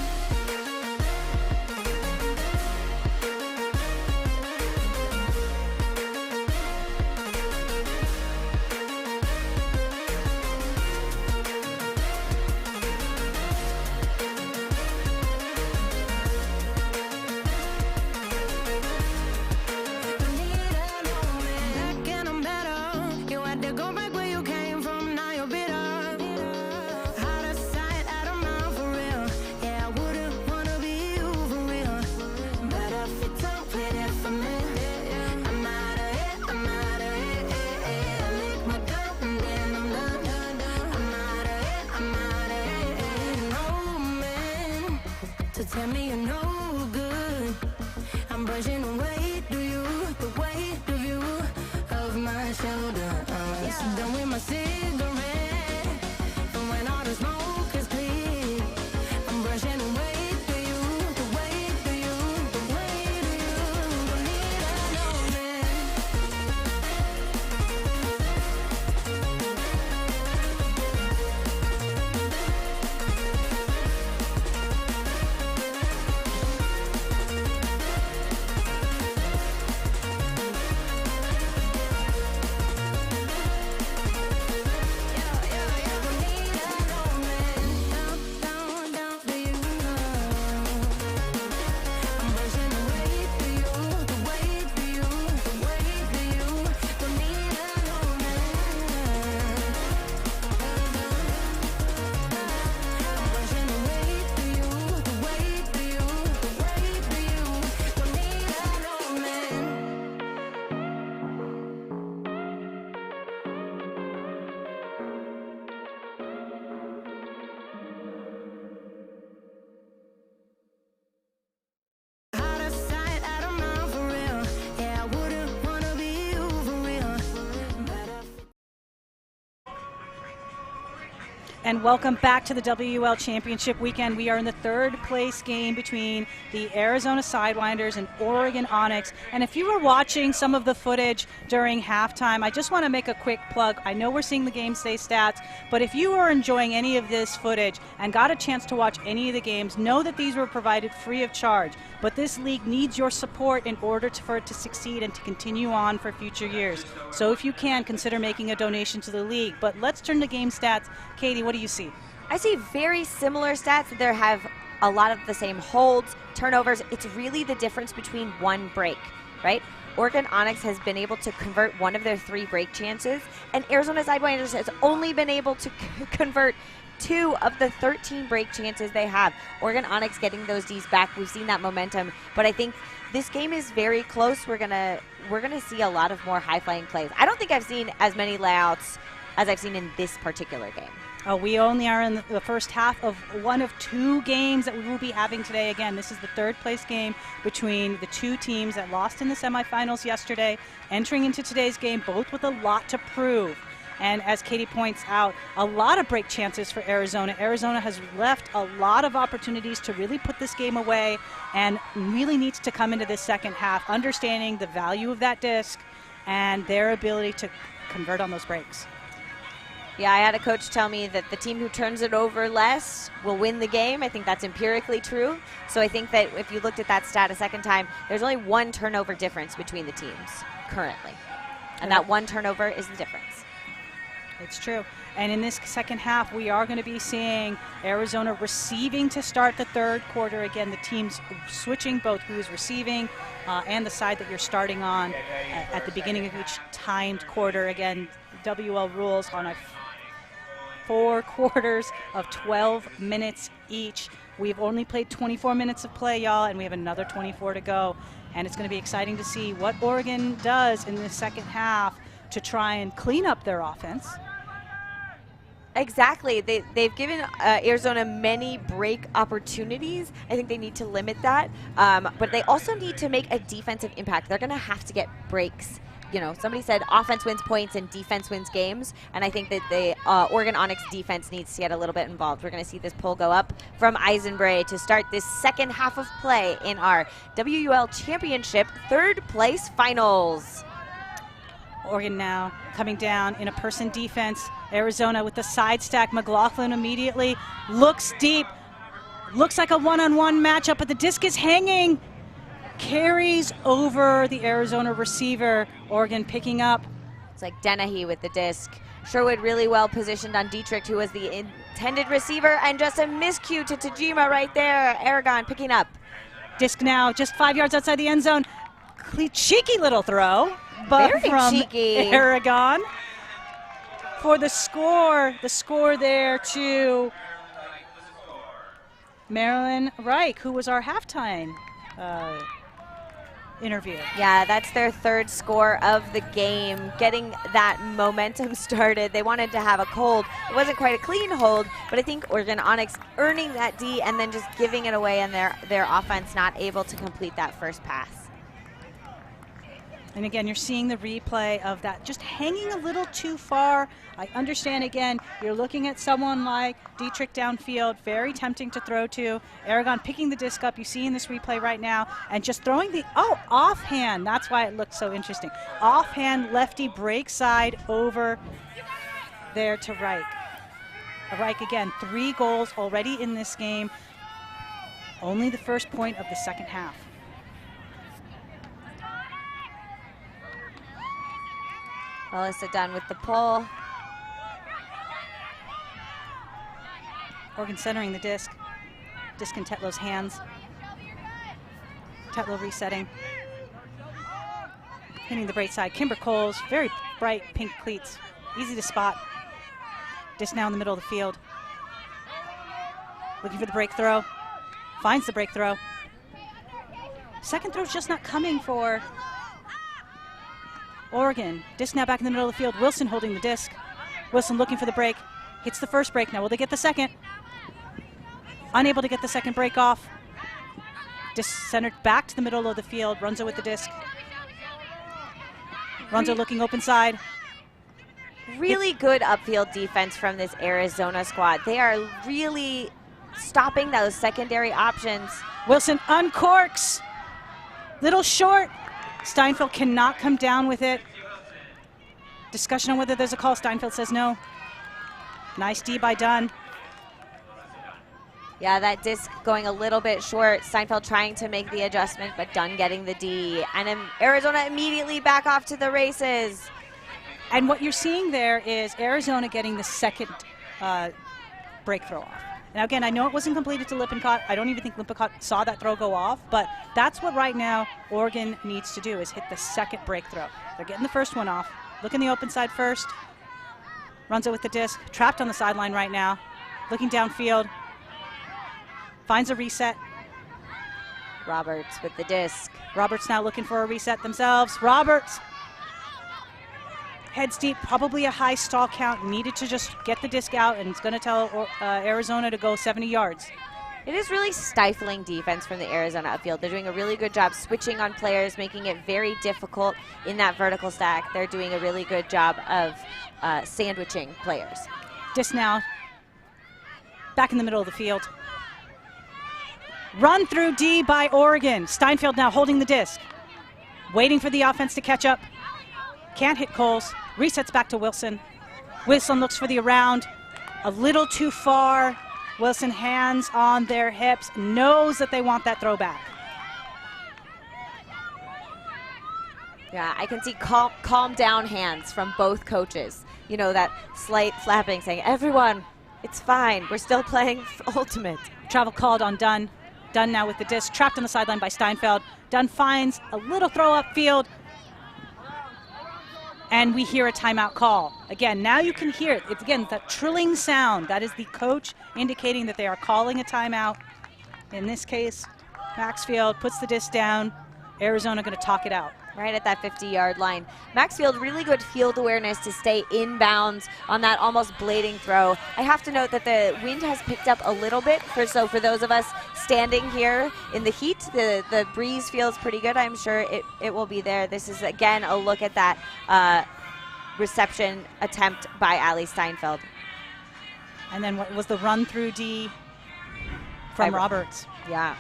Tell me you're no good. I'm brushing away the weight of you, of my shoulder. Done with my cigarette, and when all the smoke is clear, I'm brushing away for you, the weight for you, the weight of you. Don't need a no man. And welcome back to the WUL Championship weekend. We are in the third place game between the Arizona Sidewinders and Oregon Onyx. And if you were watching some of the footage during halftime, I just want to make a quick plug. I know we're seeing the game day stats, but if you are enjoying any of this footage and got a chance to watch any of the games, know that these were provided free of charge. But this league needs your support in order for it to succeed and to continue on for future years. So if you can, consider making a donation to the league. But let's turn to game stats. Katie, what do you see? I see very similar stats. There have a lot of the same holds, turnovers. It's really the difference between one break, right? Oregon Onyx has been able to convert one of their 3 break chances, and Arizona Sidewinders has only been able to convert 2 of the 13 break chances they have. Oregon Onyx getting those Ds back. We've seen that momentum, but I think this game is very close. We're gonna see a lot of more high-flying plays. I don't think I've seen as many layouts as I've seen in this particular game. We only are in the first half of one of 2 games that we will be having today. Again, this is the third place game between the 2 teams that lost in the semifinals yesterday, entering into today's game, both with a lot to prove. And as Katie points out, a lot of break chances for Arizona. Arizona has left a lot of opportunities to really put this game away and really needs to come into this second half, understanding the value of that disc and their ability to convert on those breaks. Yeah, I had a coach tell me that the team who turns it over less will win the game. I think that's empirically true. So I think that if you looked at that stat a second time, there's only 1 turnover difference between the teams currently. And that 1 turnover is the difference. It's true. And in this second half, we are going to be seeing Arizona receiving to start the third quarter. Again, the teams switching both who is receiving and the side that you're starting on at the beginning of each timed quarter. Again, WL rules on a 4 quarters of 12 minutes each. We've only played 24 minutes of play, y'all, and we have another 24 to go. And it's going to be exciting to see what Oregon does in the second half to try and clean up their offense. Exactly. They've given Arizona many break opportunities. I think they need to limit that. But they also need to make a defensive impact. They're going to have to get breaks. You know, somebody said offense wins points and defense wins games, and I think that the Oregon Onyx defense needs to get a little bit involved. We're going to see this pull go up from Eisenbray to start this second half of play in our WUL Championship third place finals. Oregon now coming down in a person defense. Arizona with the side stack. McLaughlin immediately looks deep. Looks like a one-on-one matchup, but the disc is hanging. Carries over the Arizona receiver. Oregon picking up. It's like Dennehy with the disc. Sherwood really well positioned on Dietrich, who was the intended receiver, and just a miscue to Tajima right there. Aragon picking up. Disc now just 5 yards outside the end zone. Cheeky little throw, but Very from cheeky. Aragon for the score. The score there to Marilyn Reich, who was our halftime interview. Yeah, that's their third score of the game, getting that momentum started. They wanted to have a hold. It wasn't quite a clean hold, but I think Oregon Onyx earning that D and then just giving it away, and their offense not able to complete that first pass. And again, you're seeing the replay of that just hanging a little too far. I understand, again, you're looking at someone like Dietrich downfield, very tempting to throw to. Aragon picking the disc up, you see in this replay right now, and just throwing the, offhand. That's why it looked so interesting. Offhand lefty break side over there to Reich. Reich, again, 3 goals already in this game. Only the first point of the second half. Melissa done with the pull. Oregon centering the disc. Disc in Tetlow's hands. Tetlow resetting. Hitting the right side. Kimber Coles, very bright pink cleats. Easy to spot. Disc now in the middle of the field. Looking for the break throw. Finds the break throw. Second throw's just not coming for Oregon. Disc now back in the middle of the field. Wilson holding the disc. Wilson looking for the break. Hits the first break. Now will they get the second? Unable to get the second break off. Disc centered back to the middle of the field. Runza with the disc. Runza looking open side. Really good upfield defense from this Arizona squad. They are really stopping those secondary options. Wilson uncorks. Little short. Steinfeld cannot come down with it. Discussion on whether there's a call. Steinfeld says no. Nice D by Dunn. Yeah, that disc going a little bit short. Steinfeld trying to make the adjustment, but Dunn getting the D. And Arizona immediately back off to the races. And what you're seeing there is Arizona getting the second break throw off. Now, again, I know it wasn't completed to Lippincott. I don't even think Lippincott saw that throw go off, but that's what right now Oregon needs to do is hit the second break throw. They're getting the first one off. Look in the open side first. Runs it with the disc. Trapped on the sideline right now. Looking downfield. Finds a reset. Roberts with the disc. Roberts now looking for a reset themselves. Roberts. Heads deep, probably a high stall count. Needed to just get the disc out, and it's going to tell Arizona to go 70 yards. It is really stifling defense from the Arizona upfield. They're doing a really good job switching on players, making it very difficult in that vertical stack. They're doing a really good job of sandwiching players. Disc now back in the middle of the field. Run through D by Oregon. Steinfeld now holding the disc. Waiting for the offense to catch up. Can't hit Coles. Resets back to Wilson. Wilson looks for the around. A little too far. Wilson hands on their hips. Knows that they want that throw back. Yeah, I can see calm down hands from both coaches. You know, that slight flapping saying, everyone, it's fine. We're still playing ultimate. Travel called on Dunn. Dunn now with the disc. Trapped on the sideline by Steinfeld. Dunn finds a little throw upfield. And we hear a timeout call. Again, now you can hear it. It's, again, that trilling sound. That is the coach indicating that they are calling a timeout. In this case, Maxfield puts the disc down. Arizona going to talk it out. Right at that 50-yard line. Maxfield, really good field awareness to stay inbounds on that almost blading throw. I have to note that the wind has picked up a little bit. So for those of us standing here in the heat, the breeze feels pretty good. I'm sure it will be there. This is, again, a look at that reception attempt by Allie Steinfeld. And then what was the run through D from Roberts? Yeah.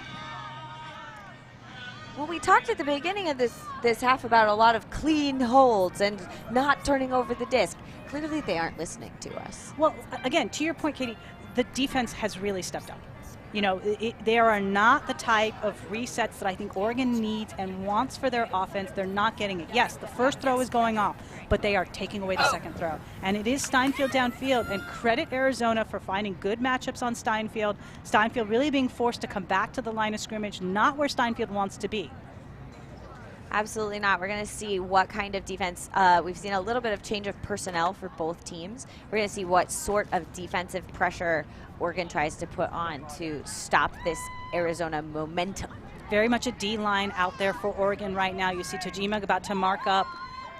Well, we talked at the beginning of this half about a lot of clean holds and not turning over the disc. Clearly, they aren't listening to us. Well, again, to your point, Katie, the defense has really stepped up. You know, they are not the type of resets that I think Oregon needs and wants for their offense. They're not getting it. Yes, the first throw is going off, but they are taking away the second throw. And it is Steinfeld downfield, and credit Arizona for finding good matchups on Steinfeld. Steinfeld really being forced to come back to the line of scrimmage, not where Steinfeld wants to be. Absolutely not. We're going to see what kind of defense. We've seen a little bit of change of personnel for both teams. We're going to see what sort of defensive pressure Oregon tries to put on to stop this Arizona momentum. Very much a D line out there for Oregon right now. You see Tajima about to mark up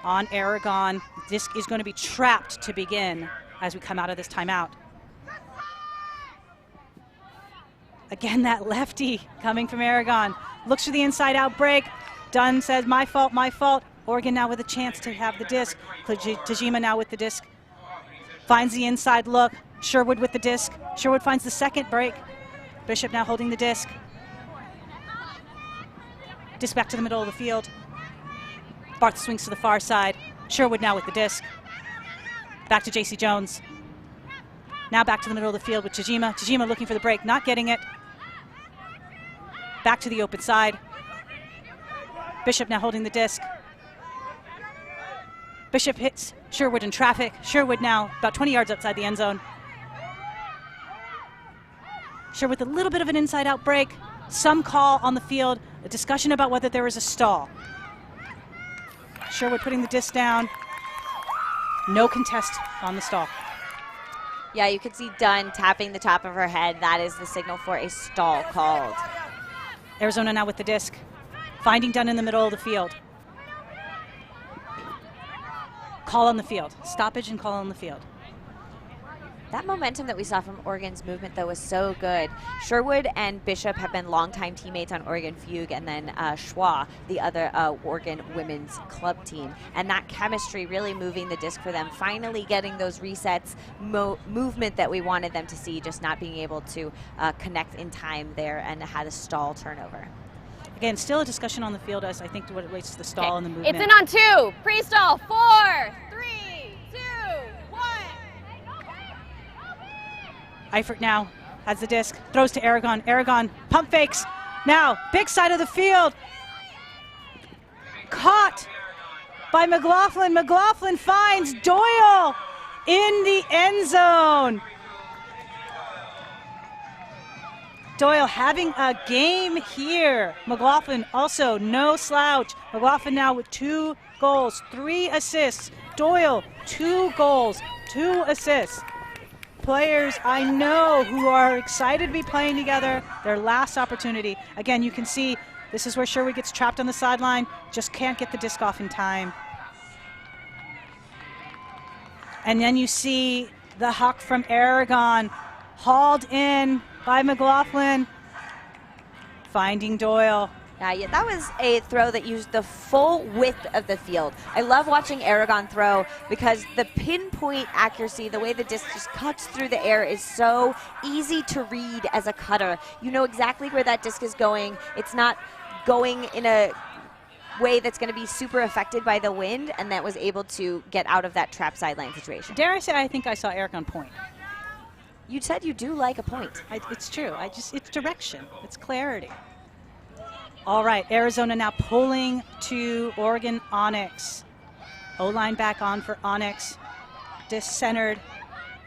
on Aragon. This is going to be trapped to begin as we come out of this timeout. Again, that lefty coming from Aragon. Looks for the inside out break. Dunn says, my fault, my fault. Oregon now with a chance to have the disc. Tajima now with the disc. Finds the inside look. Sherwood with the disc. Sherwood finds the second break. Bishop now holding the disc. Disc back to the middle of the field. Barth swings to the far side. Sherwood now with the disc. Back to J.C. Jones. Now back to the middle of the field with Tajima. Tajima looking for the break, not getting it. Back to the open side. Bishop now holding the disc. Bishop hits Sherwood in traffic. Sherwood now about 20 yards outside the end zone. Sherwood with a little bit of an inside-out break. Some call on the field. A discussion about whether there was a stall. Sherwood putting the disc down. No contest on the stall. Yeah, you can see Dunn tapping the top of her head. That is the signal for a stall called. Arizona now with the disc. Finding Dunn in the middle of the field. Call on the field. Stoppage and call on the field. That momentum that we saw from Oregon's movement, though, was so good. Sherwood and Bishop have been longtime teammates on Oregon Fugue, and then Schwa, the other Oregon women's club team. And that chemistry really moving the disc for them, finally getting those resets, movement that we wanted them to see, just not being able to connect in time there and had a stall turnover. Again, still a discussion on the field as I think what relates to the stall and the movement. It's in on 2. Pre-stall. 4, 3, 2, 1. Eifert now has the disc, throws to Aragon. Aragon pump fakes. Now, big side of the field. Caught by McLaughlin. McLaughlin finds Doyle in the end zone. Doyle having a game here. McLaughlin also no slouch. McLaughlin now with 2 goals, 3 assists. Doyle, 2 goals, 2 assists. Players I know who are excited to be playing together, their last opportunity. Again, you can see this is where Sherwood gets trapped on the sideline, just can't get the disc off in time. And then you see the huck from Aragon, hauled in by McLaughlin, finding Doyle. Yeah, that was a throw that used the full width of the field. I love watching Aragon throw because the pinpoint accuracy, the way the disc just cuts through the air is so easy to read as a cutter. You know exactly where that disc is going. It's not going in a way that's going to be super affected by the wind, and that was able to get out of that trap sideline situation. Dare I say I think I saw Aragon point. You said you do like a point. It's true. It's direction. It's clarity. All right, Arizona now pulling to Oregon Onyx. O-line back on for Onyx. Disc centered.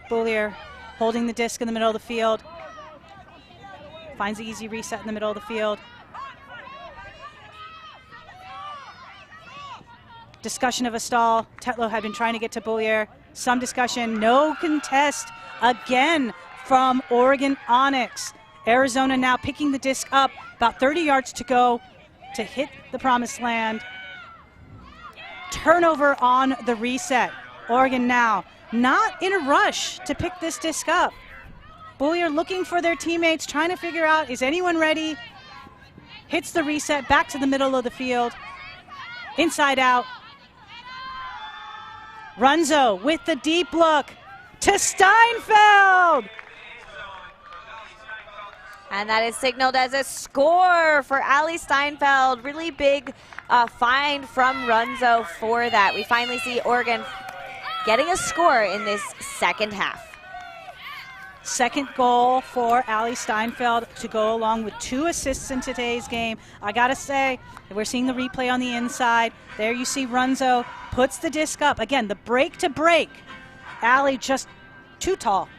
Boulier holding the disc in the middle of the field. Finds the easy reset in the middle of the field. Discussion of a stall. Tetlow had been trying to get to Boulier. Some discussion, no contest again from Oregon Onyx. Arizona now picking the disc up, about 30 yards to go to hit the promised land. Turnover on the reset. Oregon now not in a rush to pick this disc up. Boulier looking for their teammates, trying to figure out, is anyone ready? Hits the reset back to the middle of the field. Inside out. Runzo with the deep look to Steinfeld. And that is signaled as a score for Allie Steinfeld. Really big find from Runzo for that. We finally see Oregon getting a score in this second half. Second goal for Allie Steinfeld to go along with 2 assists in today's game. I gotta say, we're seeing the replay on the inside. There you see Runzo puts the disc up. Again, the break to break. Allie just too tall.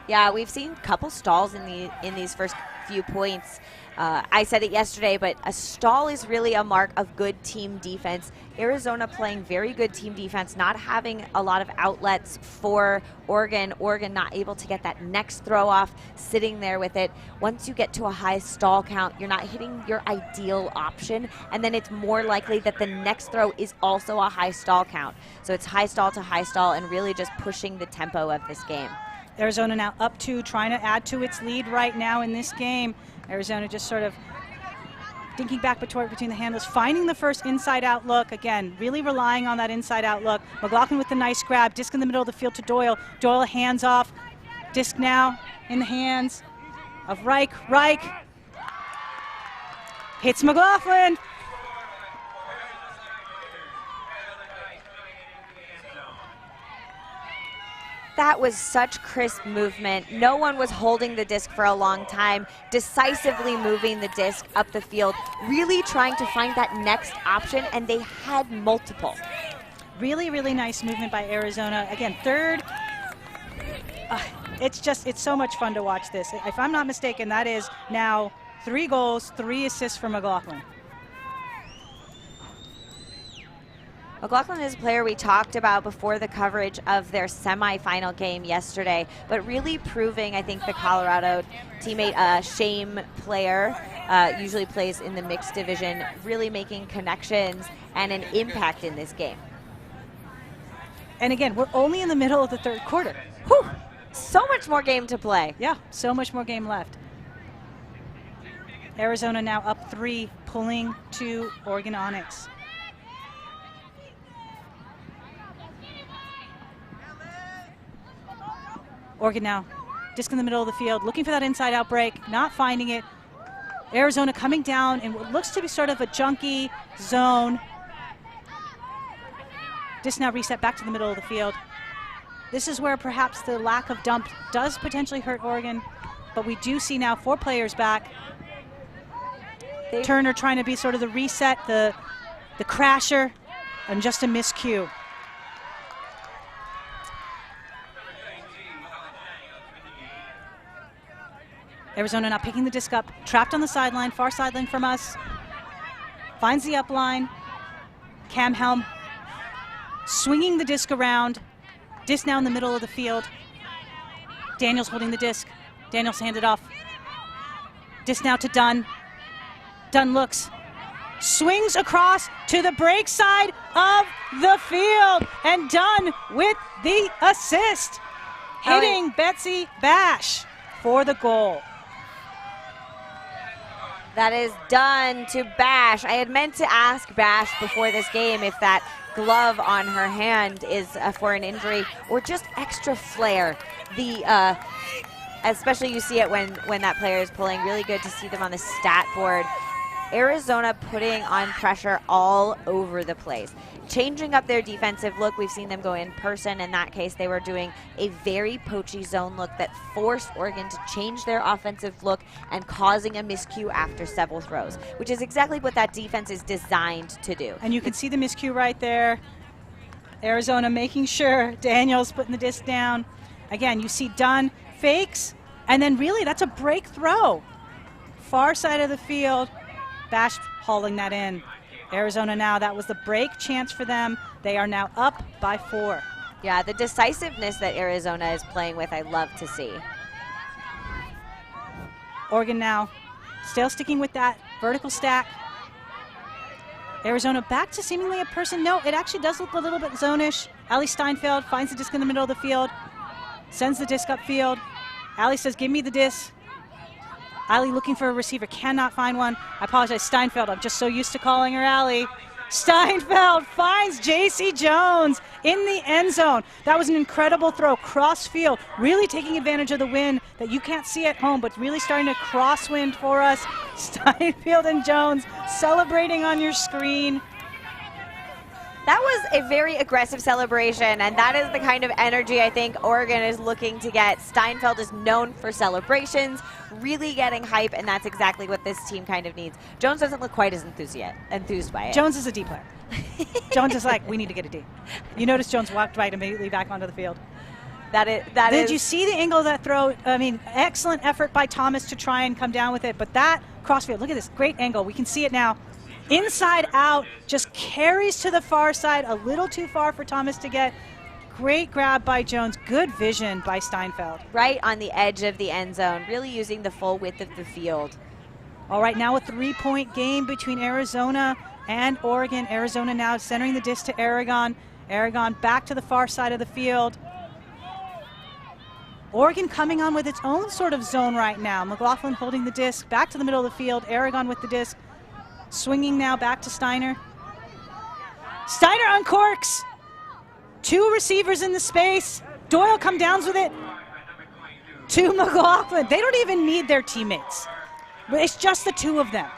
Yeah, we've seen a couple stalls in these first few points. I said it yesterday, but a stall is really a mark of good team defense. Arizona playing very good team defense, not having a lot of outlets for Oregon. Oregon not able to get that next throw off, sitting there with it. Once you get to a high stall count, you're not hitting your ideal option, and then it's more likely that the next throw is also a high stall count. So it's high stall to high stall and really just pushing the tempo of this game. Arizona now up 2, trying to add to its lead right now in this game. Arizona just sort of dinking back between the handles, finding the first inside-out look. Again, really relying on that inside-out look. McLaughlin with the nice grab, disc in the middle of the field to Doyle. Doyle hands off, disc now in the hands of Reich. Reich hits McLaughlin. That was such crisp movement. No one was holding the disc for a long time, decisively moving the disc up the field, really trying to find that next option, and they had multiple. Really, really nice movement by Arizona. Again, third. It's so much fun to watch this. If I'm not mistaken, that is now 3 goals, 3 assists for McLaughlin. McLaughlin is a player we talked about before the coverage of their semifinal game yesterday, but really proving, I think, the Colorado teammate, Shame player, usually plays in the mixed division, really making connections and an impact in this game. And again, we're only in the middle of the third quarter. Whew. So much more game to play. Yeah, so much more game left. Arizona now up 3, pulling to Oregon Onyx. Oregon now, disc in the middle of the field, looking for that inside out break, not finding it. Arizona coming down in what looks to be sort of a junky zone. Disc now reset back to the middle of the field. This is where perhaps the lack of dump does potentially hurt Oregon, but we do see now 4 players back. Turner trying to be sort of the reset, the crasher, and just a miscue. Arizona now picking the disc up, trapped on the sideline, far sideline from us. Finds the up line. Cam Helm swinging the disc around. Disc now in the middle of the field. Daniels holding the disc. Daniels handed off. Disc now to Dunn. Dunn looks, swings across to the break side of the field, and Dunn with the assist, hitting Betsy Bash for the goal. That is Dunn to Bash. I had meant to ask Bash before this game if that glove on her hand is for an injury or just extra flair. Especially you see it when that player is pulling. Really good to see them on the stat board. Arizona putting on pressure all over the place. Changing up their defensive look. We've seen them go in person. In that case, they were doing a very poachy zone look that forced Oregon to change their offensive look and causing a miscue after several throws, which is exactly what that defense is designed to do. And you can see the miscue right there. Arizona making sure Daniels putting the disc down. Again, you see Dunn fakes, and then really that's a break throw. Far side of the field. Bash hauling that in. Arizona now, that was the break chance for them. They are now up by 4. Yeah, the decisiveness that Arizona is playing with, I love to see. Oregon now still sticking with that vertical stack. Arizona back to seemingly a person. No, it actually does look a little bit zone-ish. Allie Steinfeld finds the disc in the middle of the field, sends the disc upfield. Allie says, give me the disc. Allie looking for a receiver, cannot find one. I apologize, Steinfeld. I'm just so used to calling her Allie. Steinfeld finds J.C. Jones in the end zone. That was an incredible throw, cross field, really taking advantage of the wind that you can't see at home, but really starting to crosswind for us. Steinfeld and Jones celebrating on your screen. That was a very aggressive celebration, and that is the kind of energy I think Oregon is looking to get. Steinfeld is known for celebrations, really getting hype, and that's exactly what this team kind of needs. Jones doesn't look quite as enthused by it. Jones is a D player. Jones is like, we need to get a D. You notice Jones walked right immediately back onto the field. Did you see the angle of that throw? I mean, excellent effort by Thomas to try and come down with it, but that crossfield, look at this, great angle. We can see it now. Inside out, just carries to the far side, a little too far for Thomas to get. Great grab by Jones, good vision by Steinfeld. Right on the edge of the end zone, really using the full width of the field. All right, now a 3-point game between Arizona and Oregon. Arizona now centering the disc to Aragon. Aragon back to the far side of the field. Oregon coming on with its own sort of zone right now. McLaughlin holding the disc, back to the middle of the field. Aragon with the disc. Swinging now back to Steiner. Steiner uncorks. 2 receivers in the space. Doyle come downs with it to McLaughlin. They don't even need their teammates. It's just the 2 of them.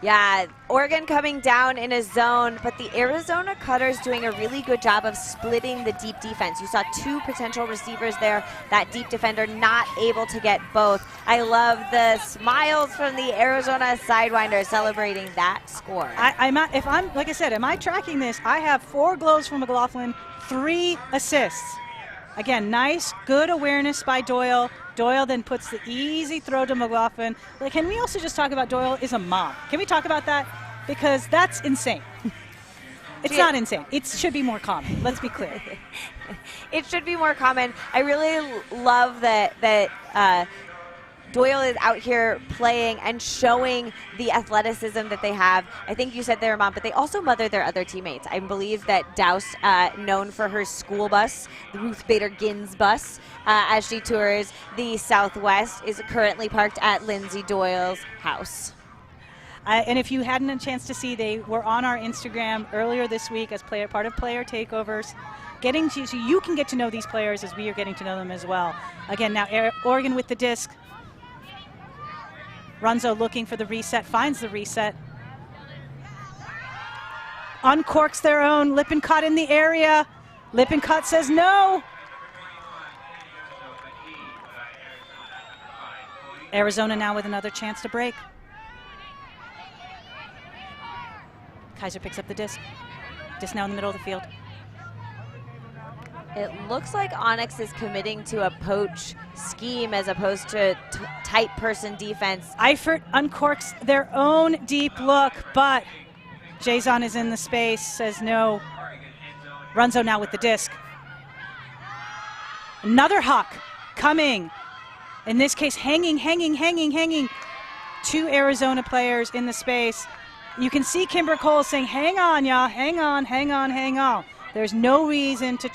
Yeah, Oregon coming down in a zone, but the Arizona Cutters doing a really good job of splitting the deep defense. You saw 2 potential receivers there, that deep defender not able to get both. I love the smiles from the Arizona Sidewinder celebrating that score. Like I said, am I tracking this? I have 4 glows from McLaughlin, 3 assists. Again, nice, good awareness by Doyle. Doyle then puts the easy throw to McLaughlin. Like, can we also just talk about Doyle is a mom? Can we talk about that? Because that's insane. It's not insane. It should be more common. Let's be clear. It should be more common. I really love that Doyle is out here playing and showing the athleticism that they have. I think you said they're a mom, but they also mother their other teammates. I believe that Douse, known for her school bus, the Ruth Bader Gins bus, as she tours the Southwest, is currently parked at Lindsay Doyle's house. And if you hadn't a chance to see, they were on our Instagram earlier this week as part of player takeovers, so you can get to know these players as we are getting to know them as well. Again, now Oregon with the disc. Runzo looking for the reset, finds the reset. Uncorks their own. Lippincott in the area. Lippincott says no. Arizona now with another chance to break. Kaiser picks up the disc. Disc now in the middle of the field. It looks like Onyx is committing to a poach scheme as opposed to tight person defense. Eifert uncorks their own deep look, but Jason is in the space, says no. Runzo now with the disc. Another huck coming. In this case, hanging. Two Arizona players in the space. You can see Kimber Cole saying, hang on, y'all, hang on. There's no reason to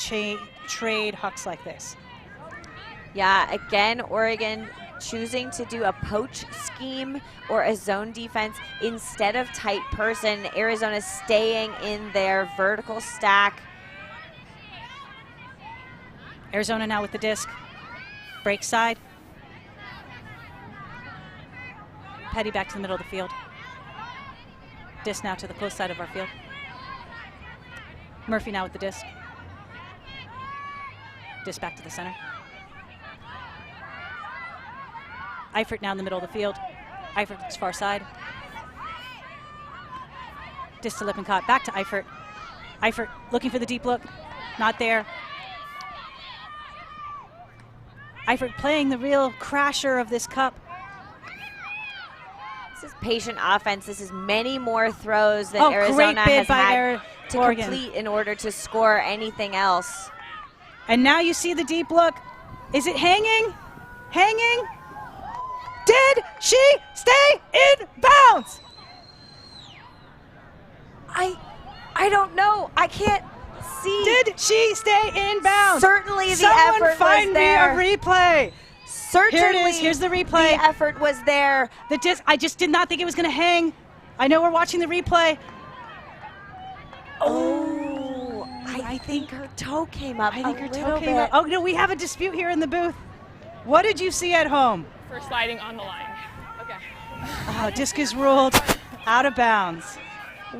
trade hucks like this. Yeah, again, Oregon choosing to do a poach scheme or a zone defense instead of tight person. Arizona staying in their vertical stack. Arizona now with the disc. Break side. Petty back to the middle of the field. Disc now to the close side of our field. Murphy now with the disc. Disc back to the center. Eifert now in the middle of the field. Eifert's far side. Disc to Lippincott. Back to Eifert. Eifert looking for the deep look. Not there. Eifert playing the real crasher of this cup. This is patient offense. This is many more throws than Arizona great bid has by had to Oregon. complete in order to score anything else. And now you see the deep look. Is it hanging? Did she stay in bounds? I don't know. I can't see. Did she stay in bounds? Certainly the effort effort find was there. me a replay. Certainly. Here it is. Here's the replay. The effort was there. The disc. I just did not think it was going to hang. I know we're watching the replay. Oh, I think her toe came up. Oh no, we have a dispute here in the booth. What did you see at home? For sliding on the line. Okay. Oh, disc is ruled out of bounds.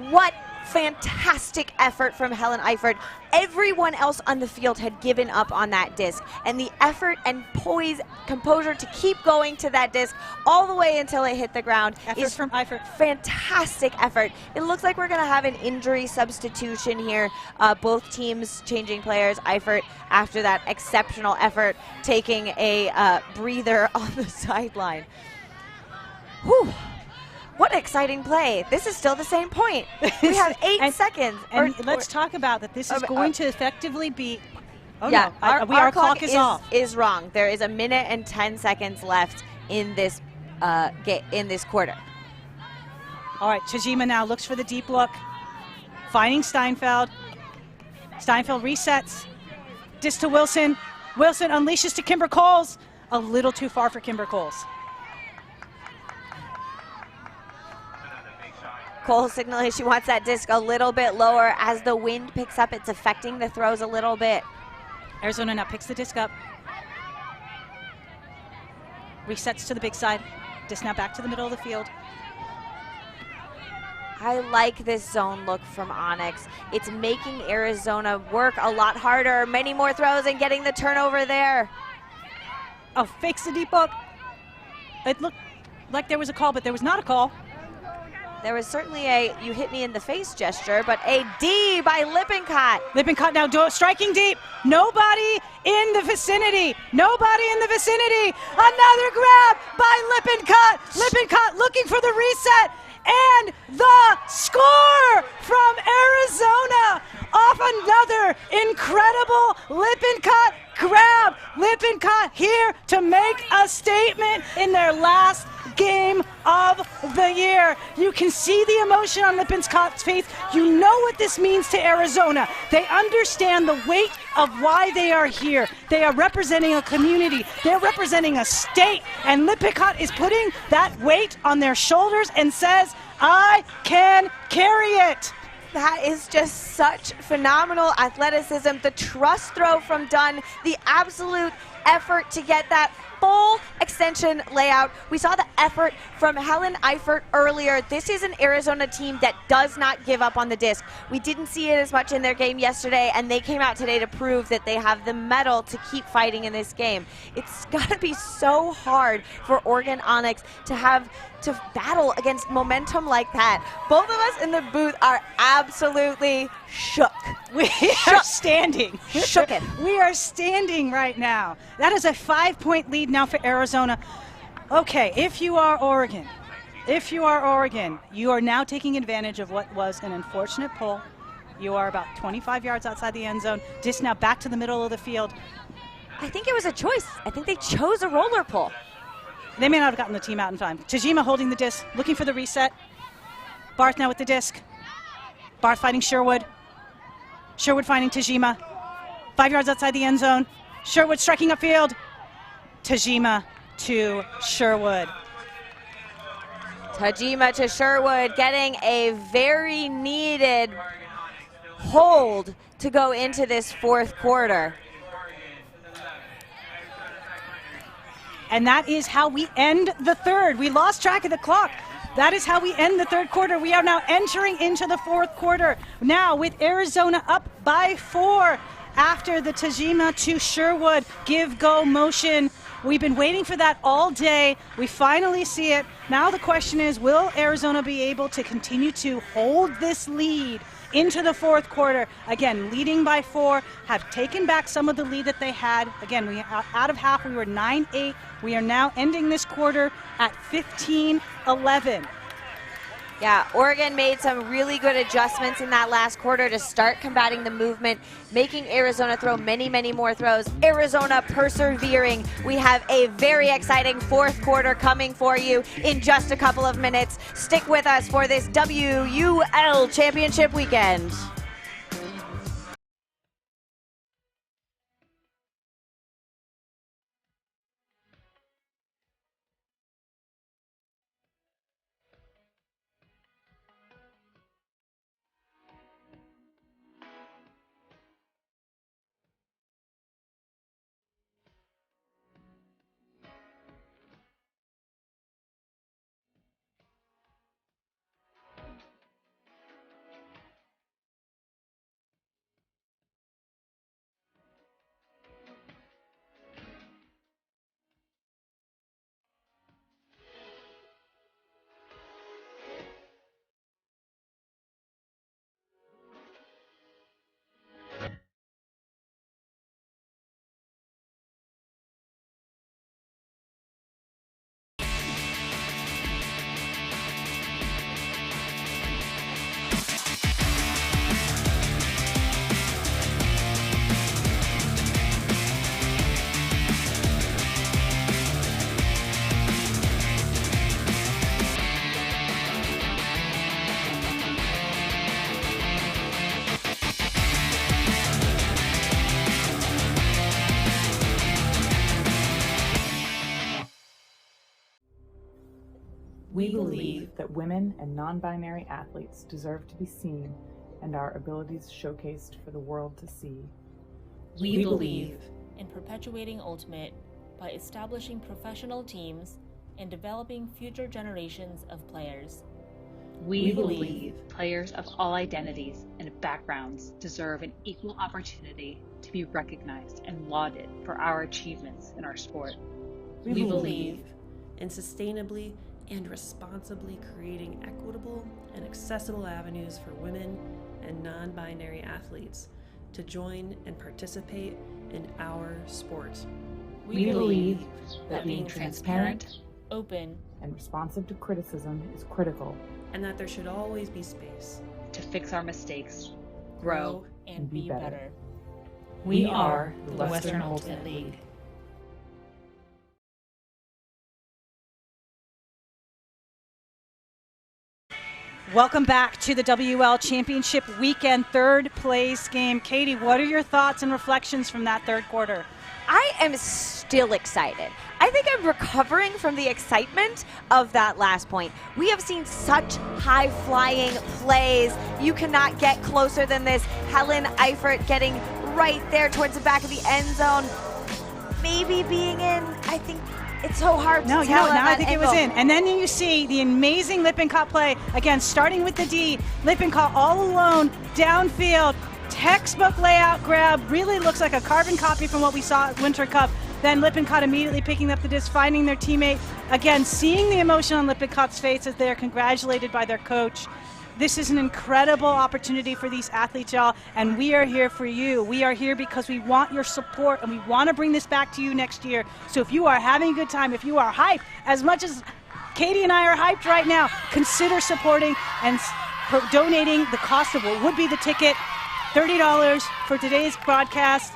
What fantastic effort from Helen Eifert. Everyone else on the field had given up on that disc, and the effort and composure to keep going to that disc all the way until it hit the ground is from Eifert. Fantastic effort. It looks like we're going to have an injury substitution here. Both teams changing players. Eifert, after that exceptional effort, taking a breather on the sideline. Whew. What an exciting play. This is still the same point. We have 8 seconds. And let's talk about that. This is going to effectively be... Oh, yeah, no. Our clock is off. Is wrong. There is 1 minute and 10 seconds left in this quarter. All right, Chajima now looks for the deep look. Finding Steinfeld. Steinfeld resets. Disc to Wilson. Wilson unleashes to Kimber Coles. A little too far for Kimber Coles. Cole signaling she wants that disc a little bit lower. As the wind picks up, it's affecting the throws a little bit. Arizona now picks the disc up. Resets to the big side. Disc now back to the middle of the field. I like this zone look from Onyx. It's making Arizona work a lot harder. Many more throws and getting the turnover there. Oh, fakes the deep look. It looked like there was a call, but there was not a call. There was certainly a you hit me in the face gesture, but a D by Lippincott. Lippincott now striking deep. Nobody in the vicinity. Nobody in the vicinity. Another grab by Lippincott. Lippincott looking for the reset. And the score from Arizona off another incredible Lippincott grab. Lippincott here to make a statement in their last game of the year. You can see the emotion on Lippincott's face. You know what this means to Arizona. They understand the weight of why they are here. They are representing a community. They're representing a state. And Lippincott is putting that weight on their shoulders and says, I can carry it. That is just such phenomenal athleticism. The trust throw from Dunn, the absolute effort to get that full extension layout. We saw the effort from Helen Eifert earlier. This is an Arizona team that does not give up on the disc. We didn't see it as much in their game yesterday, and they came out today to prove that they have the mettle to keep fighting in this game. It's got to be so hard for Oregon Onyx to battle against momentum like that. Both of us in the booth are absolutely shook. We are standing. Shooken. We are standing right now. That is a 5-point lead now for Arizona. Okay, if you are Oregon, you are now taking advantage of what was an unfortunate pull. You are about 25 yards outside the end zone. Disc now back to the middle of the field. I think it was a choice. I think they chose a roller pull. They may not have gotten the team out in time. Tajima holding the disc, looking for the reset. Barth now with the disc. Barth fighting Sherwood. Sherwood finding Tajima. 5 yards outside the end zone. Sherwood striking upfield. Tajima to Sherwood. Tajima to Sherwood, getting a very needed hold to go into this fourth quarter. And that is how we end the third. We lost track of the clock. That is how we end the third quarter. We are now entering into the fourth quarter. Now with Arizona up by 4 after the Tajima to Sherwood give-go motion. We've been waiting for that all day. We finally see it. Now the question is, will Arizona be able to continue to hold this lead into the fourth quarter? Again, leading by 4, have taken back some of the lead that they had. Again, out of half, we were 9-8. We are now ending this quarter at 15-11. Yeah, Oregon made some really good adjustments in that last quarter to start combating the movement, making Arizona throw many, many more throws. Arizona persevering. We have a very exciting fourth quarter coming for you in just a couple of minutes. Stick with us for this WUL Championship weekend. We believe that women and non-binary athletes deserve to be seen and our abilities showcased for the world to see. We believe in perpetuating Ultimate by establishing professional teams and developing future generations of players. We believe players of all identities and backgrounds deserve an equal opportunity to be recognized and lauded for our achievements in our sport. We believe in sustainably and responsibly creating equitable and accessible avenues for women and non-binary athletes to join and participate in our sport. We believe that being transparent, open, and responsive to criticism is critical, and that there should always be space to fix our mistakes, grow, and be better. We are the Western Ultimate League. Welcome back to the WUL Championship Weekend third place game. Katie, what are your thoughts and reflections from that third quarter? I am still excited. I think I'm recovering from the excitement of that last point. We have seen such high-flying plays. You cannot get closer than this. Helen Eifert getting right there towards the back of the end zone. Maybe being in, I think it's so hard to tell. No, I think it was in. And then you see the amazing Lippincott play. Again, starting with the D. Lippincott all alone, downfield. Textbook layout grab, really looks like a carbon copy from what we saw at Winter Cup. Then Lippincott immediately picking up the disc, finding their teammate. Again, seeing the emotion on Lippincott's face as they're congratulated by their coach. This is an incredible opportunity for these athletes, y'all, and we are here for you. We are here because we want your support, and we want to bring this back to you next year. So if you are having a good time, if you are hyped, as much as Katie and I are hyped right now, consider supporting and donating. The cost of what would be the ticket, $30 for today's broadcast.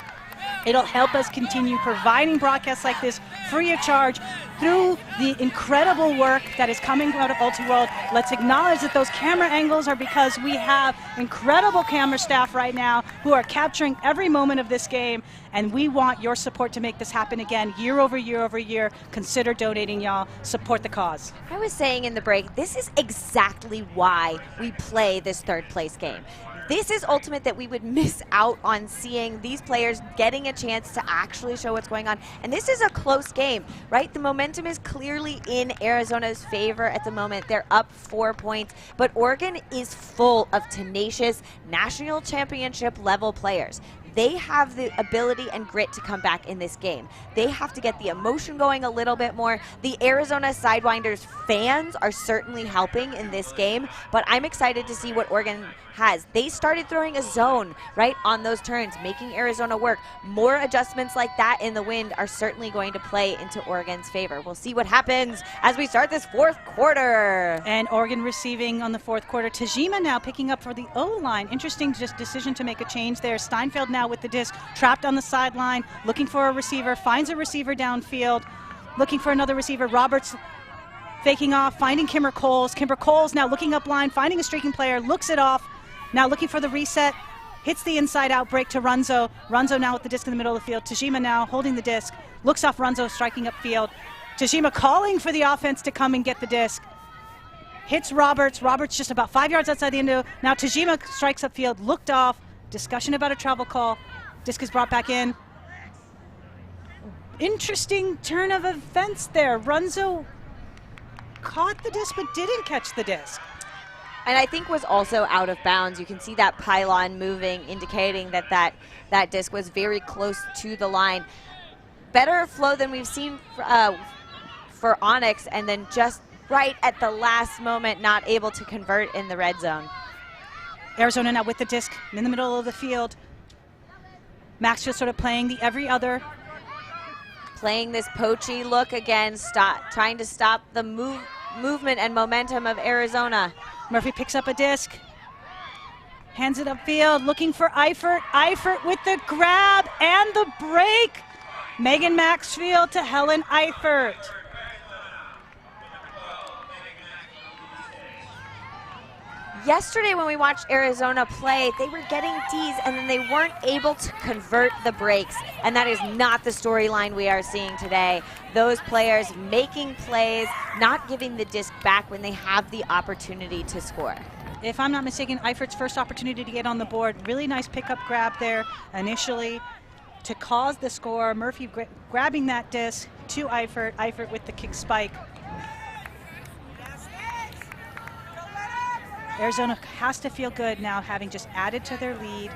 It'll help us continue providing broadcasts like this free of charge through the incredible work that is coming out of Ultiworld. Let's acknowledge that those camera angles are because we have incredible camera staff right now who are capturing every moment of this game, and we want your support to make this happen again year over year over year. Consider donating, y'all. Support the cause. I was saying in the break, this is exactly why we play this third place game. This is ultimate that we would miss out on seeing these players getting a chance to actually show what's going on. And this is a close game, right? The momentum is clearly in Arizona's favor at the moment. They're up 4 points, but Oregon is full of tenacious national championship level players. They have the ability and grit to come back in this game. They have to get the emotion going a little bit more. The Arizona Sidewinders fans are certainly helping in this game, but I'm excited to see what Oregon has. They started throwing a zone right on those turns, making Arizona work. More adjustments like that in the wind are certainly going to play into Oregon's favor. We'll see what happens as we start this fourth quarter. And Oregon receiving on the fourth quarter. Tajima now picking up for the O-line. Interesting just decision to make a change there. Steinfeld now with the disc, trapped on the sideline, looking for a receiver, finds a receiver downfield, looking for another receiver. Roberts faking off, finding Kimber Coles. Kimber Coles now looking up line, finding a streaking player, looks it off. Now looking for the reset, hits the inside out break to Runzo. Runzo now with the disc in the middle of the field. Tajima now holding the disc, looks off Runzo, striking up field. Tajima calling for the offense to come and get the disc. Hits Roberts. Roberts just about 5 yards outside the end. Now Tajima strikes up field, looked off. Discussion about a travel call. Disc is brought back in. Interesting turn of events there. Runzo caught the disc but didn't catch the disc. And I think was also out of bounds. You can see that pylon moving, indicating that that disc was very close to the line. Better flow than we've seen for Onyx, and then just right at the last moment not able to convert in the red zone. Arizona now with the disc in the middle of the field. Maxfield sort of playing the every other. Playing this poachy look again, trying to stop the movement and momentum of Arizona. Murphy picks up a disc, hands it upfield, looking for Eifert. Eifert with the grab and the break. Megan Maxfield to Helen Eifert. Yesterday when we watched Arizona play, they were getting Ds and then they weren't able to convert the breaks. And that is not the storyline we are seeing today. Those players making plays, not giving the disc back when they have the opportunity to score. If I'm not mistaken, Eifert's first opportunity to get on the board. Really nice pickup grab there initially to cause the score. Murphy grabbing that disc to Eifert. Eifert with the kick spike. Arizona has to feel good now, having just added to their lead.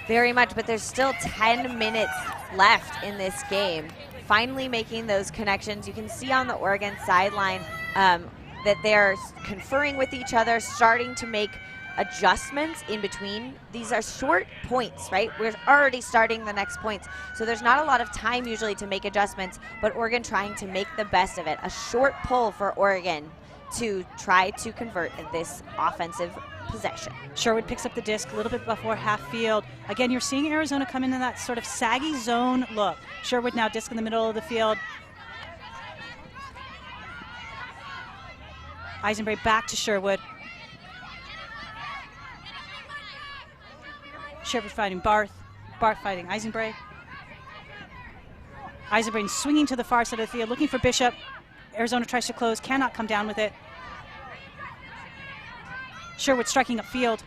Very much, but there's still 10 minutes left in this game. Finally making those connections. You can see on the Oregon sideline that they're conferring with each other, starting to make adjustments in between. These are short points, right? We're already starting the next points. So there's not a lot of time usually to make adjustments, but Oregon trying to make the best of it. A short pull for Oregon to try to convert this offensive possession. Sherwood picks up the disc a little bit before half field. Again, you're seeing Arizona come into that sort of saggy zone look. Sherwood now disc in the middle of the field. Eisenbray back to Sherwood. Sherwood fighting Barth. Barth fighting Eisenbray. Eisenbray swinging to the far side of the field, looking for Bishop. Arizona tries to close, cannot come down with it. Sherwood striking upfield.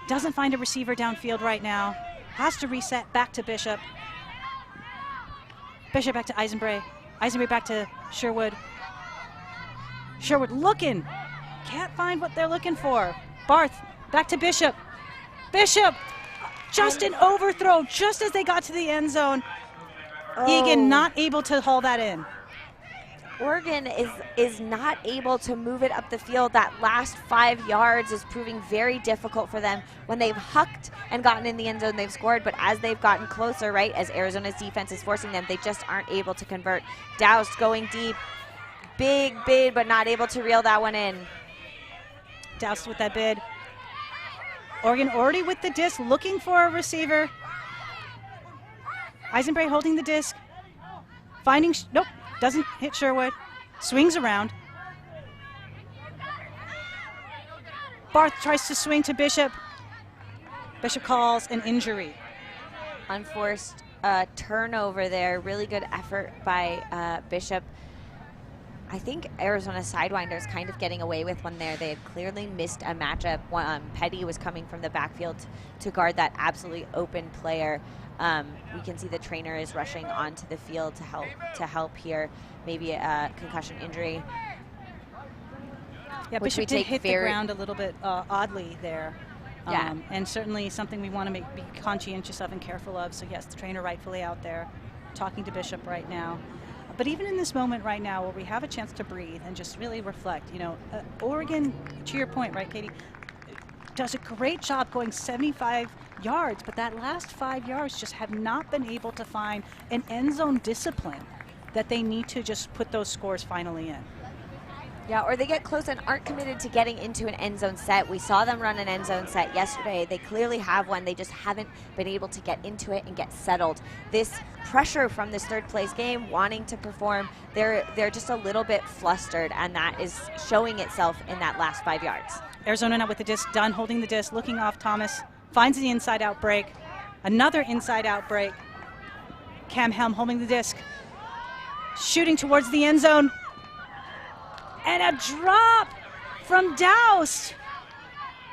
Doesn't find a receiver downfield right now. Has to reset back to Bishop. Bishop back to Eisenbray. Eisenbray back to Sherwood. Sherwood looking. Can't find what they're looking for. Barth back to Bishop. Bishop, just an overthrow just as they got to the end zone. Egan not able to haul that in. Oregon is not able to move it up the field. That last 5 yards is proving very difficult for them. When they've hucked and gotten in the end zone, they've scored, but as they've gotten closer, right, as Arizona's defense is forcing them, they just aren't able to convert. Doust going deep. Big bid, but not able to reel that one in. Doust with that bid. Oregon already with the disc, looking for a receiver. Eisenbray holding the disc. Finding, nope, doesn't hit Sherwood. Swings around. Barth tries to swing to Bishop. Bishop calls an injury. Unforced turnover there. Really good effort by Bishop. I think Arizona Sidewinders kind of getting away with one there. They had clearly missed a matchup. Petty was coming from the backfield to guard that absolutely open player. We can see the trainer is rushing onto the field to help here. Maybe a concussion injury. Yeah, Bishop did hit the ground a little bit oddly there. Yeah. And certainly something we want to be conscientious of and careful of. So yes, the trainer rightfully out there talking to Bishop right now. But even in this moment right now where we have a chance to breathe and just really reflect, you know, Oregon, to your point, right, Katie, does a great job going 75 yards, but that last 5 yards just have not been able to find an end zone discipline that they need to just put those scores finally in. Yeah, or they get close and aren't committed to getting into an end zone set. We saw them run an end zone set yesterday. They clearly have one. They just haven't been able to get into it and get settled. This pressure from this third place game, wanting to perform, they're just a little bit flustered, and that is showing itself in that last 5 yards. Arizona now with the disc done, holding the disc, looking off Thomas, finds the inside out break. Another inside out break. Cam Helm holding the disc, shooting towards the end zone. And a drop from Doust.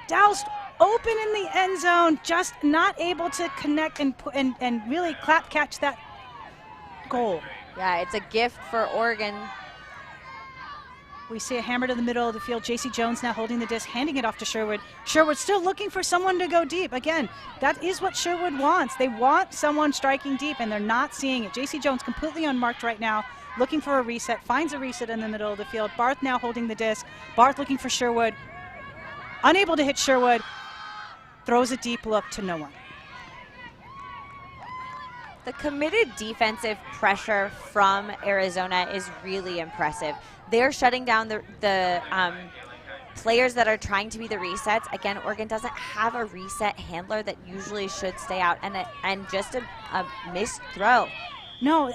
Doust open in the end zone, just not able to connect and really catch that goal. Yeah, it's a gift for Oregon. We see a hammer to the middle of the field. J.C. Jones now holding the disc, handing it off to Sherwood. Sherwood still looking for someone to go deep. Again, that is what Sherwood wants. They want someone striking deep, and they're not seeing it. J.C. Jones completely unmarked right now, looking for a reset, finds a reset in the middle of the field. Barth now holding the disc. Barth looking for Sherwood. Unable to hit Sherwood. Throws a deep look to no one. The committed defensive pressure from Arizona is really impressive. They're shutting down the players that are trying to be the resets. Again, Oregon doesn't have a reset handler that usually should stay out, and just a missed throw. No,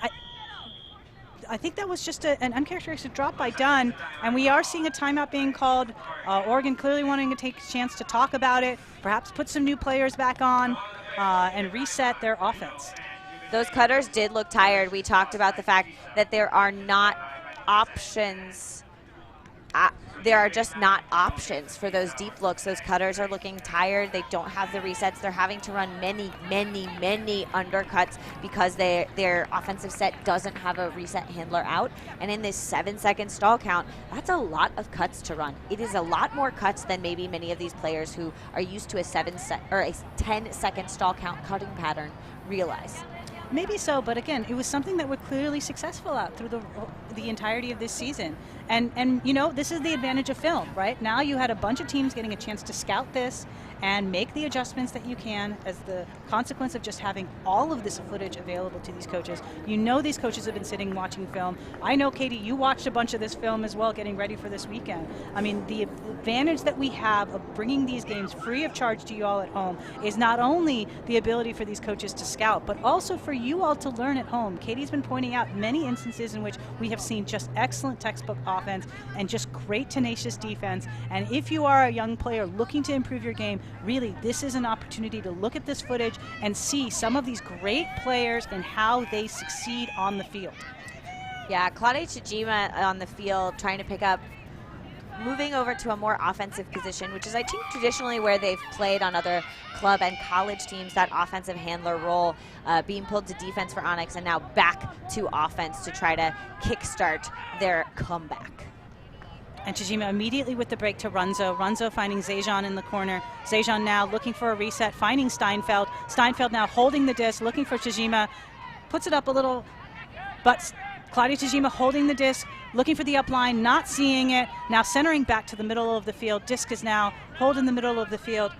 I think that was just an uncharacteristic drop by Dunn, and we are seeing a timeout being called. Oregon clearly wanting to take a chance to talk about it, perhaps put some new players back on, and reset their offense. Those cutters did look tired. We talked about the fact that there are not options. There are just not options for those deep looks. Those cutters are looking tired. They don't have the resets. They're having to run many undercuts because their offensive set doesn't have a reset handler out. And in this 7-second stall count, that's a lot of cuts to run. It is a lot more cuts than maybe many of these players who are used to a 10-second stall count cutting pattern realize. Maybe so, but again, it was something that we're clearly successful at through the entirety of this season. And you know, this is the advantage of film, right? Now you had a bunch of teams getting a chance to scout this and make the adjustments that you can as the consequence of just having all of this footage available to these coaches. You know these coaches have been sitting watching film. I know, Katie, you watched a bunch of this film as well, getting ready for this weekend. I mean, the advantage that we have of bringing these games free of charge to you all at home is not only the ability for these coaches to scout, but also for you all to learn at home. Katie's been pointing out many instances in which we have seen just excellent textbook offense and just great tenacious defense. And if you are a young player looking to improve your game, really, this is an opportunity to look at this footage and see some of these great players and how they succeed on the field. Yeah, Claudia Tajima on the field trying to pick up, moving over to a more offensive position, which is, I think, traditionally where they've played on other club and college teams, that offensive handler role, being pulled to defense for Onyx and now back to offense to try to kickstart their comeback. And Tajima immediately with the break to Runzo. Runzo finding Zajan in the corner. Zajan now looking for a reset, finding Steinfeld. Steinfeld now holding the disc, looking for Tajima. Puts it up a little, but Claudia Tajima holding the disc, looking for the upline, not seeing it. Now centering back to the middle of the field. Disc is now holding the middle of the field.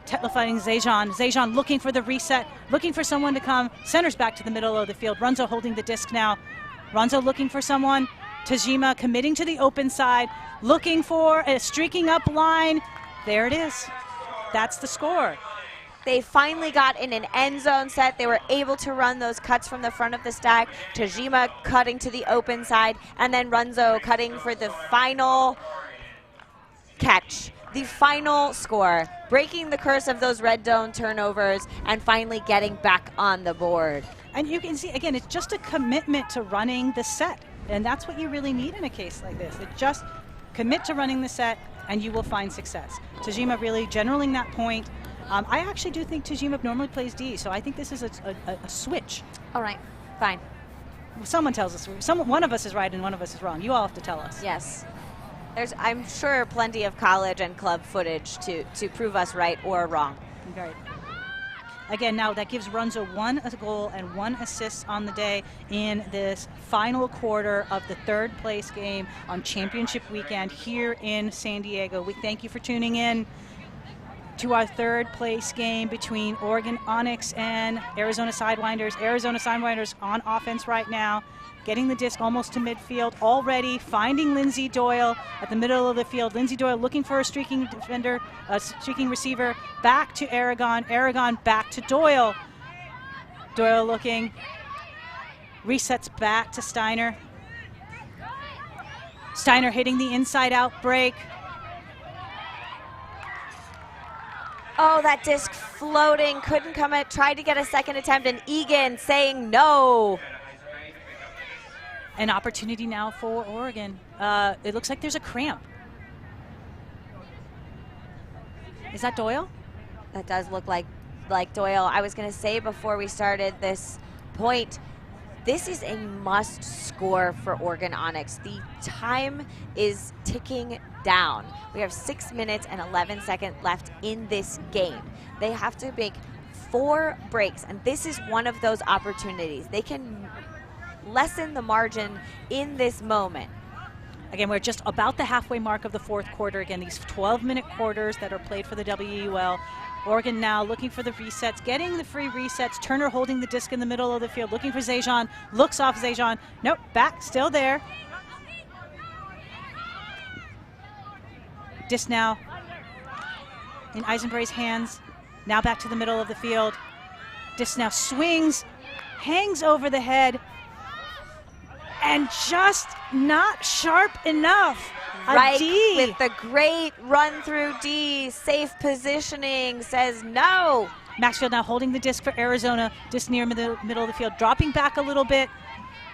Tetla fighting Zajan. Zajan looking for the reset, looking for someone to come. Centers back to the middle of the field. Runzo holding the disc now. Runzo looking for someone. Tajima committing to the open side, looking for a streaking up line. There it is. That's the score. They finally got in an end zone set. They were able to run those cuts from the front of the stack. Tajima cutting to the open side, and then Runzo cutting for the final catch, the final score, breaking the curse of those red zone turnovers and finally getting back on the board. And you can see, again, it's just a commitment to running the set. And that's what you really need in a case like this. It just commit to running the set and you will find success. Tajima really generaling that point. I actually do think Tajima normally plays D, so I think this is a switch. All right, fine. Someone tells us, one of us is right and one of us is wrong. You all have to tell us. Yes. There's, I'm sure, plenty of college and club footage to prove us right or wrong. Right. Again, now that gives Runzo 1 goal and 1 assist on the day in this final quarter of the third place game on championship weekend here in San Diego. We thank you for tuning in to our third place game between Oregon Onyx and Arizona Sidewinders. Arizona Sidewinders on offense right now, getting the disc almost to midfield already, finding Lindsay Doyle at the middle of the field. Lindsay Doyle looking for a streaking defender, a streaking receiver, back to Aragon. Aragon back to Doyle. Doyle looking, resets back to Steiner. Steiner hitting the inside out break. Oh, that disc floating, couldn't come at, tried to get a second attempt, and Egan saying no. An opportunity now for Oregon. It looks like there's a cramp. Is that Doyle? That does look like Doyle. I was going to say before we started this point, this is a must score for Oregon Onyx. The time is ticking down. We have 6 minutes and 11 seconds left in this game. They have to make 4 breaks, and this is one of those opportunities. They can lessen the margin in this moment. Again, we're just about the halfway mark of the fourth quarter. Again, these 12-minute quarters that are played for the WUL. Oregon now looking for the resets, getting the free resets. Turner holding the disc in the middle of the field, looking for Zajan. Looks off Zajan. Nope, back, still there. Disc now in Eisenbray's hands. Now back to the middle of the field. Disc now swings, hangs over the head, and just not sharp enough. Right, D. with the great run through D, safe positioning, says no. Maxfield now holding the disc for Arizona, disc near the middle of the field, dropping back a little bit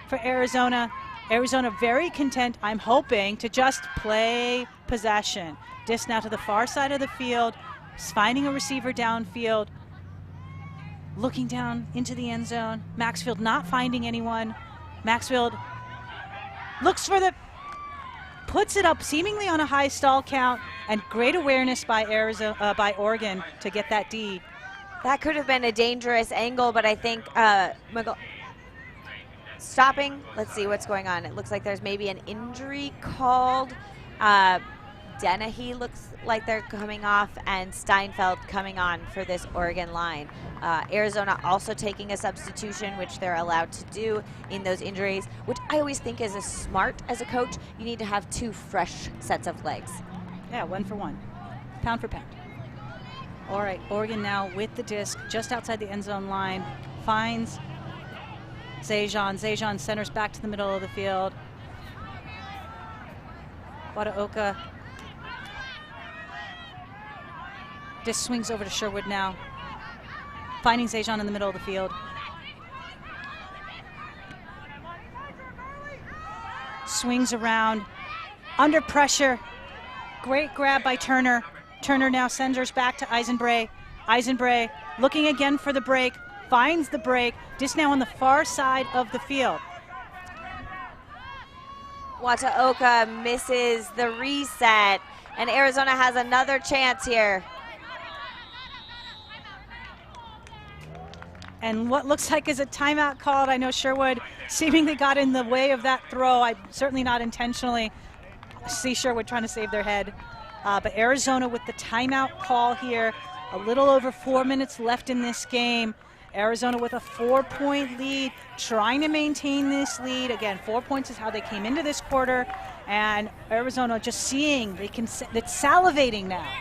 for Arizona. Arizona very content, I'm hoping, to just play possession. Disc now to the far side of the field, finding a receiver downfield, looking down into the end zone. Maxfield not finding anyone. Maxfield looks for the, puts it up seemingly on a high stall count, and great awareness by by Oregon to get that D. That could have been a dangerous angle, but I think stopping. Let's see what's going on. It looks like there's maybe an injury called. Dennehy looks like they're coming off, and Steinfeld coming on for this Oregon line. Arizona also taking a substitution, which they're allowed to do in those injuries, which I always think is smart as a coach. You need to have 2 fresh sets of legs. Yeah, 1 for 1, pound for pound. All right, Oregon now with the disc just outside the end zone line, finds Zajon. Zajon centers back to the middle of the field. Wataoka. Disc swings over to Sherwood now, finding Zajon in the middle of the field. Swings around, under pressure. Great grab by Turner. Turner now sends her back to Eisenbray. Eisenbray looking again for the break, finds the break. Disc now on the far side of the field. Wataoka misses the reset, and Arizona has another chance here. And what looks like is a timeout called. I know Sherwood seemingly got in the way of that throw. Certainly not intentionally. I see Sherwood trying to save their head. But Arizona with the timeout call here. A little over 4 minutes left in this game. Arizona with a 4-point lead, trying to maintain this lead. Again, 4 points is how they came into this quarter. And Arizona just seeing, it's salivating now.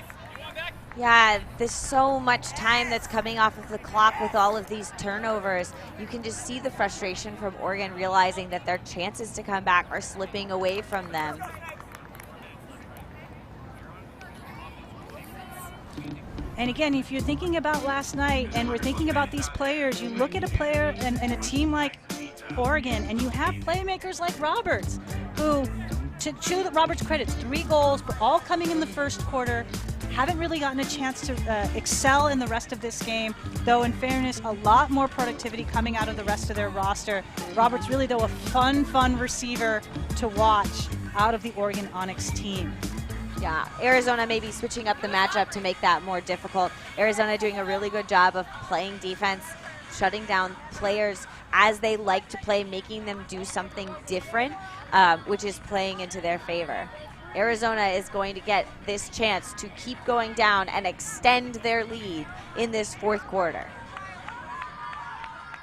Yeah, there's so much time that's coming off of the clock with all of these turnovers. You can just see the frustration from Oregon, realizing that their chances to come back are slipping away from them. And again, if you're thinking about last night and we're thinking about these players, you look at a player and a team like Oregon, and you have playmakers like Roberts, who, to Roberts' credits, 3 goals, but all coming in the first quarter. Haven't really gotten a chance to excel in the rest of this game, though in fairness, a lot more productivity coming out of the rest of their roster. Roberts really, though, a fun receiver to watch out of the Oregon Onyx team. Yeah, Arizona maybe switching up the matchup to make that more difficult. Arizona doing a really good job of playing defense, shutting down players as they like to play, making them do something different, which is playing into their favor. Arizona is going to get this chance to keep going down and extend their lead in this 4th quarter.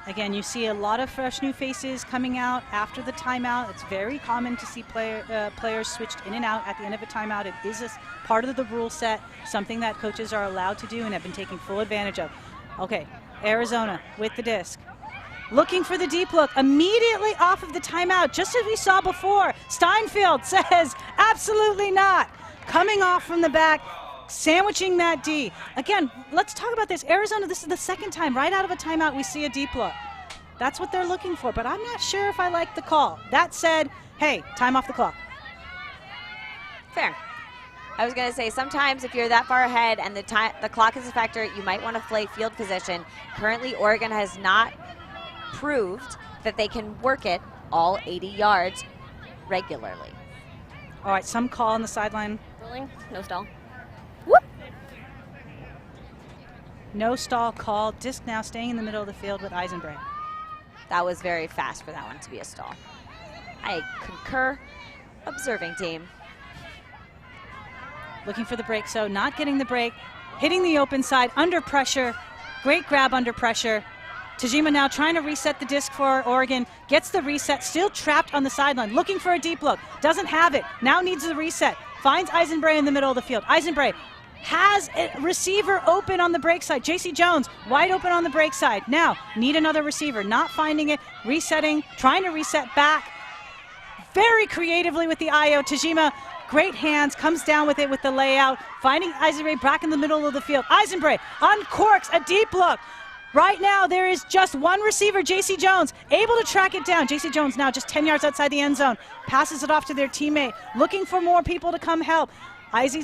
Again, you see a lot of fresh new faces coming out after the timeout. It's very common to see players switched in and out at the end of a timeout. It is part of the rule set, something that coaches are allowed to do and have been taking full advantage of. Okay, Arizona with the disc. Looking for the deep look, immediately off of the timeout, just as we saw before. Steinfeld says, absolutely not. Coming off from the back, sandwiching that D. Again, let's talk about this. Arizona, this is the 2nd time right out of a timeout we see a deep look. That's what they're looking for, but I'm not sure if I like the call. That said, hey, time off the clock. Fair. I was going to say, sometimes if you're that far ahead and the clock is a factor, you might want to play field position. Currently, Oregon has not proved that they can work it all 80 yards regularly. All right, some call on the sideline. Rolling, no stall. Whoop. No stall call. Disc now staying in the middle of the field with Eisenbray. That was very fast for that one to be a stall. I concur. Observing team. Looking for the break, so not getting the break. Hitting the open side, under pressure. Great grab under pressure. Tajima now trying to reset the disc for Oregon. Gets the reset, still trapped on the sideline. Looking for a deep look. Doesn't have it. Now needs the reset. Finds Eisenbray in the middle of the field. Eisenbray has a receiver open on the break side. JC Jones wide open on the break side. Now need another receiver. Not finding it. Resetting. Trying to reset back. Very creatively with the IO. Tajima, great hands. Comes down with it with the layout. Finding Eisenbray back in the middle of the field. Eisenbray uncorks a deep look. Right now, there is just one receiver, J.C. Jones, able to track it down. J.C. Jones now just 10 yards outside the end zone. Passes it off to their teammate, looking for more people to come help. Ali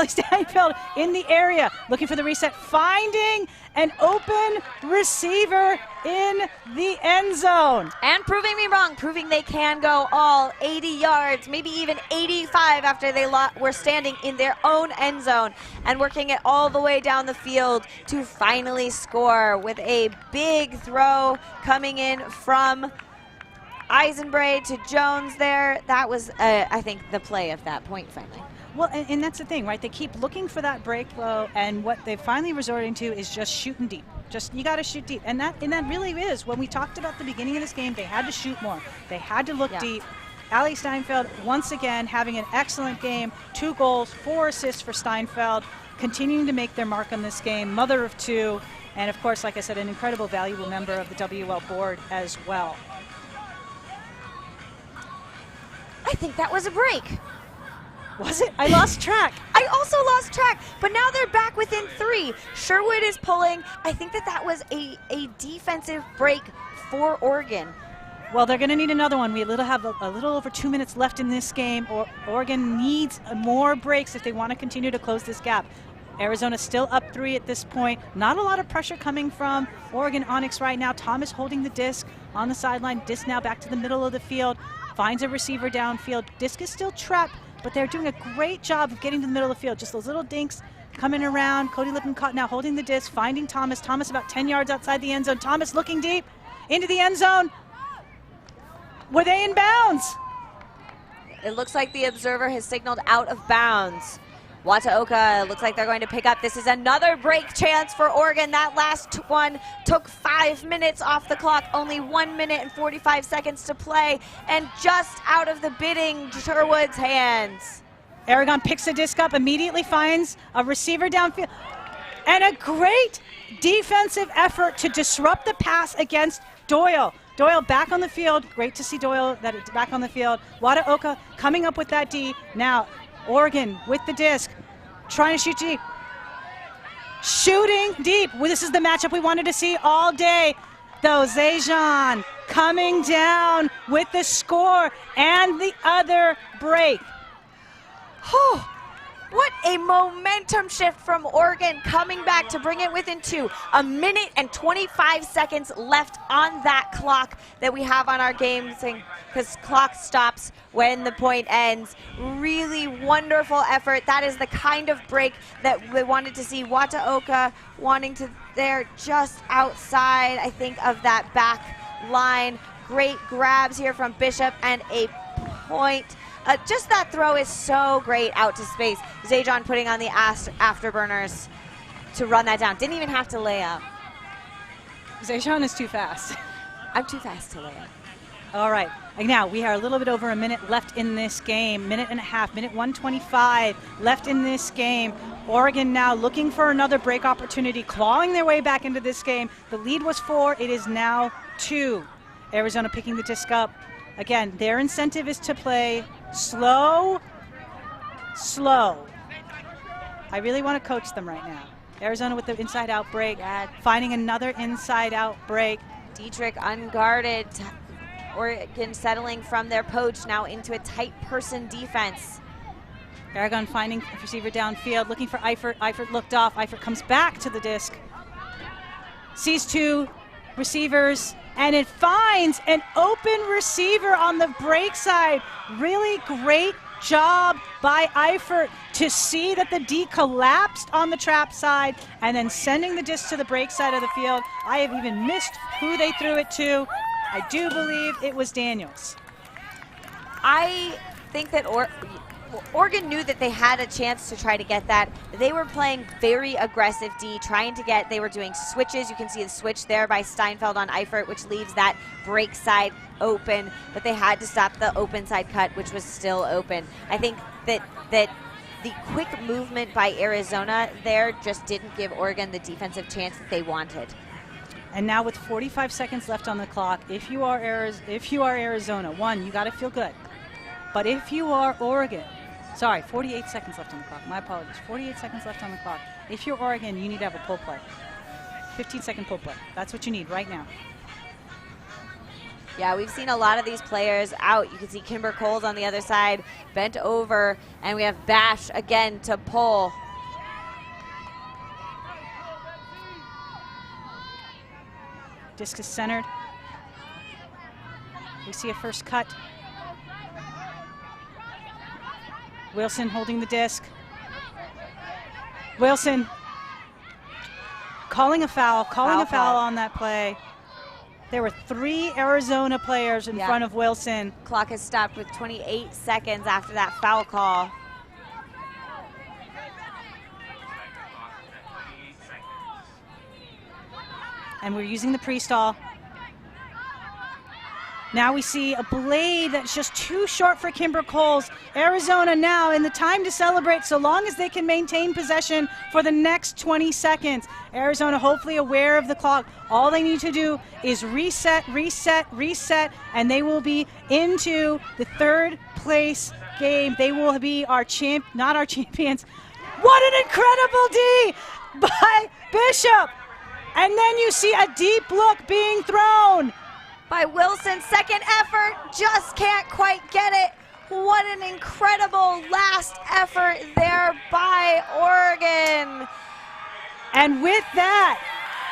Steinfeld in the area, looking for the reset, finding an open receiver in the end zone. And proving me wrong, proving they can go all 80 yards, maybe even 85 after they were standing in their own end zone and working it all the way down the field to finally score with a big throw coming in from Eisenbraid to Jones there. That was, I think, the play of that point finally. Well, and that's the thing, right? They keep looking for that break low, and what they're finally resorting to is just shooting deep. Just, you got to shoot deep. And that really is, when we talked about the beginning of this game, they had to shoot more. They had to look deep. Allie Steinfeld, once again, having an excellent game. 2 goals, 4 assists for Steinfeld, continuing to make their mark on this game, mother of 2, and of course, like I said, an incredible, valuable member of the WUL board as well. I think that was a break. Was it? I lost track. I also lost track, but now they're back within 3. Sherwood is pulling. I think that was a defensive break for Oregon. Well, they're going to need another one. We have a little over 2 minutes left in this game. Oregon needs more breaks if they want to continue to close this gap. Arizona still up 3 at this point. Not a lot of pressure coming from Oregon Onyx right now. Thomas holding the disc on the sideline. Disc now back to the middle of the field. Finds a receiver downfield. Disc is still trapped, but they're doing a great job of getting to the middle of the field. Just those little dinks coming around. Cody Lippincott now holding the disc, finding Thomas. Thomas about 10 yards outside the end zone. Thomas looking deep into the end zone. Were they in bounds? It looks like the observer has signaled out of bounds. Wataoka looks like they're going to pick up. This is another break chance for Oregon. That last one took 5 minutes off the clock. Only 1 minute and 45 seconds to play. And just out of the bidding, Sherwood's hands. Aragon picks the disc up, immediately finds a receiver downfield. And a great defensive effort to disrupt the pass against Doyle. Doyle back on the field. Great to see Doyle that it's back on the field. Wataoka coming up with that D. Now, Oregon with the disc, trying to shoot deep. Shooting deep. Well, this is the matchup we wanted to see all day. Though Zajan coming down with the score and the other break. Whew. What a momentum shift from Oregon, coming back to bring it within 2. 1 minute and 25 seconds left on that clock that we have on our game, because clock stops when the point ends. Really wonderful effort. That is the kind of break that we wanted to see. Wataoka wanting to, they're just outside, I think, of that back line. Great grabs here from Bishop and a point. Just that throw is so great out to space. Zajan putting on the afterburners to run that down. Didn't even have to lay up. Zajan is too fast. I'm too fast to lay up. All right. Now we are a little bit over a minute left in this game. Minute and a half, minute 125 left in this game. Oregon now looking for another break opportunity, clawing their way back into this game. The lead was 4. It is now 2. Arizona picking the disc up. Again, their incentive is to play slow. I really want to coach them right now. Arizona with the inside-out break, finding another inside-out break. Dietrich unguarded. Oregon settling from their poach now into a tight person defense. Aragon finding a receiver downfield, looking for Eifert. Eifert looked off. Eifert comes back to the disc. Sees 2 receivers, and it finds an open receiver on the break side. Really great job by Eifert to see that the D collapsed on the trap side and then sending the disc to the break side of the field. I have even missed who they threw it to. I do believe it was Daniels. I think that Oregon knew that they had a chance to try to get that. They were playing very aggressive D, trying to get, they were doing switches. You can see the switch there by Steinfeld on Eifert, which leaves that break side open, but they had to stop the open side cut, which was still open. I think that the quick movement by Arizona there just didn't give Oregon the defensive chance that they wanted. And now with 45 seconds left on the clock, if you are Arizona, one, you got to feel good. But if you are Oregon, 48 seconds left on the clock. My apologies. 48 seconds left on the clock. If you're Oregon, you need to have a pull play. 15-second pull play. That's what you need right now. Yeah, we've seen a lot of these players out. You can see Kimber Coles on the other side, bent over, and we have Bash again to pull. Disc is centered. We see a first cut. Wilson holding the disc. Wilson calling a foul on that play. There were 3 Arizona players in front of Wilson. Clock has stopped with 28 seconds after that foul call. And we're using the pre-stall. Now we see a blade that's just too short for Kimber Coles. Arizona now in the time to celebrate so long as they can maintain possession for the next 20 seconds. Arizona hopefully aware of the clock. All they need to do is reset, reset, reset, and they will be into the 3rd place game. They will be our not our champions. What an incredible D by Bishop. And then you see a deep look being thrown by Wilson. Second effort, just can't quite get it. What an incredible last effort there by Oregon. And with that,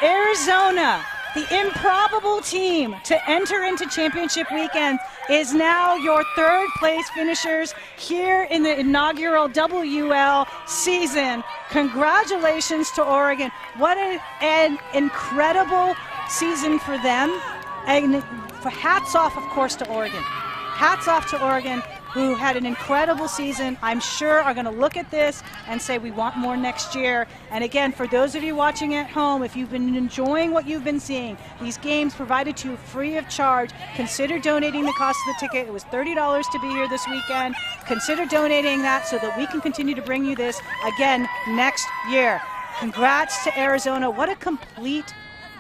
Arizona, the improbable team to enter into championship weekend, is now your 3rd place finishers here in the inaugural WUL season. Congratulations to Oregon. What an incredible season for them. And for hats off, of course, to Oregon. Hats off to Oregon, who had an incredible season. I'm sure are going to look at this and say we want more next year. And again, for those of you watching at home, if you've been enjoying what you've been seeing, these games provided to you free of charge, consider donating the cost of the ticket. It was $30 to be here this weekend. Consider donating that so that we can continue to bring you this again next year. Congrats to Arizona. What a complete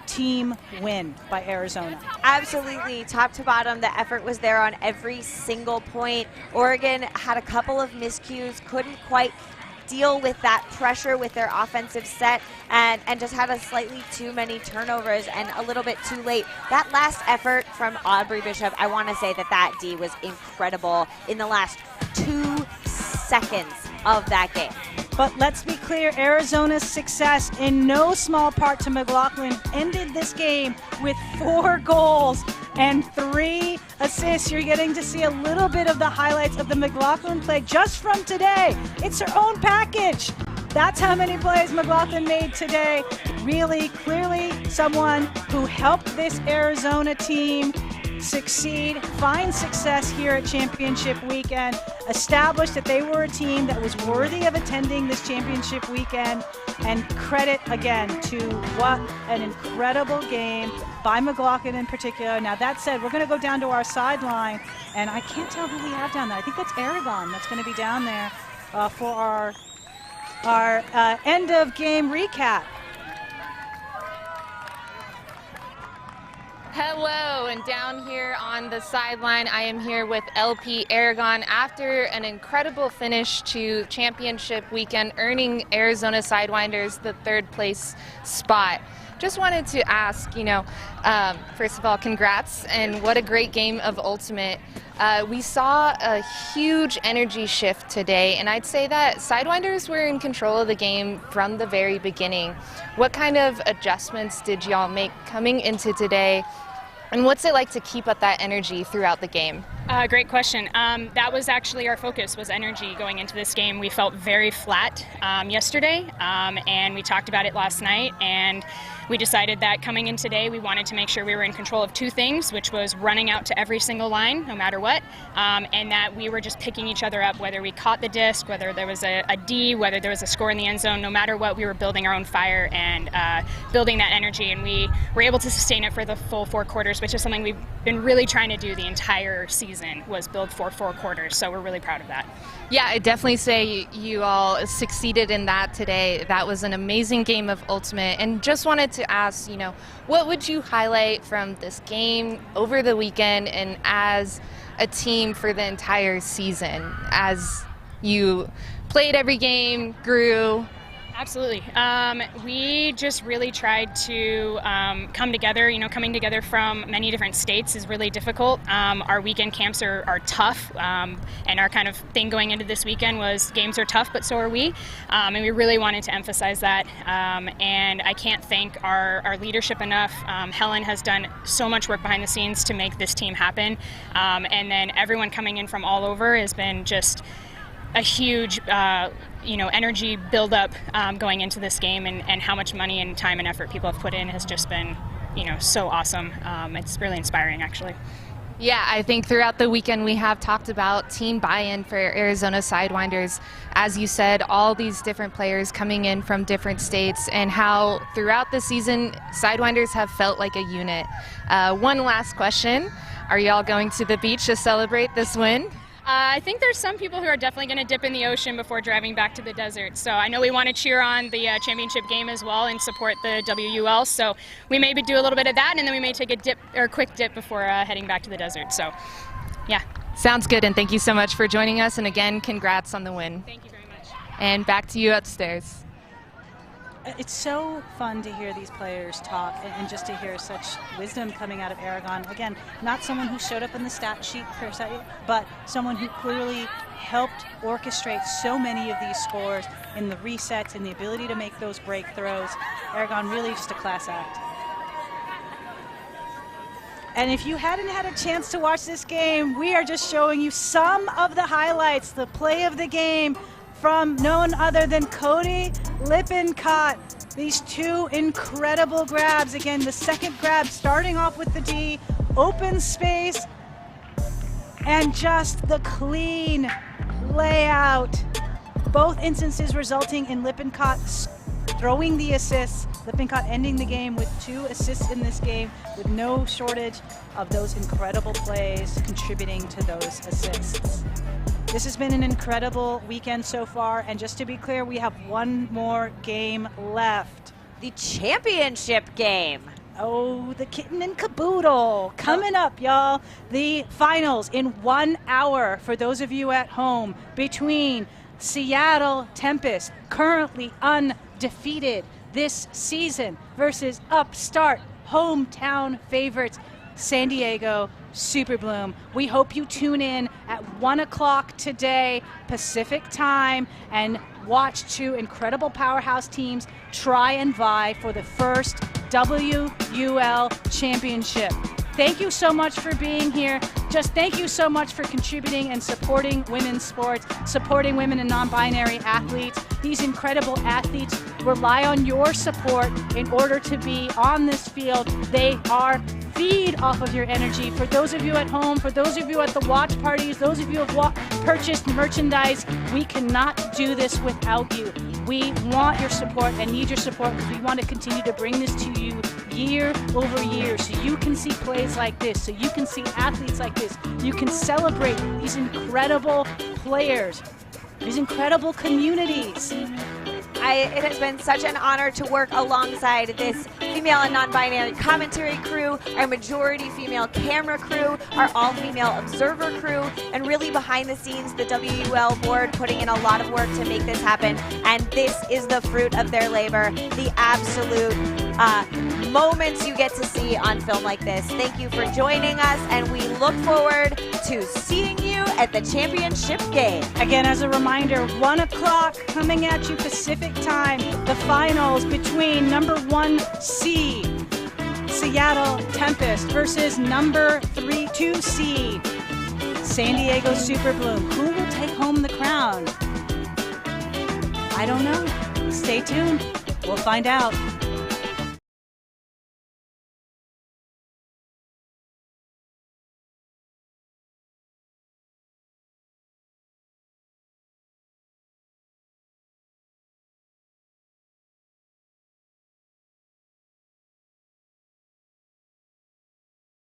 team win by Arizona. Absolutely, top to bottom, the effort was there on every single point. Oregon had a couple of miscues, couldn't quite deal with that pressure with their offensive set, and just had a slightly too many turnovers and a little bit too late. That last effort from Aubrey Bishop, I want to say that D was incredible in the last 2 seconds of that game. But let's be clear, Arizona's success, in no small part to McLaughlin, ended this game with 4 goals and 3 assists. You're getting to see a little bit of the highlights of the McLaughlin play just from today. It's her own package. That's how many plays McLaughlin made today. Really, clearly someone who helped this Arizona team succeed, find success here at championship weekend, established that they were a team that was worthy of attending this championship weekend, and credit again to what an incredible game by McLaughlin in particular. Now that said, we're going to go down to our sideline, and I can't tell who we have down there. I think that's Aragon that's going to be down there for our end of game recap. Hello, and down here on the sideline, I am here with LP Aragon after an incredible finish to championship weekend, earning Arizona Sidewinders the 3rd place spot. Just wanted to ask, first of all, congrats, and what a great game of Ultimate. We saw a huge energy shift today, and I'd say that Sidewinders were in control of the game from the very beginning. What kind of adjustments did y'all make coming into today, and what's it like to keep up that energy throughout the game? Great question. That was actually our focus, was energy going into this game. We felt very flat yesterday, and we talked about it last night, and we decided that coming in today, we wanted to make sure we were in control of 2 things, which was running out to every single line, no matter what, and that we were just picking each other up, whether we caught the disc, whether there was a D, whether there was a score in the end zone, no matter what, we were building our own fire and building that energy, and we were able to sustain it for the full 4 quarters, which is something we've been really trying to do the entire season, was build for 4 quarters, so we're really proud of that. Yeah, I'd definitely say you all succeeded in that today. That was an amazing game of Ultimate, and just wanted to ask, what would you highlight from this game over the weekend and as a team for the entire season, as you played every game, grew? Absolutely. We just really tried to come together. Coming together from many different states is really difficult. Our weekend camps are tough, and our kind of thing going into this weekend was games are tough, but so are we. And we really wanted to emphasize that. And I can't thank our leadership enough. Helen has done so much work behind the scenes to make this team happen. And then everyone coming in from all over has been just a huge energy buildup going into this game, and how much money and time and effort people have put in has just been so awesome. It's really inspiring, actually. Yeah, I think throughout the weekend we have talked about team buy-in for Arizona Sidewinders. As you said, all these different players coming in from different states, and how throughout the season Sidewinders have felt like a unit. One last question. Are y'all going to the beach to celebrate this win? I think there's some people who are definitely going to dip in the ocean before driving back to the desert. So I know we want to cheer on the championship game as well and support the WUL. So we may do a little bit of that, and then we may take a quick dip before heading back to the desert. So, yeah. Sounds good, and thank you so much for joining us. And again, congrats on the win. Thank you very much. And back to you upstairs. It's so fun to hear these players talk and just to hear such wisdom coming out of Aragon. Again, not someone who showed up in the stat sheet per se, but someone who clearly helped orchestrate so many of these scores in the resets and the ability to make those break throws. Aragon really just a class act. And if you hadn't had a chance to watch this game, we are just showing you some of the highlights, the play of the game, from none other than Cody Lippincott. These two incredible grabs. Again, the second grab starting off with the D, open space, and just the clean layout. Both instances resulting in Lippincott throwing the assists. Lippincott ending the game with 2 assists in this game, with no shortage of those incredible plays contributing to those assists. This has been an incredible weekend so far, and just to be clear, we have one more game left. The championship game. Oh, the kitten and caboodle. Coming up, y'all. The finals in 1 hour for those of you at home between Seattle Tempest, currently undefeated this season, versus upstart hometown favorites San Diego Super Bloom. We hope you tune in at 1 o'clock today Pacific time and watch 2 incredible powerhouse teams try and vie for the first WUL championship. Thank you so much for being here. Just thank you so much for contributing and supporting women's sports, supporting women and non-binary athletes. These incredible athletes rely on your support in order to be on this field. They are feed off of your energy. For those of you at home, for those of you at the watch parties, those of you who have purchased merchandise, we cannot do this without you. We want your support and need your support because we want to continue to bring this to you year over year, so you can see plays like this, so you can see athletes like this, you can celebrate these incredible players, these incredible communities. It has been such an honor to work alongside this female and non-binary commentary crew, our majority female camera crew, our all-female observer crew, and really behind the scenes, the WUL board putting in a lot of work to make this happen. And this is the fruit of their labor, the absolute moments you get to see on film like this. Thank you for joining us, and we look forward to seeing you at the championship game. Again, as a reminder, 1 o'clock coming at you Pacific time, the finals between number 1 seed Seattle Tempest versus number 2 seed San Diego Super Bloom. Who will take home the crown? I don't know. Stay tuned. We'll find out.